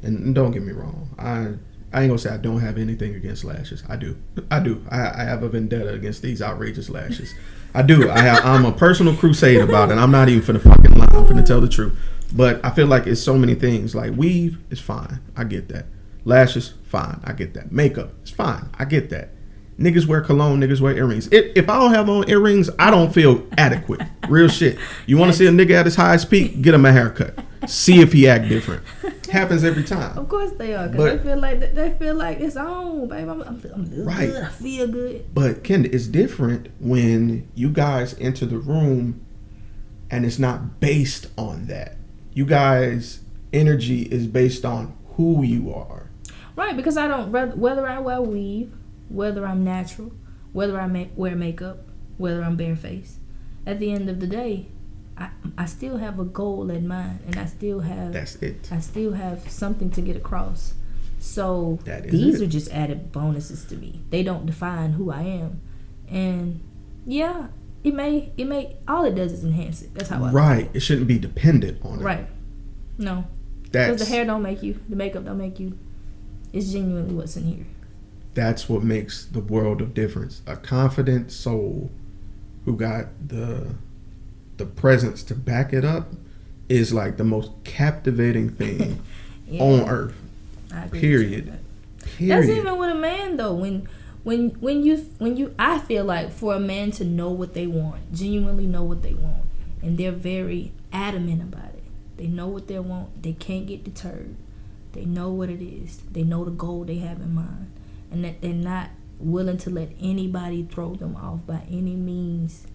and don't get me wrong, I ain't gonna say I don't have anything against lashes. I do. I have a vendetta against these outrageous lashes. I do. I'm a personal crusade about it. I'm not even finna fucking lie. I'm finna tell the truth. But I feel like it's so many things. Like, weave is fine. I get that. Lashes, fine. I get that. Makeup is fine. I get that. Niggas wear cologne. Niggas wear earrings. If I don't have on earrings, I don't feel adequate. Real shit. You want to see a nigga at his highest peak? Get him a haircut. See if he act different. Happens every time.
Of course they are. Because they feel like it's on, babe. I'm
right.
Good. I feel good.
But Kenda, it's different when you guys enter the room and it's not based on that. You guys' energy is based on who you are.
Right, because I don't, whether I wear weave, whether I'm natural, whether I wear makeup, whether I'm barefaced, at the end of the day, I still have a goal in mind, and I still have. That's it. I still have something to get across. So these are just added bonuses to me. They don't define who I am, and yeah, it may. All it does is enhance it. That's how I.
Right. It shouldn't be dependent on it.
Right. No. Because the hair don't make you. The makeup don't make you. It's genuinely what's in here.
That's what makes the world of difference. A confident soul who got the presence to back it up is like the most captivating thing on earth. Period.
That's even with a man though. When you I feel like for a man to know what they want, genuinely know what they want, and they're very adamant about it. They know what they want. They can't get deterred. They know what it is. They know the goal they have in mind, and that they're not willing to let anybody throw them off by any means.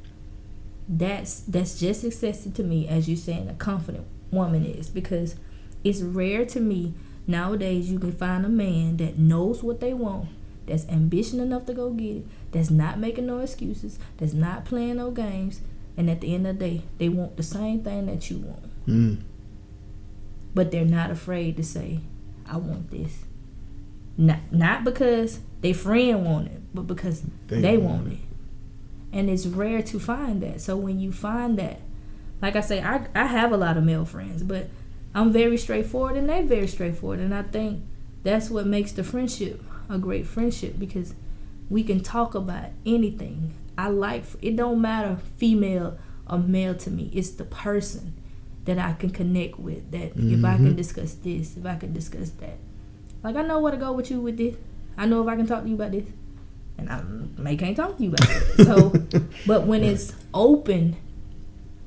That's just excessive to me, as you're saying a confident woman is, because it's rare to me nowadays you can find a man that knows what they want, that's ambitious enough to go get it, that's not making no excuses, that's not playing no games, and at the end of the day, they want the same thing that you want. But they're not afraid to say, I want this. Not because they friend want it, but because they want it. And it's rare to find that. So when you find that, like I say, I have a lot of male friends, but I'm very straightforward and they're very straightforward. And I think that's what makes the friendship a great friendship, because we can talk about anything. It don't matter female or male to me. It's the person that I can connect with, that if I can discuss this, if I can discuss that. Like, I know where to go with you with this. I know if I can talk to you about this. And I can't talk to you about it. So, but when it's open,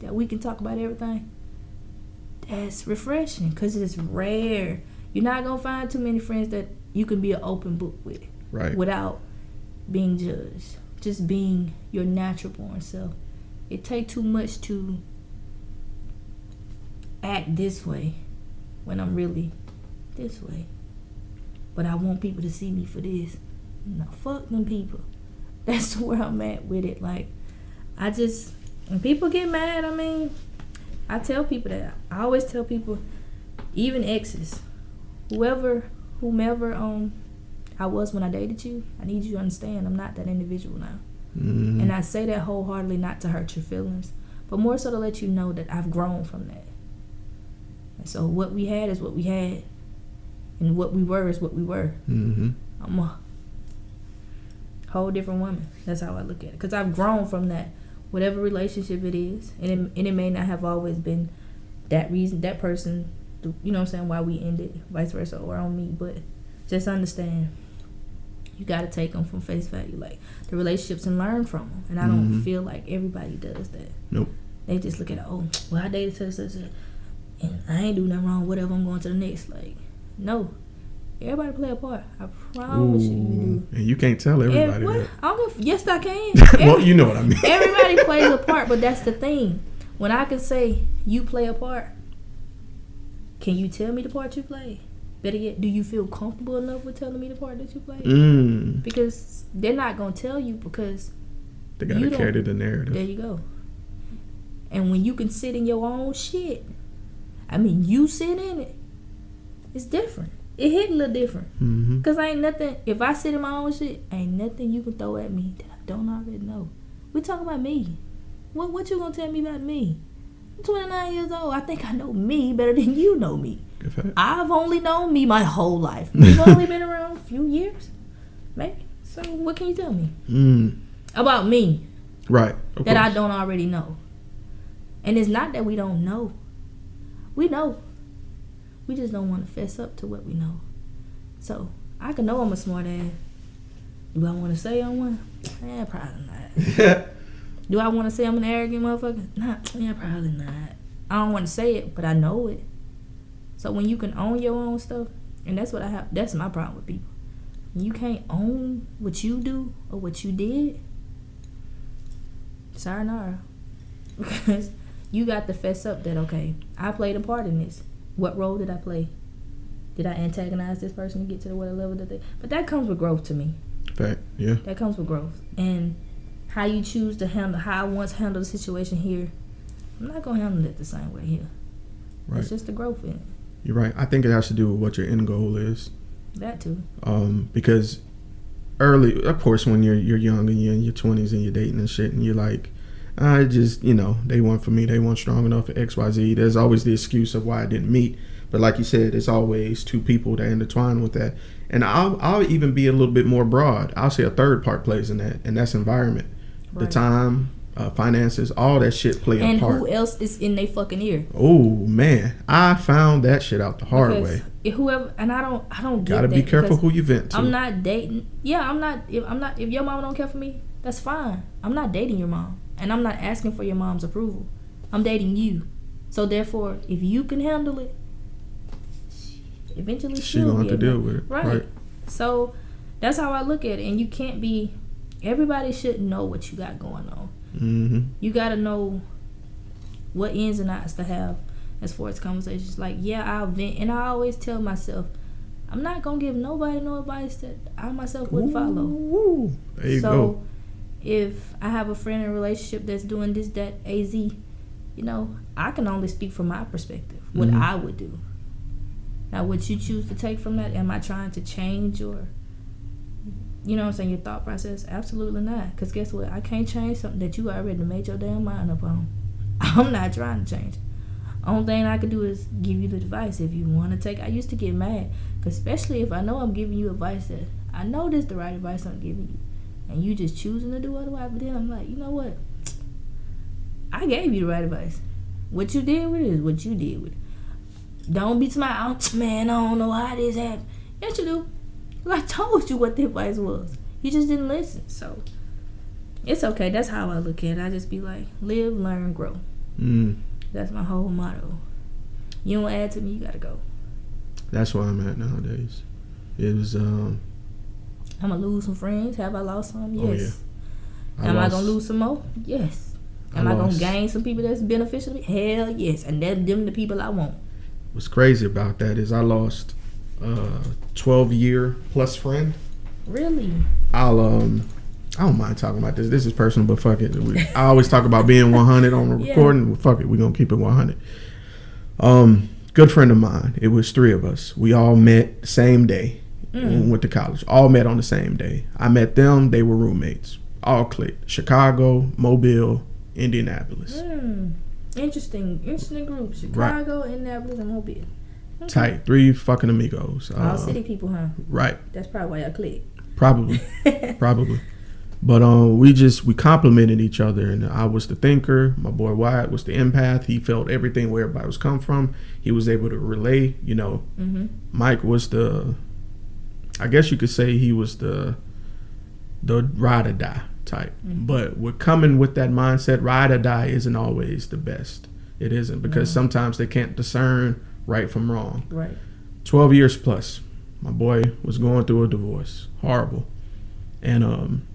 that we can talk about everything, that's refreshing because it's rare. You're not going to find too many friends that you can be an open book with.
Right.
Without being judged. Just being your natural born self. It takes too much to act this way when I'm really this way. But I want people to see me for this. No, fuck them people. That's where I'm at with it. Like, when people get mad, I mean, I tell people that. I always tell people, even exes, whomever I was when I dated you, I need you to understand I'm not that individual now.
Mm-hmm.
And I say that wholeheartedly, not to hurt your feelings, but more so to let you know that I've grown from that. And so what we had is what we had, and what we were is what we were.
Mm-hmm.
I'm a whole different woman. That's how I look at it. Because I've grown from that, whatever relationship it is, and it may not have always been that reason, that person, you know what I'm saying, why we ended, vice versa, or on me. But just understand, you got to take them from face value, like the relationships, and learn from them. And I don't feel like everybody does that.
Nope.
They just look at it, oh, well, I dated such and I ain't do nothing wrong, whatever, I'm going to the next. Like, no. Everybody play a part. I promise you do.
And you can't tell everybody that.
Yes, I can.
Well, you know what I mean.
Everybody plays a part, but that's the thing. When I can say you play a part, can you tell me the part you play? Better yet, do you feel comfortable enough with telling me the part that you play? Because they're not going to tell you because
they got to carry the narrative.
There you go. And when you can sit in your own shit, I mean, you sit in it, it's different. It hit a little different. Because ain't nothing, if I sit in my own shit, ain't nothing you can throw at me that I don't already know. We talking about me. What you gonna tell me about me? I'm 29 years old. I think I know me better than you know me.
Good fact.
I've only known me my whole life. You've only been around a few years, maybe. So what can you tell me about me?
Right.
That I don't already know. And it's not that we don't know. We know. We just don't want to fess up to what we know. So I can know I'm a smart ass. Do I want to say I'm one? Probably not. Do I want to say I'm an arrogant motherfucker? Probably not. I don't want to say it, but I know it. So when you can own your own stuff, and that's what I have. That's my problem with people. When you can't own what you do or what you did, sayonara. Because you got to fess up that, okay, I played a part in this. What role did I play? Did I antagonize this person to get to the whatever level that they... But that comes with growth to me.
Fact, yeah.
That comes with growth. And how you choose to handle... How I once handled the situation here, I'm not going to handle it the same way here. Right. It's just the growth in it.
You're right. I think it has to do with what your end goal is.
That too.
Because early... Of course, when you're young and you're in your 20s and you're dating and shit and you're like... I just, they weren't for me. They weren't strong enough for XYZ. There's always the excuse of why I didn't meet. But like you said, it's always two people that intertwine with that. And I'll even be a little bit more broad. I'll say a third part plays in that, and that's environment. Right. The time, finances, all that shit play a part.
And who else is in their fucking ear?
Oh, man. I found that shit out the hard way.
Whoever, and I don't get
Gotta be careful who you vent to.
I'm not dating. Yeah, if your mama don't care for me, that's fine. I'm not dating your mom. And I'm not asking for your mom's approval. I'm dating you. So therefore, if you can handle it, eventually
she's gonna have to deal with it.
Right. So that's how I look at it. And you can't be... Everybody should know what you got going on. You got to know what ins and outs to have as far as conversations. Like, yeah, I'll vent. And I always tell myself, I'm not going to give nobody no advice that I myself wouldn't follow.
There you go.
If I have a friend in a relationship that's doing this, that, AZ, I can only speak from my perspective, what I would do. Now, what you choose to take from that, am I trying to change your, your thought process? Absolutely not. Because guess what? I can't change something that you already made your damn mind up on. I'm not trying to change it. Only thing I can do is give you the advice if you want to take. I used to get mad, especially if I know I'm giving you advice that I know this is the right advice I'm giving you. And you just choosing to do otherwise, but then I'm like, you know what? I gave you the right advice. What you did with it is what you did with it. Don't be smart. Man, I don't know how this happened. Yes, you do. I told you what the advice was. You just didn't listen. So, it's okay. That's how I look at it. I just be like, live, learn, grow. That's my whole motto. You don't add to me, you gotta go.
That's where I'm at nowadays. It was
I'm gonna lose some friends. Have I lost some? Yes.
Oh, yeah.
Am I gonna lose some more? Yes. Am I gonna gain some people that's beneficial to me? Hell yes. And them the people I want.
What's crazy about that is I lost a 12-year plus friend.
Really?
I don't mind talking about this. This is personal, but fuck it. I always talk about being 100 on the recording. Well, fuck it. We're gonna keep it 100. Good friend of mine. It was 3 of us. We all met the same day. Went to college. All met on the same day. I met them. They were roommates. All clicked. Chicago, Mobile, Indianapolis.
Interesting group. Chicago, right. Indianapolis, and Mobile. Okay.
Tight. 3 fucking amigos.
All city people, huh?
Right.
That's probably why I clicked.
Probably. But we complimented each other, and I was the thinker. My boy Wyatt was the empath. He felt everything where everybody was come from. He was able to relay. You know, Mike was I guess you could say he was the ride or die type. But we're coming with that mindset. Ride or die isn't always the best. It isn't, because sometimes they can't discern right from wrong.
Right.
12 years plus. My boy was going through a divorce. Horrible. And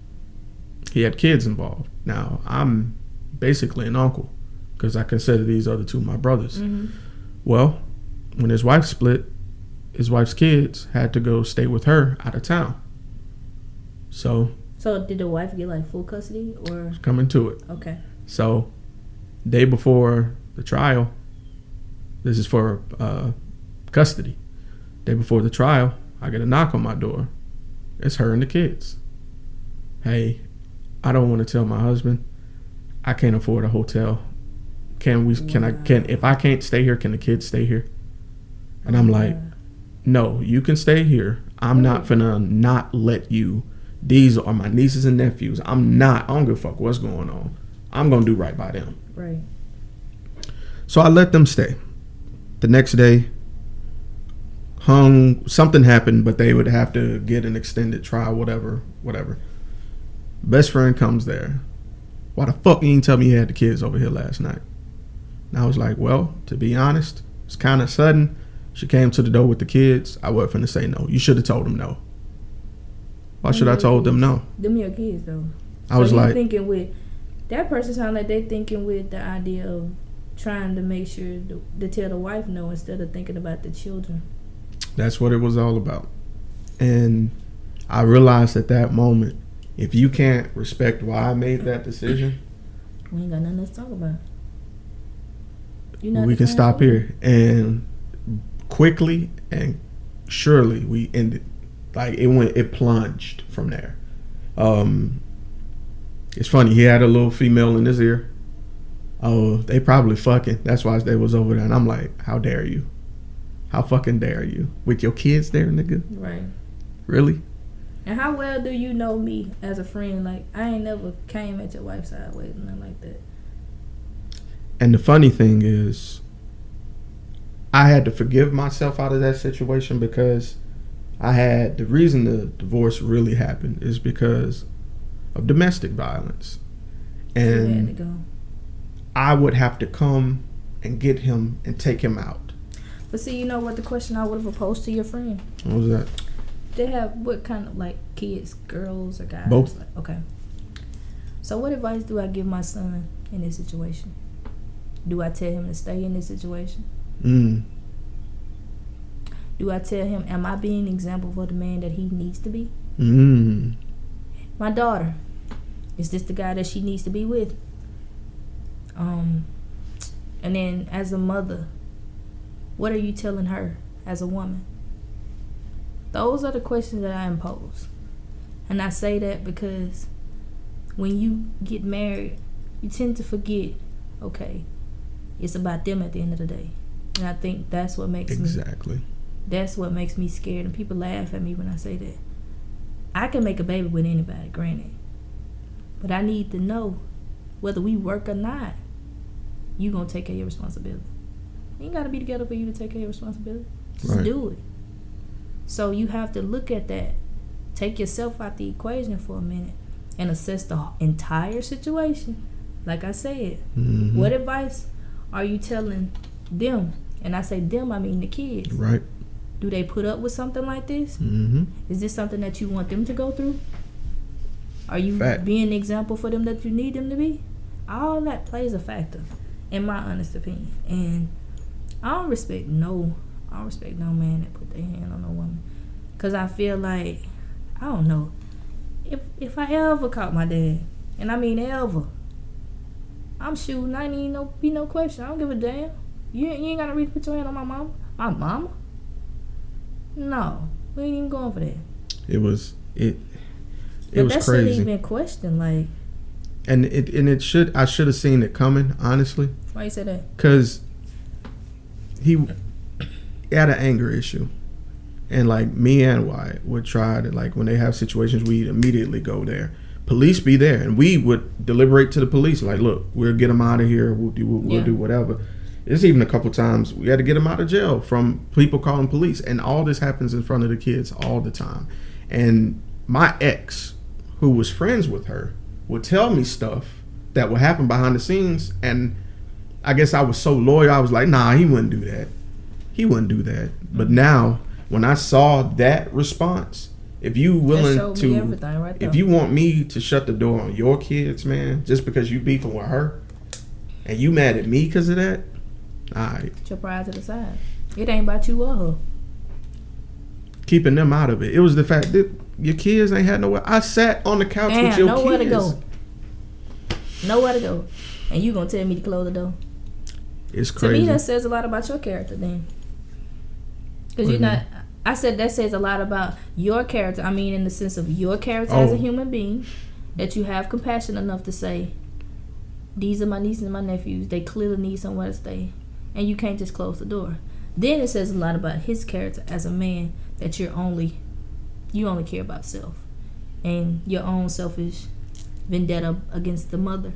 he had kids involved. Now, I'm basically an uncle because I consider these other 2 my brothers. Well, when his wife split, his wife's kids had to go stay with her out of town. So did the wife get like full custody or? Coming to it.
Okay.
So day before the trial, this is for custody. Day before the trial, I get a knock on my door. It's her and the kids. Hey, I don't want to tell my husband. I can't afford a hotel. If I can't stay here, can the kids stay here? And I'm like, no, you can stay here. I'm not finna not let you. These are my nieces and nephews. I don't give a fuck what's going on. I'm gonna do right by them.
Right.
So I let them stay. The next day, something happened, but they would have to get an extended trial, whatever. Best friend comes there. Why the fuck you didn't tell me you had the kids over here last night? And I was like, well, to be honest, it's kind of sudden. She came to the door with the kids. I wasn't finna say no. You should have told them no. Why should I told them no?
Them your kids though.
I was like,
thinking with that person sound like they thinking with the idea of trying to make sure to tell the wife no instead of thinking about the children. That's
what it was all about. And I realized at that moment, if you can't respect why I made that decision,
we ain't got nothing else to talk about.
We can stop here. And quickly and surely we ended. Like it plunged from there. It's funny, he had a little female in his ear. Oh, they probably fucking. That's why they was over there. And I'm like, how dare you? How fucking dare you? With your kids there, nigga?
Right.
Really?
And how well do you know me as a friend? Like, I ain't never came at your wife's sideways and nothing like that.
And the funny thing is, I had to forgive myself out of that situation because the reason the divorce really happened is because of domestic violence. And
you had to go.
I would have to come and get him and take him out.
But see, you know what the question I would have posed to your friend?
What was that?
They have what kind of like kids, girls or guys?
Both.
Like, okay. So what advice do I give my son in this situation? Do I tell him to stay in this situation? Do I tell him, am I being an example for the man that he needs to be? My daughter, is this the guy that she needs to be with? And then as a mother, what are you telling her as a woman? Those are the questions that I impose. And I say that because when you get married, you tend to forget, okay, it's about them at the end of the day. And I think that's what makes that's what makes me scared. And people laugh at me when I say that. I can make a baby with anybody, granted. But I need to know whether we work or not, you gonna take care of your responsibility. You ain't gotta be together for you to take care of your responsibility. Just do it. So you have to look at that. Take yourself out the equation for a minute and assess the entire situation Like I said, what advice are you telling them? And I say them, I mean the kids.
Right.
Do they put up with something like this? Is this something that you want them to go through? Are you being an example for them that you need them to be? All that plays a factor, in my honest opinion. And I don't respect no man that put their hand on a woman. Because I feel like, I don't know, if I ever caught my dad, and I mean ever, I'm shooting. I ain't even be no question. I don't give a damn. You ain't got to really put your hand on my mama. My mama? No, we ain't even going for that.
It was
but
that
that
crazy.
Shouldn't even question, like.
And I should have seen it coming, honestly.
Why you say that?
Because he had an anger issue, and like me and Wyatt would try to, like, when they have situations, we'd immediately go there. Police be there, and we would deliberate to the police, like, look, we'll get him out of here. We'll do whatever. There's even a couple times we had to get him out of jail from people calling police, and all this happens in front of the kids all the time. And my ex, who was friends with her, would tell me stuff that would happen behind the scenes, and I guess I was so loyal, I was like, nah, he wouldn't do that. He wouldn't do that. But now, when I saw that response, if you willing to, if you want me to shut the door on your kids, man, just because you beefing with her, and you mad at me because of that, all right.
Put your pride to the side. It ain't about you or her.
Keeping them out of it. It was the fact that your kids ain't had nowhere. I sat on the couch with your
nowhere
kids.
Nowhere to go. And you gonna tell me to close the door?
It's crazy.
To me, that says a lot about your character then. Because you're not... I said that says a lot about your character. I mean, in the sense of your character as a human being, that you have compassion enough to say, these are my nieces and my nephews. They clearly need somewhere to stay. And you can't just close the door. Then it says a lot about his character as a man, that you only care about self and your own selfish vendetta against the mother,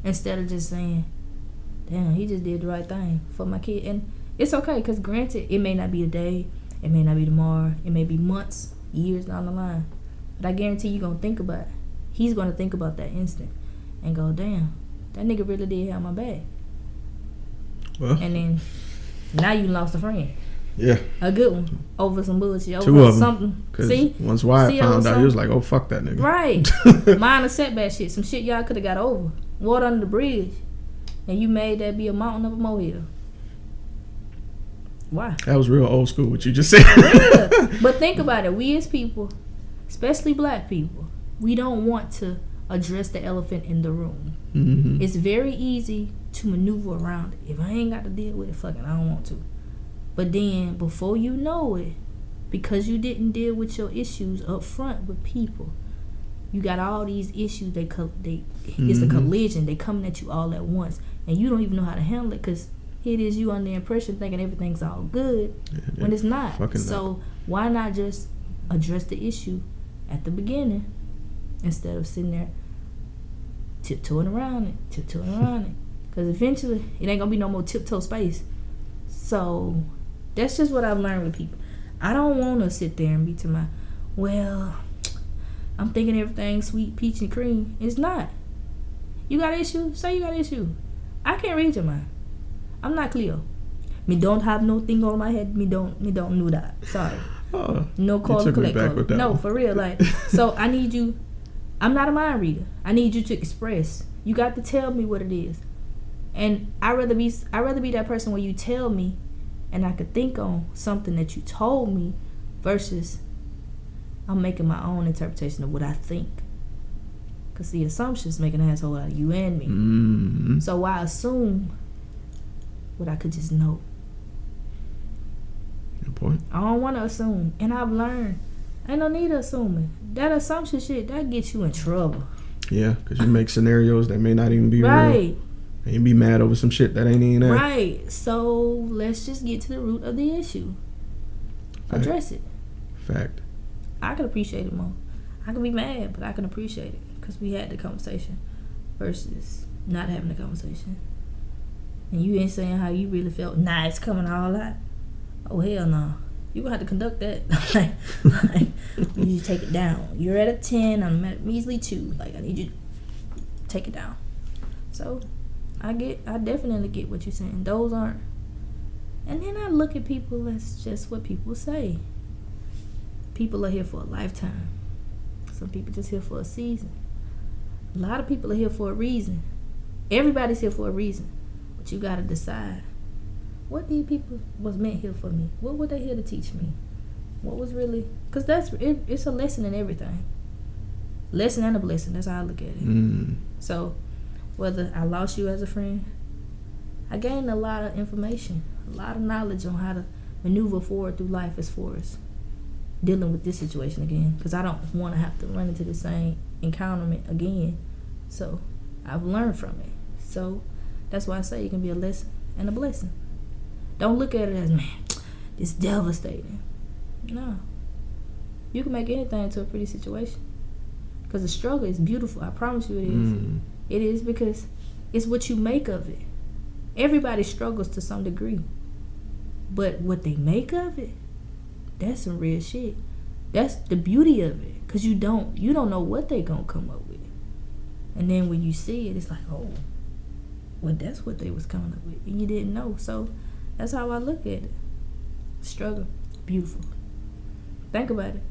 instead of just saying, damn, he just did the right thing for my kid. And it's okay, because granted, it may not be a day, it may not be tomorrow, it may be months, years down the line, but I guarantee you're gonna think about it. He's gonna think about that instant and go, damn, that nigga really did have my back. Well, and then now you lost a friend.
Yeah.
A good one. Over some bullshit. Over
two of
something.
Them.
See?
Once Wyatt found out, he was like, oh, fuck that nigga.
Right. Minor setback shit. Some shit y'all could have got over. Water under the bridge. And you made that be a mountain of a molehill. Why?
That was real old school, what you just said.
Real. But think about it. We as people, especially black people, we don't want to address the elephant in the room. Mm-hmm. It's very easy to maneuver around it. If I ain't got to deal with it, fuck it, I don't want to. But then, before you know it, because you didn't deal with your issues up front with people, you got all these issues. It's a collision. They coming at you all at once, and you don't even know how to handle it, because here it is, you under the impression thinking everything's all good when it's not. So why not just address the issue at the beginning instead of sitting there tiptoeing around it? Because eventually, it ain't gonna be no more tiptoe space. So that's just what I've learned with people. I don't want to sit there and be to my, well, I'm thinking everything's sweet, peach, and cream. It's not. You got an issue? Say you got an issue. I can't read your mind. I'm not Cleo. Me don't have no thing on my head. Me don't know that. Sorry. No call and collect. No, for real. Like, so I need you. I'm not a mind reader. I need you to express. You got to tell me what it is. And I'd rather be that person where you tell me and I could think on something that you told me versus I'm making my own interpretation of what I think. Because the assumptions make an asshole out of you and me. Mm-hmm. So why assume what I could just know?
Good point.
I don't want to assume. And I've learned, ain't no need of assuming. That assumption shit, that gets you in trouble.
Yeah, because you make scenarios that may not even be
right.
real. And you be mad over some shit that ain't even there.
Right. So let's just get to the root of the issue.
Fact.
Address it.
Fact.
I can appreciate it more. I can be mad, but I can appreciate it because we had the conversation versus not having the conversation. And you ain't saying how you really felt. Nah, it's coming all out. Oh, hell no. You gonna have to conduct that. like, you need to take it down. You're at a 10. I'm at a measly 2. Like, I need you to take it down. So I definitely get what you're saying. Those aren't. And then I look at people as just what people say. People are here for a lifetime. Some people just here for a season. A lot of people are here for a reason. Everybody's here for a reason. But you gotta decide, what these people was meant here for me? What were they here to teach me? What was really, because it's a lesson in everything. Lesson and a blessing. That's how I look at it. So whether I lost you as a friend, I gained a lot of information, a lot of knowledge on how to maneuver forward through life as far as dealing with this situation again, because I don't want to have to run into the same encounterment again. So I've learned from it. So that's why I say it can be a lesson and a blessing. Don't look at it as, man, it's devastating. No. You can make anything into a pretty situation. Because the struggle is beautiful. I promise you it is. It is, because it's what you make of it. Everybody struggles to some degree. But what they make of it, that's some real shit. That's the beauty of it. Because you don't know what they gonna come up with. And then when you see it, it's like, oh, well, that's what they was coming up with. And you didn't know. So that's how I look at it. Struggle, beautiful. Think about it.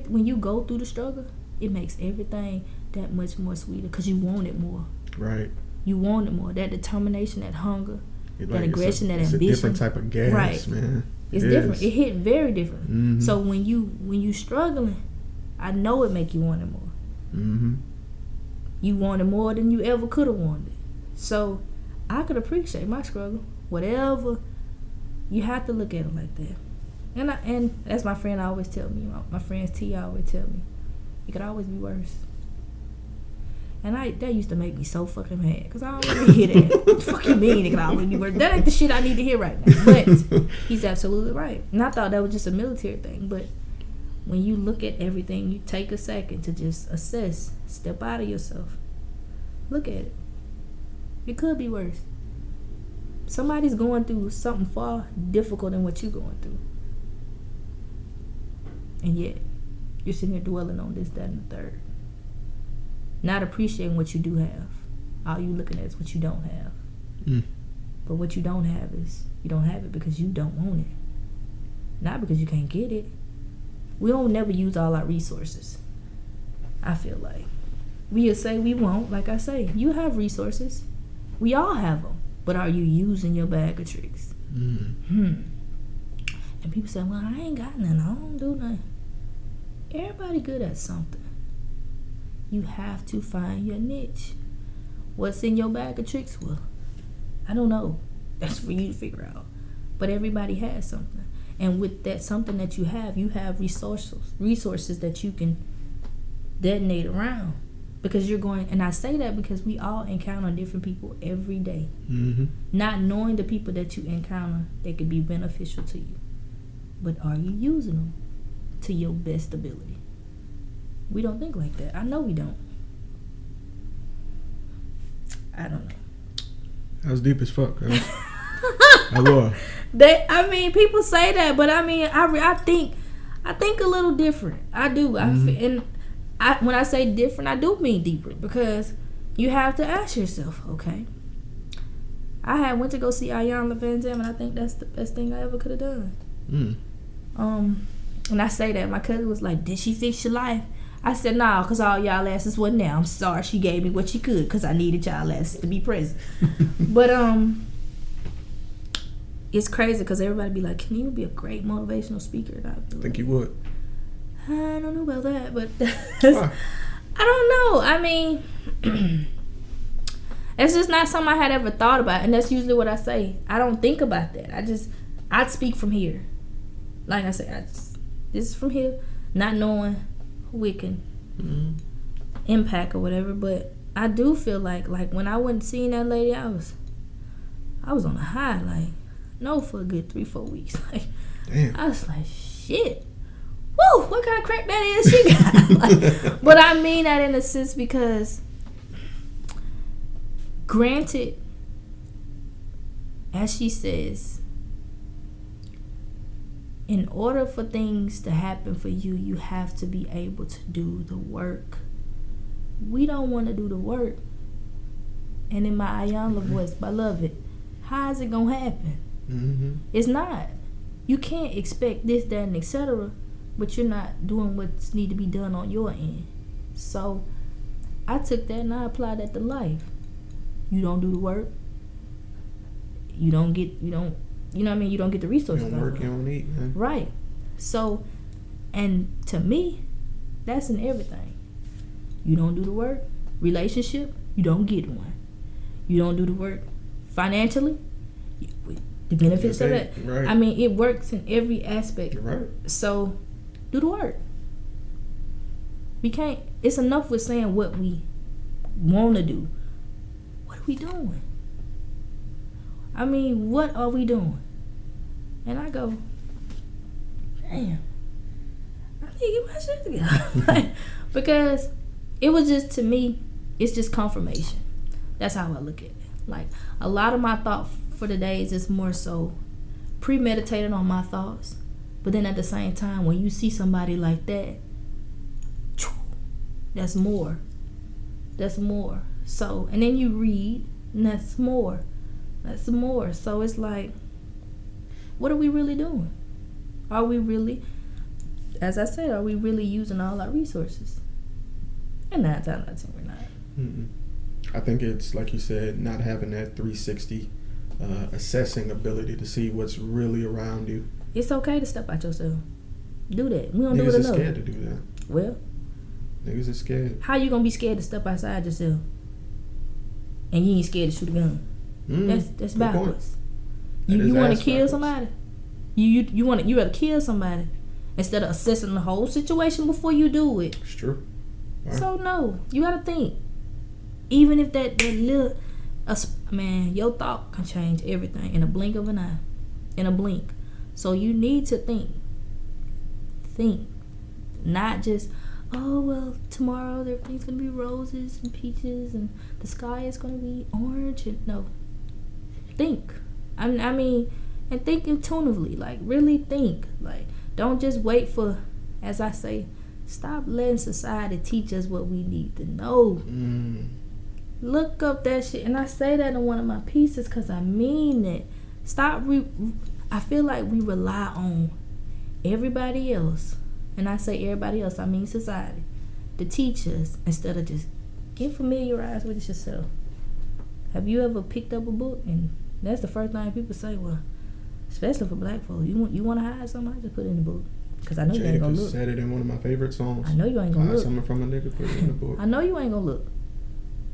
When you go through the struggle, it makes everything that much more sweeter, because you want it more.
Right.
You want it more. That determination, that hunger,
Like
that aggression, that ambition.
It's a different type of gas,
right.
man.
It's different. It hit very different. So when you struggling, I know it make you want it more. You want it more than you ever could have wanted it. So I could appreciate my struggle. Whatever, you have to look at it like that. And that's my friend always tell me. My friends T always tell me, it could always be worse. And that used to make me so fucking mad, because I don't want to hear that. What the fuck you mean it could always be worse? That ain't the shit I need to hear right now. But he's absolutely right. And I thought that was just a military thing. But when you look at everything, you take a second to just assess, step out of yourself. Look at it. It could be worse. Somebody's going through something far difficult than what you're going through. And yet, you're sitting here dwelling on this, that, and the third. Not appreciating what you do have. All you looking at is what you don't have. But what you don't have is, you don't have it because you don't want it. Not because you can't get it. We don't never use all our resources. I feel like. We'll say we won't. Like I say, you have resources. We all have them. But are you using your bag of tricks? And people say, well, I ain't got none. I don't do nothing. Everybody good at something. You have to find your niche. What's in your bag of tricks? Well, I don't know. That's for you to figure out. But everybody has something. And with that something that you have resources that you can detonate around. Because you're going, and I say that because we all encounter different people every day. Not knowing the people that you encounter, they could be beneficial to you. But are you using them to your best ability? We don't think like that. I know we don't. I don't know.
That was deep as fuck. I was.
People say that, but I think a little different. I do. When I say different, I do mean deeper, because you have to ask yourself, okay, I went to go see Ayanna Van Zam, and I think that's the best thing I ever could have done. And I say that, my cousin was like, did she fix your life? I said, nah, because all y'all asses wasn't there. I'm sorry, she gave me what she could, because I needed y'all asses to be present. But it's crazy, because everybody be like, can you be a great motivational speaker? And I
think you would.
I don't know about that, but I don't know. It's just not something I had ever thought about, and that's usually what I say. I don't think about that. I'd speak from here. Like I said, this is from here, not knowing who it can impact or whatever. But I do feel like when I went seeing that lady, I was on a high, for a good 3-4 weeks.
Damn.
I was like, shit. Woo, what kind of crack that is she got? But I mean that in a sense because, granted, as she says, in order for things to happen for you, you have to be able to do the work. We don't want to do the work. and in my Ayanla voice, beloved, how is it gonna happen? It's not. You can't expect this, that, and etc., but you're not doing what's need to be done on your end. So I took that and I applied that to life. You don't do the work. You don't get, you know what I mean? You don't get the resources.
You don't work, you don't eat, man.
Right. So, and to me, that's in everything. You don't do the work. Relationship, you don't get one. You don't do the work financially, the benefits of it.
Right.
I mean, it works in every aspect.
Right.
So, do the work. We can't, it's enough with saying what we want to do. What are we doing? I mean, what are we doing? And I go, damn, I need to get my shit together. Because it was just, to me, it's just confirmation. That's how I look at it. Like, a lot of my thought for the days is more so premeditated on my thoughts. But then at the same time, when you see somebody like that, that's more. That's more. So, and then you read, and that's more. That's more. So it's like, what are we really doing? Are we really, as I said, are we really using all our resources? And 9 times out of 10, we're not.
I think it's, like you said, not having that 360 assessing ability to see what's really around you.
It's okay to step out yourself. Do that. We don't
Niggas
do it
are
enough.
scared to do that.
Well,
Niggas are scared.
how you gonna be scared to step outside yourself? And you ain't scared to shoot a gun. That's backwards. You want to kill somebody? You rather kill somebody instead of assessing the whole situation before you do it.
It's true. Right.
So no, you gotta think. Even if that little, man, your thought can change everything in a blink of an eye, in a blink. So you need to think. Think, not just, oh well, tomorrow everything's gonna be roses and peaches and the sky is gonna be orange. And no, think. I mean, and think intuitively. Like, really think. Like, don't just wait for, as I say, stop letting society teach us what we need to know. Look up that shit. And I say that in one of my pieces because I mean it. Stop. I feel like we rely on everybody else. And I say everybody else, I mean society, to teach us instead of just get familiarized with it yourself. Have you ever picked up a book? And that's the first thing people say, well, especially for black folks, you want to hide something, I just put it in the book. Because I know you ain't going to look.
Said it in one of my favorite songs.
I know you ain't going to look.
Something from a nigga, put it in the book.
I know you ain't going to look.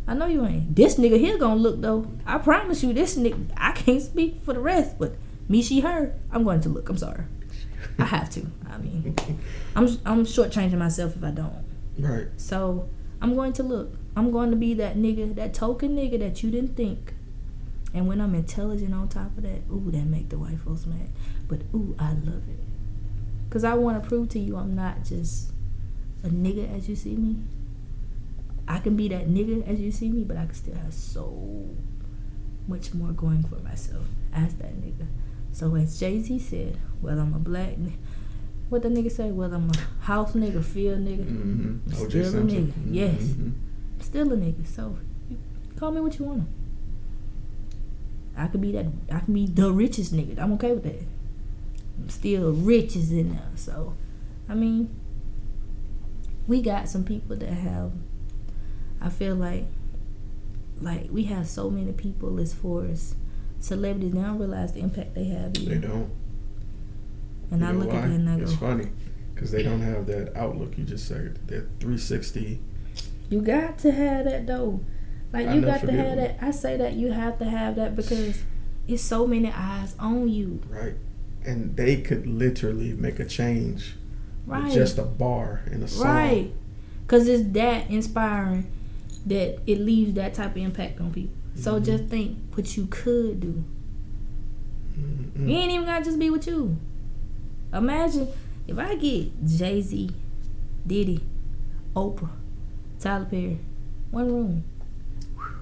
I know you ain't. This nigga here going to look, though. I promise you, this nigga, I can't speak for the rest, but me, she, her, I'm going to look. I'm sorry. I have to. I mean, I'm shortchanging myself if I don't.
Right.
So, I'm going to look. I'm going to be that nigga, that token nigga that you didn't think. And when I'm intelligent on top of that, ooh, that make the white folks mad. But, ooh, I love it. Because I want to prove to you I'm not just a nigga as you see me. I can be that nigga as you see me, but I can still have so much more going for myself as that nigga. So as Jay-Z said, whether I'm a black nigga, what the nigga say, whether I'm a house nigga, field nigga, I'm still a nigga. Yes. I'm still a nigga. So call me what you want. I could be the richest nigga. I'm okay with that. I'm still rich is in there. So, I mean, we got some people that have, I feel like we have so many people as far as celebrities. They don't realize the impact they have either.
They don't.
And I look at it and I go,
it's funny because they don't have that outlook you just said, that 360.
You got to have that though. Like, you got to have that. I say that you have to have that because it's so many eyes on you.
Right. And they could literally make a change with just a bar in a song. Right.
Because it's that inspiring that it leaves that type of impact on people. So just think what you could do. You ain't even got to just be with you. Imagine if I get Jay-Z, Diddy, Oprah, Tyler Perry, one room.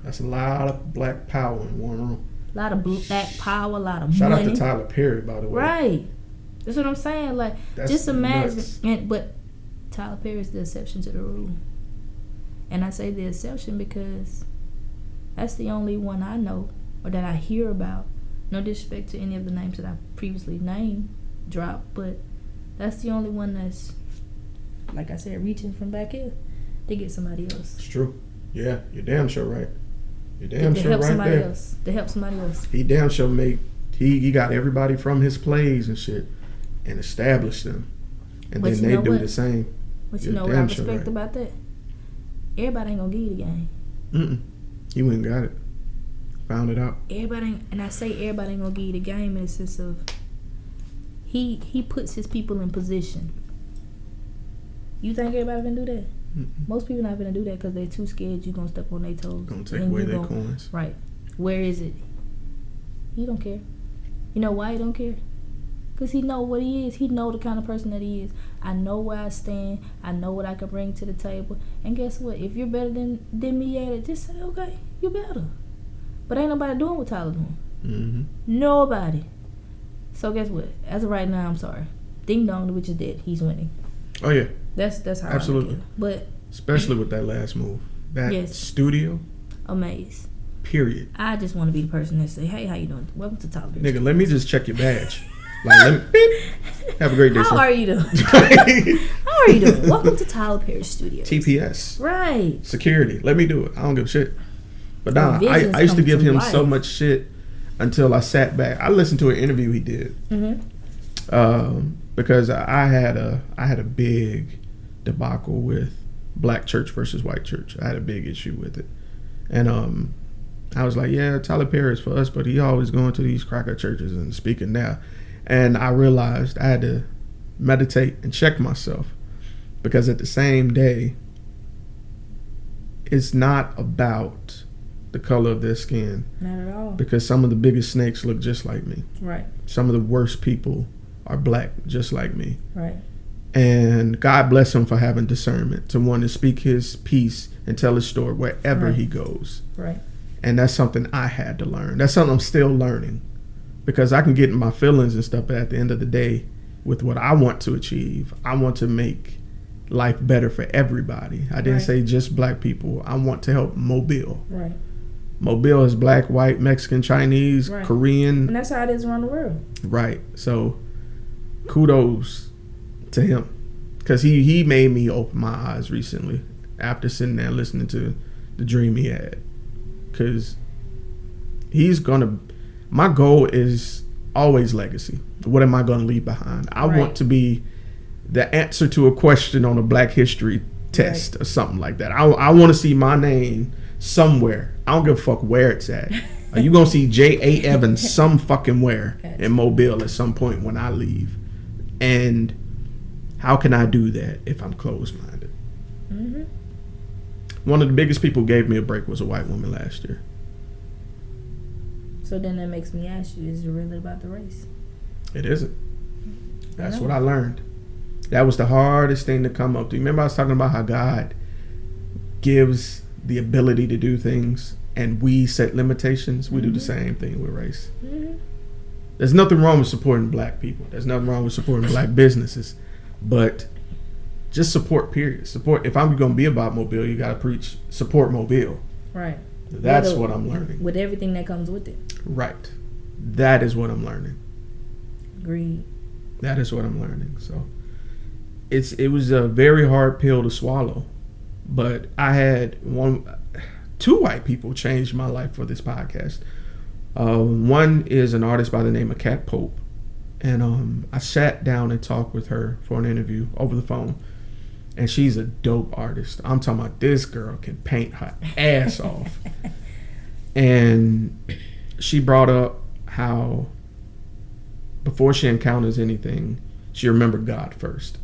That's a lot of black power in one room.
A lot of black power, a lot of
Shout
money.
Shout out to Tyler Perry, by the way.
Right. That's what I'm saying. Like,
that's
just imagine.
Nuts.
But Tyler Perry is the exception to the rule. And I say the exception because That's the only one I know or that I hear about. No disrespect to any of the names that I previously dropped, but that's the only one that's, like I said, reaching from back here to get somebody else.
It's true. Yeah, you're damn sure right. You're damn
to
sure
help
right
somebody
there.
else. To help somebody else.
He damn sure he got everybody from his plays and shit and established them. And
But
then
you
they
know
do
what?
the same.
But
You're
you know what I
damn
respect
sure right.
about that? Everybody ain't gonna give you the game.
He went and got it. Found it out.
Everybody ain't, and I say everybody ain't gonna give you the game in the sense of he puts his people in position. You think everybody can do that? Most people not gonna do that because they're too scared you gonna step on their toes.
Gonna take away their coins.
Right. Where is it? He don't care. You know why he don't care? Because he know what he is. He know the kind of person that he is. I know where I stand. I know what I can bring to the table. And guess what? If you're better than me at it, just say, okay, you better. But ain't nobody doing what Tyler doing. Nobody. So guess what? As of right now, I'm sorry. Ding Dong, the witch is dead. He's winning.
Oh yeah.
That's how
absolutely.
I look at it. But
especially with that last move. That studio.
Amazed.
Period.
I just want to be the person that say, hey, how you doing? Welcome to Tyler.
Nigga, let me just check your badge. Like, let me, beep. Have a great day,
How
sir.
are you doing? How are you doing? Welcome to Tyler Perry Studios.
TPS.
Right.
Security. Let me do it. I don't give a shit. But nah,
Visions
I used to
come
give
to
him
life.
so much shit until I sat back. I listened to an interview he did. Because I had a big debacle with black church versus white church. I had a big issue with it. And I was like, yeah, Tyler Perry is for us, but he always going to these cracker churches and speaking there. And I realized I had to meditate and check myself, because at the same day, it's not about the color of their skin.
Not at all.
Because some of the biggest snakes look just like me.
Right.
Some of the worst people are black just like me.
Right.
And God bless him for having discernment to want to speak his piece and tell his story wherever he goes.
Right.
And that's something I had to learn. That's something I'm still learning, because I can get in my feelings and stuff, but at the end of the day, with what I want to achieve, I want to make life better for everybody. I didn't say just black people. I want to help Mobile.
Right.
Mobile is black, white, Mexican, Chinese, Korean.
And that's how it is around the world.
Right. So kudos to him, because he made me open my eyes recently after sitting there listening to the dream he had. Because my goal is always legacy. What am I going to leave behind? I want to be the answer to a question on a Black History test or something like that. I want to see my name somewhere. I don't give a fuck where it's at. Are you going to see J.A. Evans some fucking where in Mobile at some point when I leave? And how can I do that if I'm closed-minded? One of the biggest people who gave me a break was a white woman last year.
So then that makes me ask you, is it really about the race?
It isn't. That's what I learned. That was the hardest thing to come up to. Remember I was talking about how God gives the ability to do things and we set limitations? We do the same thing with race. There's nothing wrong with supporting black people. There's nothing wrong with supporting black businesses. But just support, period. Support. If I'm going to be about Mobile, you got to preach support Mobile.
Right.
That's what I'm learning.
With everything that comes with it.
Right. That is what I'm learning.
Agreed.
That is what I'm learning. So it was a very hard pill to swallow. But I had two white people change my life for this podcast. One is an artist by the name of Kat Pope. And I sat down and talked with her for an interview over the phone. And she's a dope artist. I'm talking about this girl can paint her ass off. And she brought up how before she encounters anything, she remembered God first.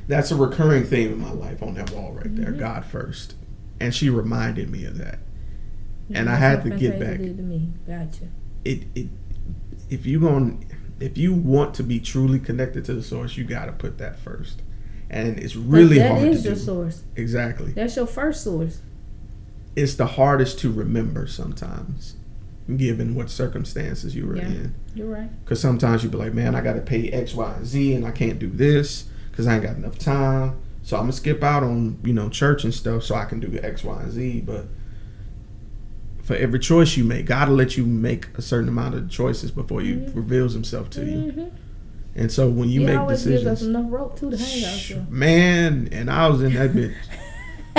That's a recurring theme in my life on that wall right there, God first. And she reminded me of that. And I had to get back.
Did to me. Gotcha.
If you want to be truly connected to the source, you got to put that first. And it's really hard to do. That is
your source.
Exactly.
That's your first source.
It's the hardest to remember sometimes, given what circumstances you were in.
You're right.
Because sometimes you be like, man, I got to pay X, Y, and Z, and I can't do this because I ain't got enough time. So I'm going to skip out on, church and stuff so I can do X, Y, and Z. But for every choice you make, God will let you make a certain amount of choices before He reveals Himself to you. And so when you make
always
decisions,
gives us enough rope too to hang out there.
man, and I was in that bitch,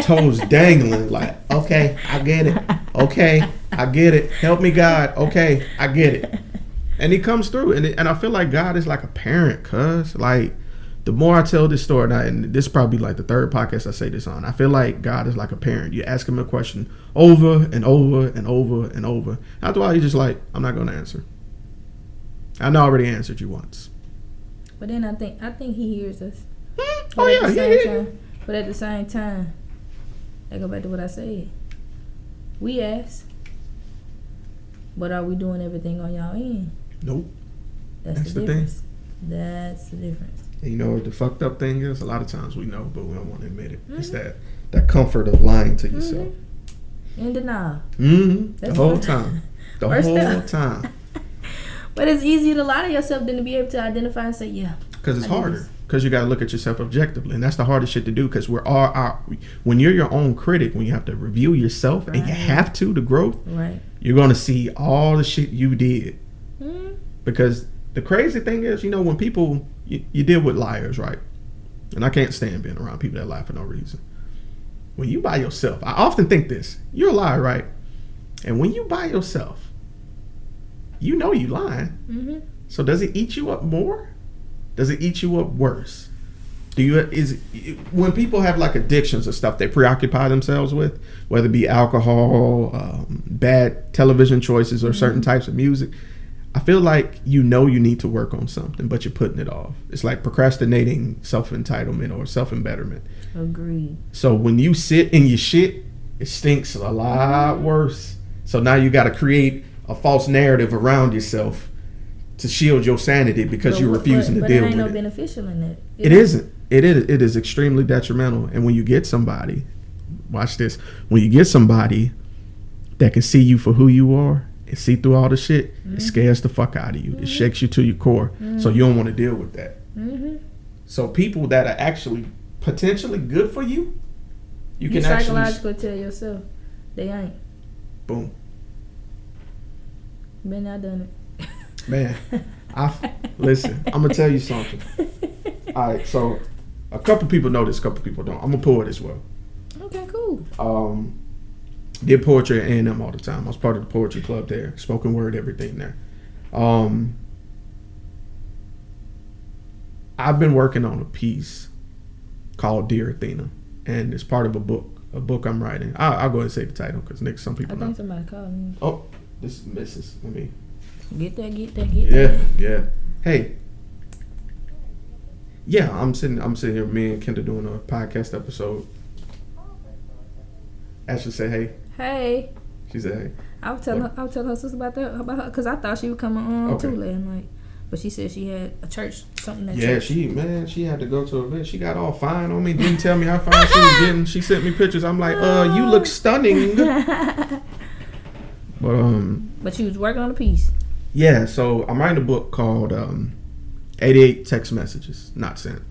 toes dangling, like, okay, I get it. Okay, I get it. Help me, God. Okay, I get it. And He comes through, and I feel like God is like a parent, cuz like the more I tell this story, and this is probably like the third podcast I say this on, I feel like God is like a parent. You ask Him a question over and over and over and over. After a while, He's just like, I'm not going to answer. I know I already answered you once.
But then I think He hears us.
Oh yeah.
But at the same time, I go back to what I said. We ask, but are we doing everything on y'all end?
Nope.
That's the difference. That's the difference.
And you know what the fucked up thing is? A lot of times we know, but we don't want to admit it. It's that comfort of lying to yourself.
In denial.
The whole time. The whole time.
But it's easier to lie to yourself than to be able to identify and say, yeah.
Because it's harder. Because you got to look at yourself objectively. And that's the hardest shit to do. Because when you're your own critic, when you have to review yourself, and you have to growth, you're going to see all the shit you did. Because the crazy thing is, when people, you deal with liars, right? And I can't stand being around people that lie for no reason. When you by yourself, I often think this, you're a liar, right? And when you by yourself, you know you lying. So does it eat you up more? Does it eat you up worse? When people have like addictions or stuff they preoccupy themselves with, whether it be alcohol, bad television choices, or certain types of music, I feel like you need to work on something, but you're putting it off. It's like procrastinating self-entitlement or self-embetterment.
Agreed.
So when you sit in your shit, it stinks a lot worse. So now you got to create a false narrative around yourself to shield your sanity because you're refusing to deal with it. But it ain't no
beneficial in that.
It isn't. It is extremely detrimental. And when you get somebody, watch this, when you get somebody that can see you for who you are, and see through all the shit, it scares the fuck out of you. It shakes you to your core. So you don't want to deal with that. So people that are actually potentially good for you, you can
psychologically tell yourself they ain't.
Boom.
Been there, done it.
Man, listen, I'm gonna tell you something. All right, so a couple people know this, a couple people don't. I'm a poet as well.
Okay, cool.
Did poetry at A&M all the time. I was part of the poetry club there, spoken word, everything there. I've been working on a piece called Dear Athena, and it's part of a book I'm writing. I'll go ahead and say the title because some people know.
I think somebody called me.
Oh, this is Mrs. Let me
get that.
Yeah. Hey. Yeah, I'm sitting here, me and Kenda doing a podcast episode. Ashley say hey.
Hey.
She said hey.
I was telling her sister about her, because I thought she was coming on too last night. But she said she had a church, something that church.
she had to go to an event. She got all fine on me, didn't tell me how fine she was getting. She sent me pictures. I'm like, you look stunning.
But she was working on a piece.
Yeah, so I'm writing a book called 88 Text Messages Not Sent.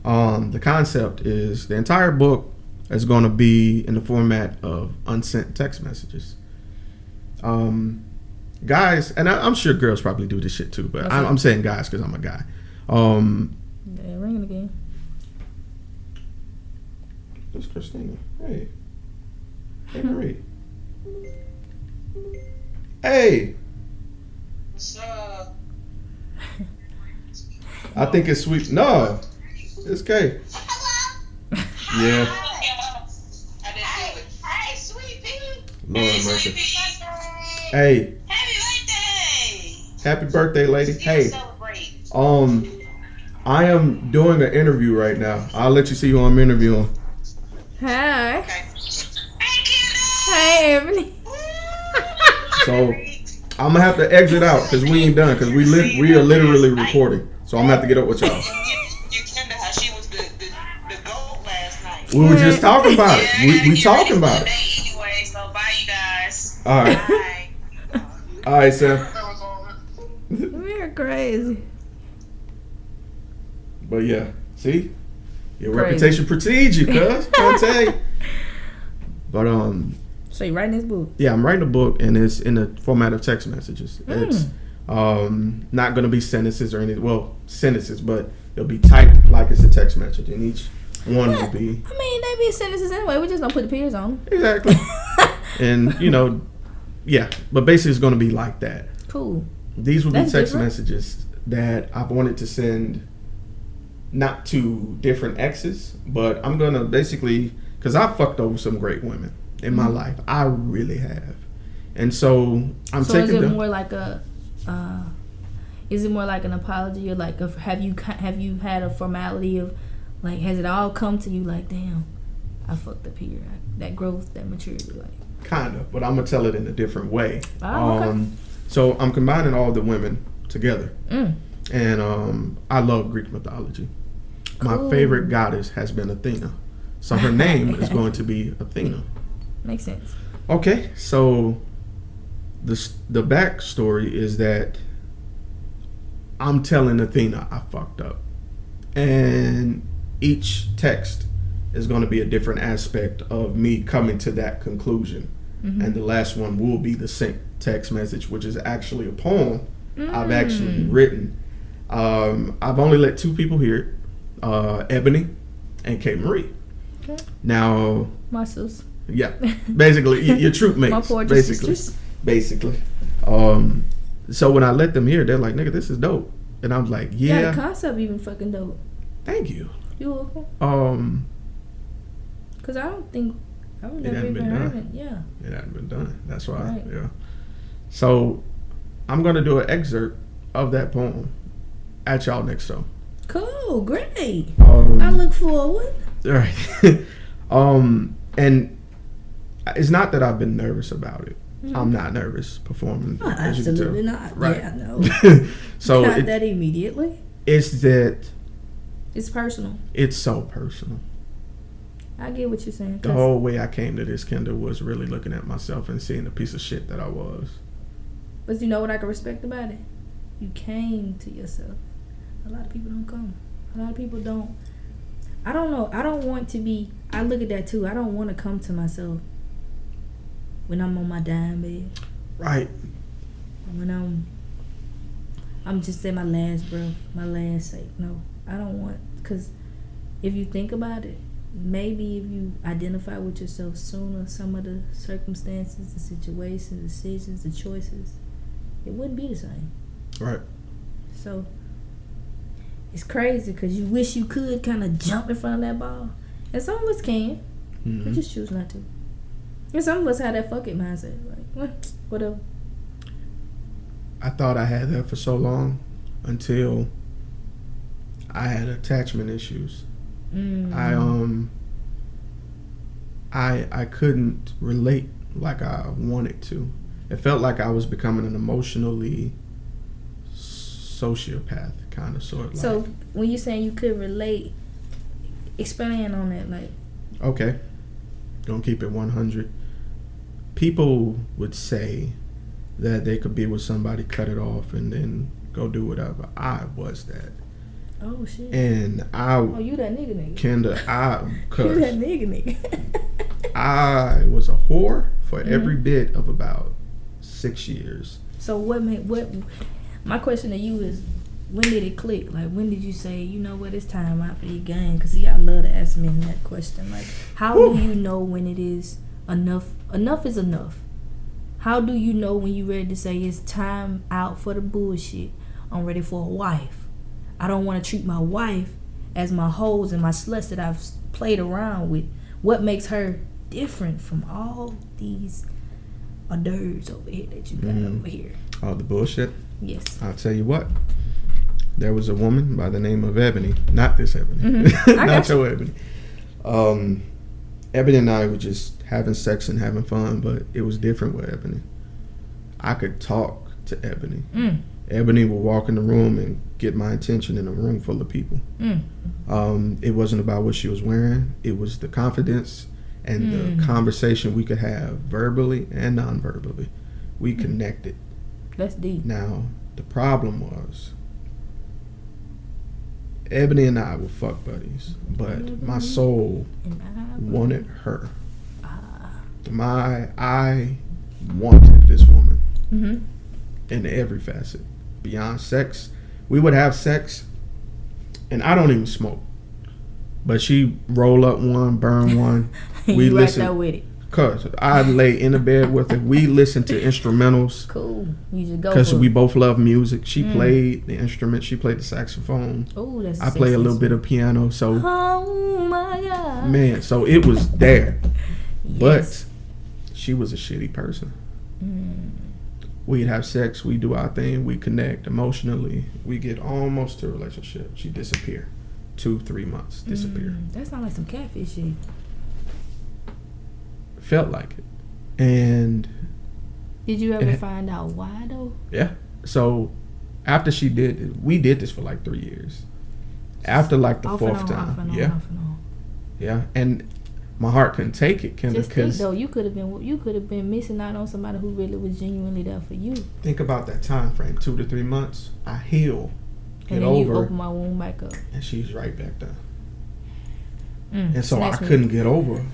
The concept is the entire book is going to be in the format of unsent text messages. Guys, and I'm sure girls probably do this shit too, but I'm saying guys because I'm a guy.
Yeah, ring it again.
It's Christina. Hey Marie. Hey.
What's up?
I think it's sweet. No, it's Kay. Yeah.
Hey, sweet pea.
Lord mercy. Hey. Happy birthday, lady. Hey. I am doing an interview right now. I'll let you see who I'm interviewing.
Hi.
Okay.
Hey, Ebony.
So I'm gonna have to exit out because we ain't done because we are literally recording. So I'm gonna have to get up with y'all.
You Kenda, how she was the goat last night.
We were just talking about it. We talking about it.
Anyway, so bye, you guys.
All right.
Bye.
All right, Sam.
We're crazy.
But yeah, see, your reputation precedes you, cuz. I'll tell you. But
So you writing this book?
Yeah, I'm writing a book, and it's in the format of text messages. It's not going to be sentences or anything. Well, sentences, but it'll be typed like it's a text message, and each one will be.
I mean, they be sentences anyway. We just don't put the periods on them.
Exactly. And yeah, but basically it's going to be like that.
Cool.
These will be text
different.
messages that I've wanted to send, not to different exes, but I'm going to basically, because I've fucked over some great women in my life. I really have. And so I'm taking
is it
them.
more like a is it more like an apology, or like have you had a formality of, like, has it all come to you like, damn, I fucked up here, that growth, that maturity, like?
Kind of, but I'm going to tell it in a different way.
Oh, okay.
So I'm combining all the women together.
Mm.
And I love Greek mythology.
Cool.
My favorite goddess has been Athena. So her name is going to be Athena.
Makes sense.
Okay, so the backstory is that I'm telling Athena I fucked up. And each text is going to be a different aspect of me coming to that conclusion. Mm-hmm. And the last one will be the sync text message, which is actually a poem I've actually written. I've only let 2 people hear it, Ebony and K. Marie.
Okay.
Now,
My sis.
yeah, basically your troop mates.
My poor
basically,
sisters.
basically. So when I let them hear, they're like, "Nigga, this is dope," and I'm like, "Yeah,
Yeah, the concept even fucking dope."
Thank you.
You welcome. Cause I've
It
never
hadn't
even
been
heard
done.
it. Yeah.
It hadn't been done. That's why.
Right.
Yeah. So I'm gonna do an excerpt of that poem at y'all next show.
Cool. Great.
Um,
I look forward.
All right. And it's not that I've been nervous about it.
Mm-hmm.
I'm not nervous performing.
Oh,
as you can
absolutely
tell.
not.
Right.
Yeah, I know.
So
Not that immediately.
it's that
It's personal.
it's so personal.
I get what you're saying.
The whole way I came to this, Kenda, was really looking at myself and seeing the piece of shit that I was.
But you know what I can respect about it? You came to yourself. A lot of people don't come. A lot of people don't. I don't know. I don't want to be. I look at that too. I don't want to come to myself when I'm on my dying bed.
Right.
When I'm just at my last breath, my last say. No, I don't want. Because if you think about it, maybe if you identify with yourself sooner, some of the circumstances, the situations, decisions, the choices, it wouldn't be the same.
Right.
So it's crazy because you wish you could kind of jump in front of that ball, and some of us can. We just choose not to. And some of us have that fuck it mindset, like whatever.
I thought I had that for so long until I had attachment issues. I couldn't relate like I wanted to. It felt like I was becoming an emotionally sociopath, kind of, sort of.
So
like.
when you're saying you could relate, expand on that, like.
Okay, gonna keep it 100. People would say that they could be with somebody, cut it off, and then go do whatever. I was that.
Oh shit.
And
Oh, you that nigga.
Kenda,
You that nigga.
I was a whore for every bit of about 6 years.
So what my question to you is, when did it click? Like, when did you say, you know what, it's time out for your game? Because see, I love to ask men that question. Like, how do you know when it is enough? Enough is enough. How do you know when you're ready to say it's time out for the bullshit? I'm ready for a wife. I don't want to treat my wife as my hoes and my sluts that I've played around with. What makes her different from all these others over here that you got over here?
All the bullshit?
Yes.
I'll tell you what. There was a woman by the name of Ebony. Not this Ebony. Not your Ebony. Ebony and I were just having sex and having fun, but it was different with Ebony. I could talk to Ebony. Ebony would walk in the room and get my attention in a room full of people. It wasn't about what she was wearing. It was the confidence and the conversation we could have verbally and non-verbally. We connected.
That's deep.
Now, the problem was Ebony and I were fuck buddies, but my soul wanted her. I wanted this woman in every facet. Beyond sex, we would have sex, and I don't even smoke, but she roll up one, burn one. We
you
listen
right there with it.
Cause I lay in the bed with her. We listen to instrumentals.
Cool. You just go.
Cause we both love music. She played the instrument. She played the saxophone.
Oh, that's.
I play a little bit of piano. So.
Oh my God.
Man, so it was there,
Yes.
but she was a shitty person. We'd have sex. We do our thing. We connect emotionally. We get almost to a relationship. She disappear. 2-3 months disappear.
That sounds like some catfish shit.
Felt like it. And
Did you ever find out why though?
yeah. So after she did it, we did this for like 3 years. After like the fourth time.
Off and on,
Yeah.
off and on.
Yeah. And my heart couldn't take it, Kenda,
Just think
because
though, you could have been missing out on somebody who really was genuinely there for you.
think about that time frame, 2 to 3 months. I heal, get
And then
over,
you open my womb back up.
and she's right back there.
And
And so I couldn't get over her.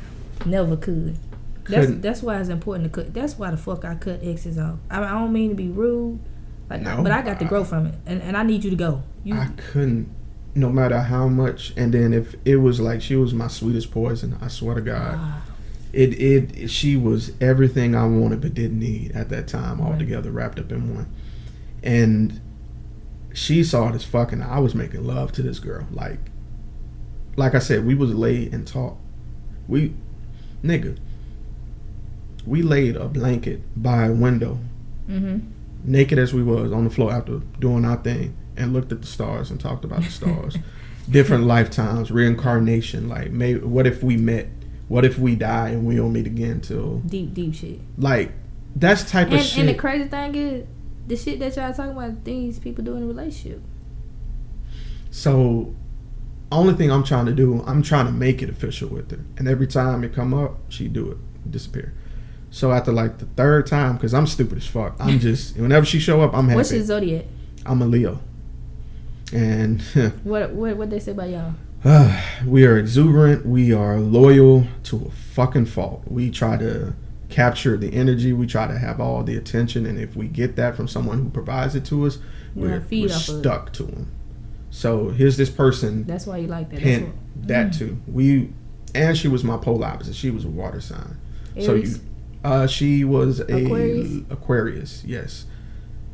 Never could.
Couldn't.
That's why it's important to cut. That's why the fuck I cut exes off. I don't mean to be rude, like,
No,
but I got to grow from it, and I need you to go.
I couldn't, no matter how much. And then if it was like she was my sweetest poison, I swear to God, she was everything I wanted but didn't need at that time, all together wrapped up in one. And she saw it as fucking. I was making love to this girl, like I said, we was laid and talk. We laid a blanket by a window, naked as we was, on the floor after doing our thing, and looked at the stars and talked about the stars. Different lifetimes, reincarnation, like maybe what if we met, what if we die and we don't meet again till
deep shit.
Like that's type of shit.
And the crazy thing is, the shit that y'all talking about, things people do in a relationship.
So only thing I'm trying to do, I'm trying to make it official with her, and every time it come up, she do it, disappear. So after like the third time, because I'm stupid as fuck, I'm just, whenever she show up, I'm happy.
What's your zodiac?
I'm a Leo. And
what they say about y'all?
we are exuberant. We are loyal to a fucking fault. We try to capture the energy. We try to have all the attention. And if we get that from someone who provides it to us, we're stuck to them. So here's this person.
That's why you like that.
That too. And she was my polar opposite. She was a water sign.
Aries?
So she was Aquarius, yes.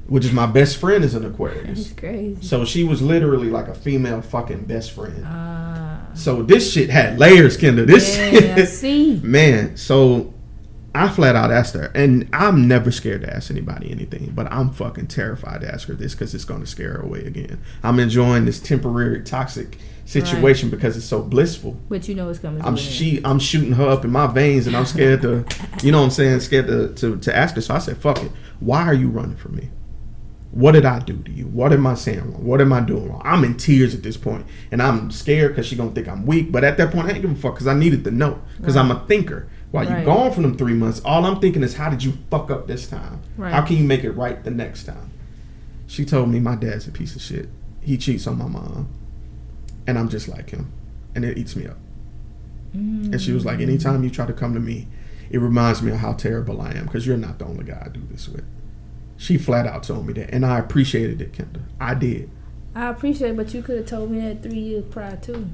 Which is my best friend is an Aquarius.
That's crazy.
So she was literally like a female fucking best friend. So this shit had layers, Kenda.
I see.
Man, so I flat out asked her, and I'm never scared to ask anybody anything, but I'm fucking terrified to ask her this because it's going to scare her away again. I'm enjoying this temporary toxic situation because it's so blissful.
But you know it's coming.
I'm shooting her up in my veins, and I'm scared to, you know what I'm saying, scared to ask her. So I said, fuck it. Why are you running from me? What did I do to you? What am I saying wrong? What am I doing wrong? I'm in tears at this point, and I'm scared because she's going to think I'm weak. But at that point, I ain't give a fuck because I needed to know because I'm a thinker. While you gone from them 3 months, all I'm thinking is, how did you fuck up this time? How can you make it right the next time? She told me my dad's a piece of shit. He cheats on my mom. And I'm just like him. And it eats me up. And she was like, anytime you try to come to me, it reminds me of how terrible I am because you're not the only guy I do this with. She flat out told me that. And I appreciated it, Kenda. I did.
I appreciate it, but you could have told me that 3 years prior too.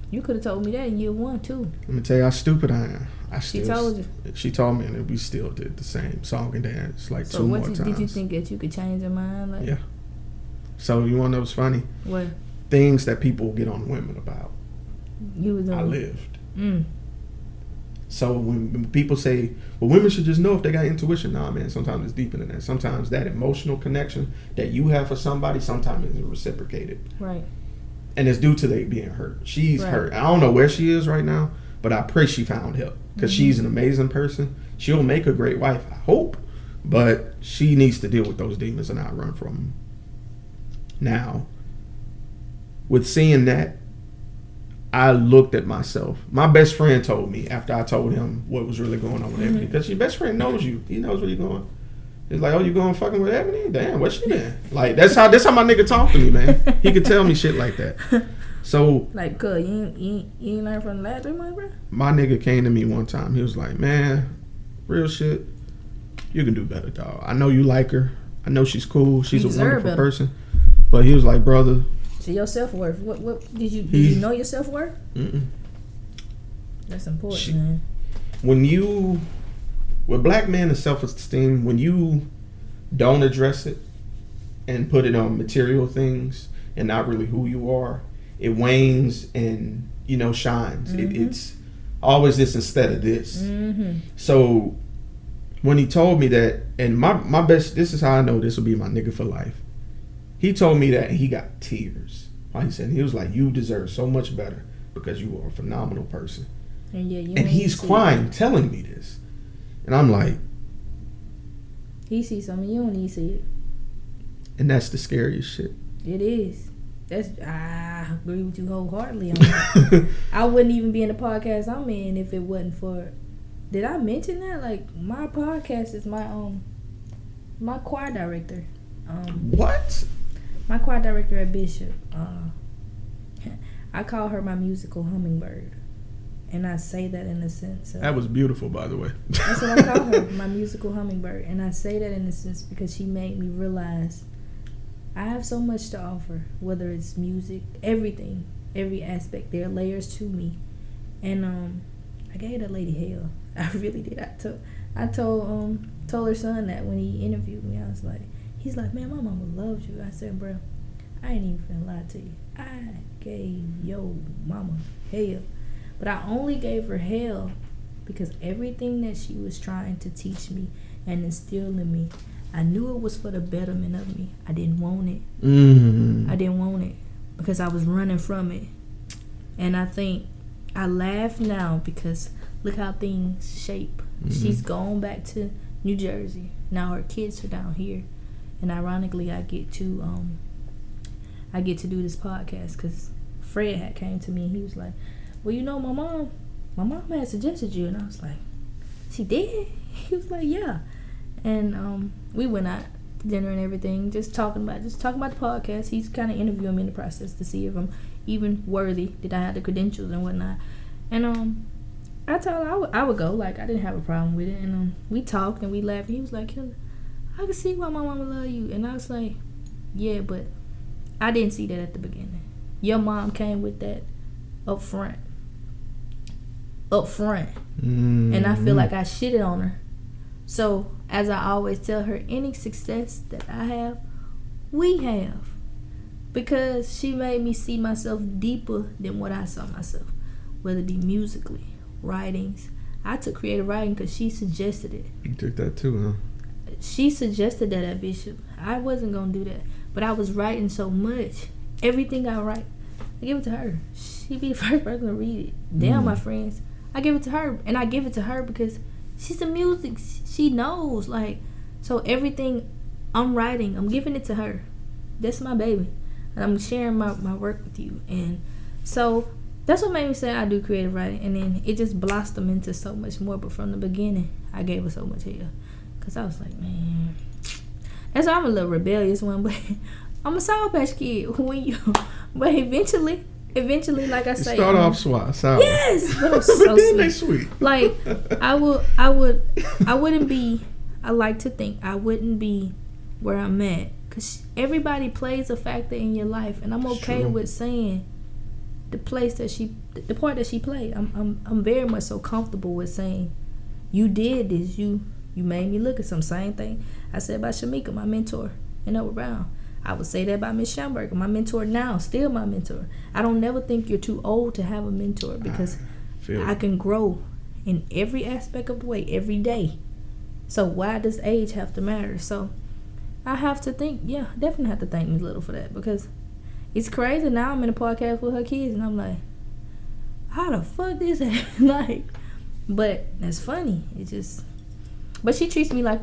You could have told me that in year 1 too.
Let me tell you how stupid I am.
She told you.
She told me, and we still did the same song and dance like 2 more times.
Did you think that you could change your mind? Like,
yeah. So you want to know what's funny?
What?
Things that people get on women about.
You was doing.
I lived. So when people say, well, women should just know if they got intuition. Nah, man, sometimes it's deeper than that. Sometimes that emotional connection that you have for somebody, sometimes it's reciprocated.
Right.
And it's due to they being hurt. She's hurt. I don't know where she is right now, but I pray she found help because she's an amazing person. She'll make a great wife, I hope, but she needs to deal with those demons and not run from them. Now, with seeing that, I looked at myself. My best friend told me after I told him what was really going on with Ebony, because your best friend knows you. He knows where you're going. He's like, oh, you going fucking with Ebony? Damn, what's she been? Like, that's how my nigga talk to me, man. He could tell me shit like that. So
Like, cuz you ain't learn from the last 3 months, bro.
my nigga came to me one time. He was like, "Man, real shit, you can do better, dog. I know you like her. I know she's cool. She's
You
a
deserve
wonderful
better.
person." But he was like, "Brother,
So your self-worth. What did you know your self-worth?
mm-mm.
That's important,
She-
man.
with black men and self-esteem, when you don't address it and put it on material things and not really who you are, it wanes and shines. It's always this instead of this.
Mm-hmm.
So when he told me that, and my best, this is how I know this will be my nigga for life. He told me that and he got tears. He was like, "You deserve so much better because you are a phenomenal person."
And yeah, you
And he's crying telling me this. And I'm like,
he sees something you don't need to see it.
and that's the scariest shit.
It is. I agree with you wholeheartedly on that. I wouldn't even be in the podcast I'm in if it wasn't for. Did I mention that? Like, my podcast is my choir director.
What?
My choir director at Bishop. I call her my musical hummingbird, and I say that in the sense of,
That was beautiful, by the way.
that's what I call her, my musical hummingbird, and I say that in the sense because she made me realize I have so much to offer, whether it's music, everything, every aspect. There are layers to me, and I gave that lady hell. I really did. I told her son that when he interviewed me. I was like, he's like, "Man, my mama loves you." I said, "Bro, I ain't even finna lie to you. I gave your mama hell, but I only gave her hell because everything that she was trying to teach me and instill in me, I knew it was for the betterment of me. I didn't want it. I didn't want it because I was running from it. And I think I laugh now because look how things shape. She's gone back to New Jersey. Now her kids are down here. And ironically, I get to do this podcast because Fred had came to me and he was like, "Well, my mom had suggested you." And I was like, "She did?" He was like, "Yeah." And we went out to dinner and everything, just talking about the podcast. He's kind of interviewing me in the process to see if I'm even worthy. Did I have the credentials and whatnot? And I told her I would go. Like, I didn't have a problem with it. And we talked and we laughed. And he was like, "I can see why my mama love you." And I was like, "Yeah, but I didn't see that at the beginning. Your mom came with that up front. And I feel like I shitted on her. So, as I always tell her, any success that I have, we have. Because she made me see myself deeper than what I saw myself. Whether it be musically, writings. I took creative writing because she suggested it.
You took that too, huh?
She suggested that at Bishop. I wasn't going to do that. But I was writing so much. Everything I write, I give it to her. She be the first person to read it. Damn, my friends. I give it to her. And I give it to her because she's a music. She knows. Like, so everything I'm writing, I'm giving it to her. That's my baby. And I'm sharing my work with you. And so that's what made me say I do creative writing. And then it just blossomed into so much more. But from the beginning, I gave her so much hell. Because I was like, man. That's why I'm a little rebellious one. But I'm a Sour Patch Kid. But eventually, like I say,
Start off sour.
Yes, but I'm so
Then they
sweet.
sweet.
Like I wouldn't be. I like to think I wouldn't be where I'm at because everybody plays a factor in your life, and I'm okay
True.
with saying the part that she played. I'm very much so comfortable with saying you did this. You made me look at some same thing I said about Shamika, my mentor, and Upward Bound. I would say that about Miss Schamberger, my mentor now, still my mentor. I don't never think you're too old to have a mentor because I can grow in every aspect of the way every day. So why does age have to matter? So I have to think, definitely have to thank Miss Little for that because it's crazy. Now I'm in a podcast with her kids and I'm like, how the fuck this happen? Like, but that's funny. It just, but she treats me like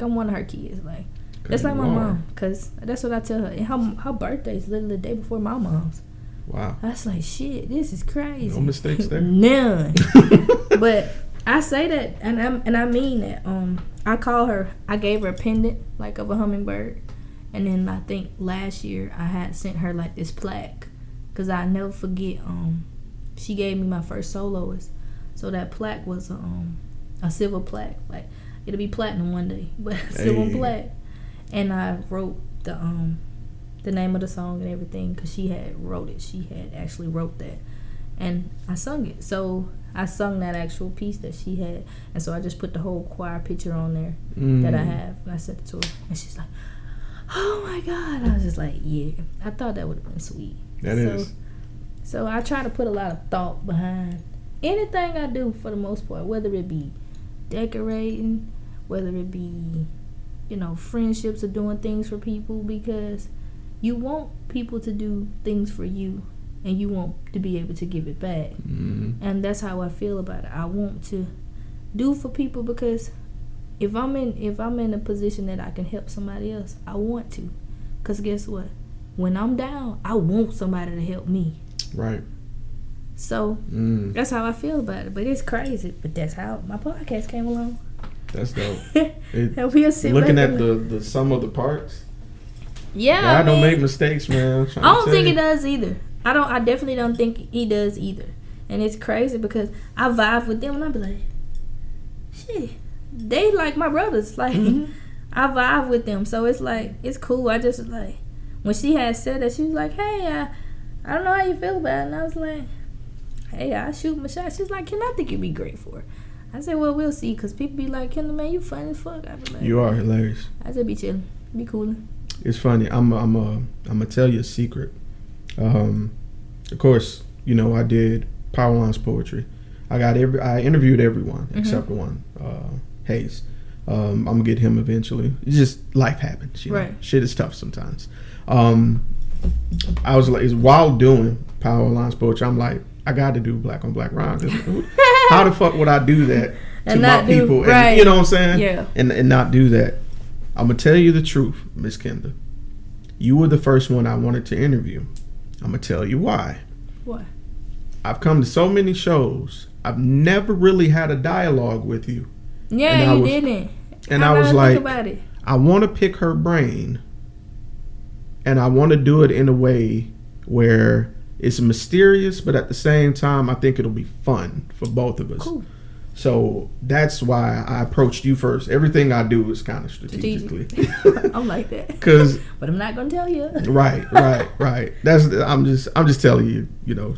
I'm one of her kids. Like, that's like my mom, because that's what I tell her. And her birthday's literally the day before my mom's.
Wow.
I was like, shit, this is crazy.
No mistakes there?
None. But I say that, and I mean that. I call her, I gave her a pendant, like of a hummingbird. And then I think last year I had sent her like this plaque Because I never forget, she gave me my first soloist. So that plaque was a silver plaque. Like, it'll be platinum one day, but silver plaque. And I wrote the name of the song and everything because she had wrote it. She had actually wrote that. And I sung it. So I sung that actual piece that she had. And so I just put the whole choir picture on there that I have. And I sent it to her. And she's like, oh my God. I was just like, yeah. I thought that would have been sweet.
That is.
So I try to put a lot of thought behind anything I do for the most part, whether it be decorating, whether it be, friendships or doing things for people, because you want people to do things for you and you want to be able to give it back. And that's how I feel about it. I want to do for people because if I'm in a position that I can help somebody else, I want to. Because guess what? When I'm down, I want somebody to help me.
Right.
So that's how I feel about it. But it's crazy. But that's how my podcast came along.
That's dope.
Looking
at the sum of the parts.
Yeah,
I don't make mistakes, man.
I don't think he does either. I definitely don't think he does either. And it's crazy because I vibe with them and I be like, shit, they like my brothers. Like I vibe with them, so it's like it's cool. I just like when she had said that, she was like, hey, I don't know how you feel about it. And I was like, hey, I shoot my shot. She's like, I think you'd be great for it. I said, well, we'll see. Because people be like, Kenda, man, you funny as fuck. I be like,
you are hilarious.
I just be chilling. Be cool.
It's funny. I'm gonna tell you a secret. Of course, I did Power Lines Poetry. I interviewed everyone except one, Hayes. I'm gonna get him eventually. It's just life happens.
Right.
Shit is tough sometimes. I was like, while doing Power Lines Poetry, I'm like, I got to do black on black rhymes. How the fuck would I do that to my people?
Right.
And, you know what I'm saying?
Yeah.
And not do that. I'm gonna tell you the truth, Miss Kenda. You were the first one I wanted to interview. I'm gonna tell you why.
Why?
I've come to so many shows. I've never really had a dialogue with you.
Yeah, you didn't.
And I was like, I want to pick her brain, and I want to do it in a way where it's mysterious, but at the same time, I think it'll be fun for both of us.
Cool.
So that's why I approached you first. Everything I do is kind of strategically.
I'm like that. But I'm not gonna tell you.
Right. I'm just telling you,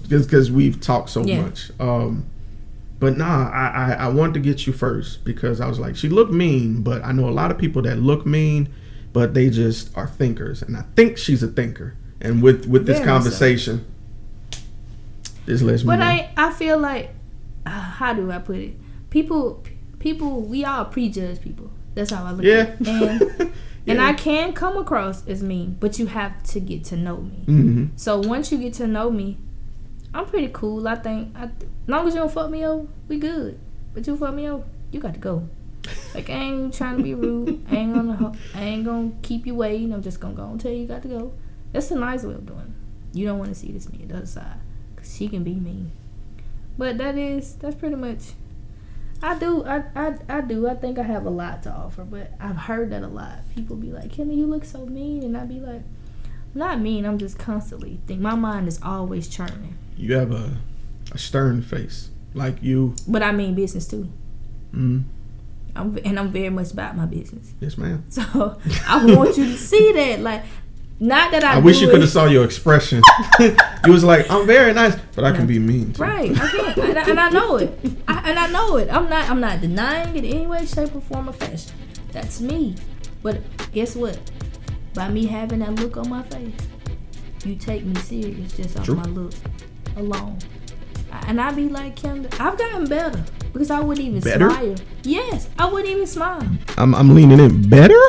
because we've talked so much. But nah, I wanted to get you first because I was like, she looked mean, but I know a lot of people that look mean, but they just are thinkers, and I think she's a thinker. And with this conversation, this lets me know.
But I feel like, how do I put it? People, we all prejudge people. That's how I look at it. And I can come across as mean, but you have to get to know me. So once you get to know me, I'm pretty cool. I think, as long as you don't fuck me over, we good. But you fuck me over, you got to go. Like, I ain't trying to be rude. I ain't gonna keep you waiting. I'm just gonna go and tell you got to go. That's a nice way of doing it. You don't want to see this me the other side, cause she can be mean. But that's pretty much. I do. I think I have a lot to offer, but I've heard that a lot. People be like, Kenda, you look so mean, and I be like, I'm not mean. I'm just constantly thinking. My mind is always churning.
You have a stern face, like you.
But I mean business too. I'm very much about my business.
Yes, ma'am.
So I want you to see that, like. Not that I
wish you could have saw your expression. You was like, I'm very nice, but I can be mean too.
Right, I can, and I know it. I know it. I'm not denying it in any way, shape, or form or fashion. That's me. But guess what? By me having that look on my face, you take me serious just off my look alone. And I be like, Kenda, I've gotten better because I wouldn't even smile. Yes, I wouldn't even smile.
I'm leaning in. Better.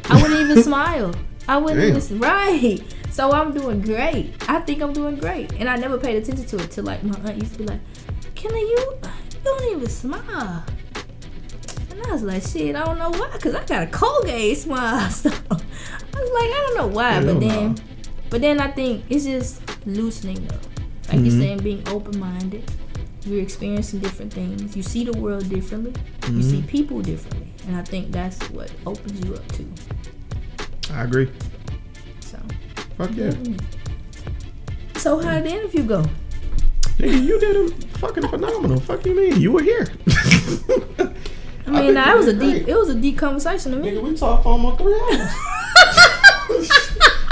I wouldn't even smile. I wouldn't even, right. So I'm doing great. I think I'm doing great. And I never paid attention to it till like my aunt used to be like, Kenda, you don't even smile. And I was like, shit, I don't know why, because I got a Colgate smile. So I was like, I don't know why. But then I think it's just loosening up. Like you're saying, being open-minded. You're experiencing different things. You see the world differently. You see people differently. And I think that's what opens you up too.
I agree.
So,
fuck yeah.
So how did the interview go?
Nigga, you did a fucking phenomenal. Fuck you mean? You were here.
I mean, it was a deep conversation to me.
Nigga, we talked for almost 3 hours.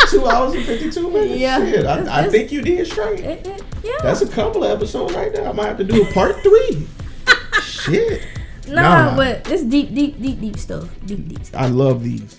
2 hours and 52 minutes.
Yeah.
Shit, I think you did straight.
Yeah.
That's a couple of episodes right there. I might have to do a part 3. Shit.
Nah, but it's deep stuff. Deep stuff.
I love these.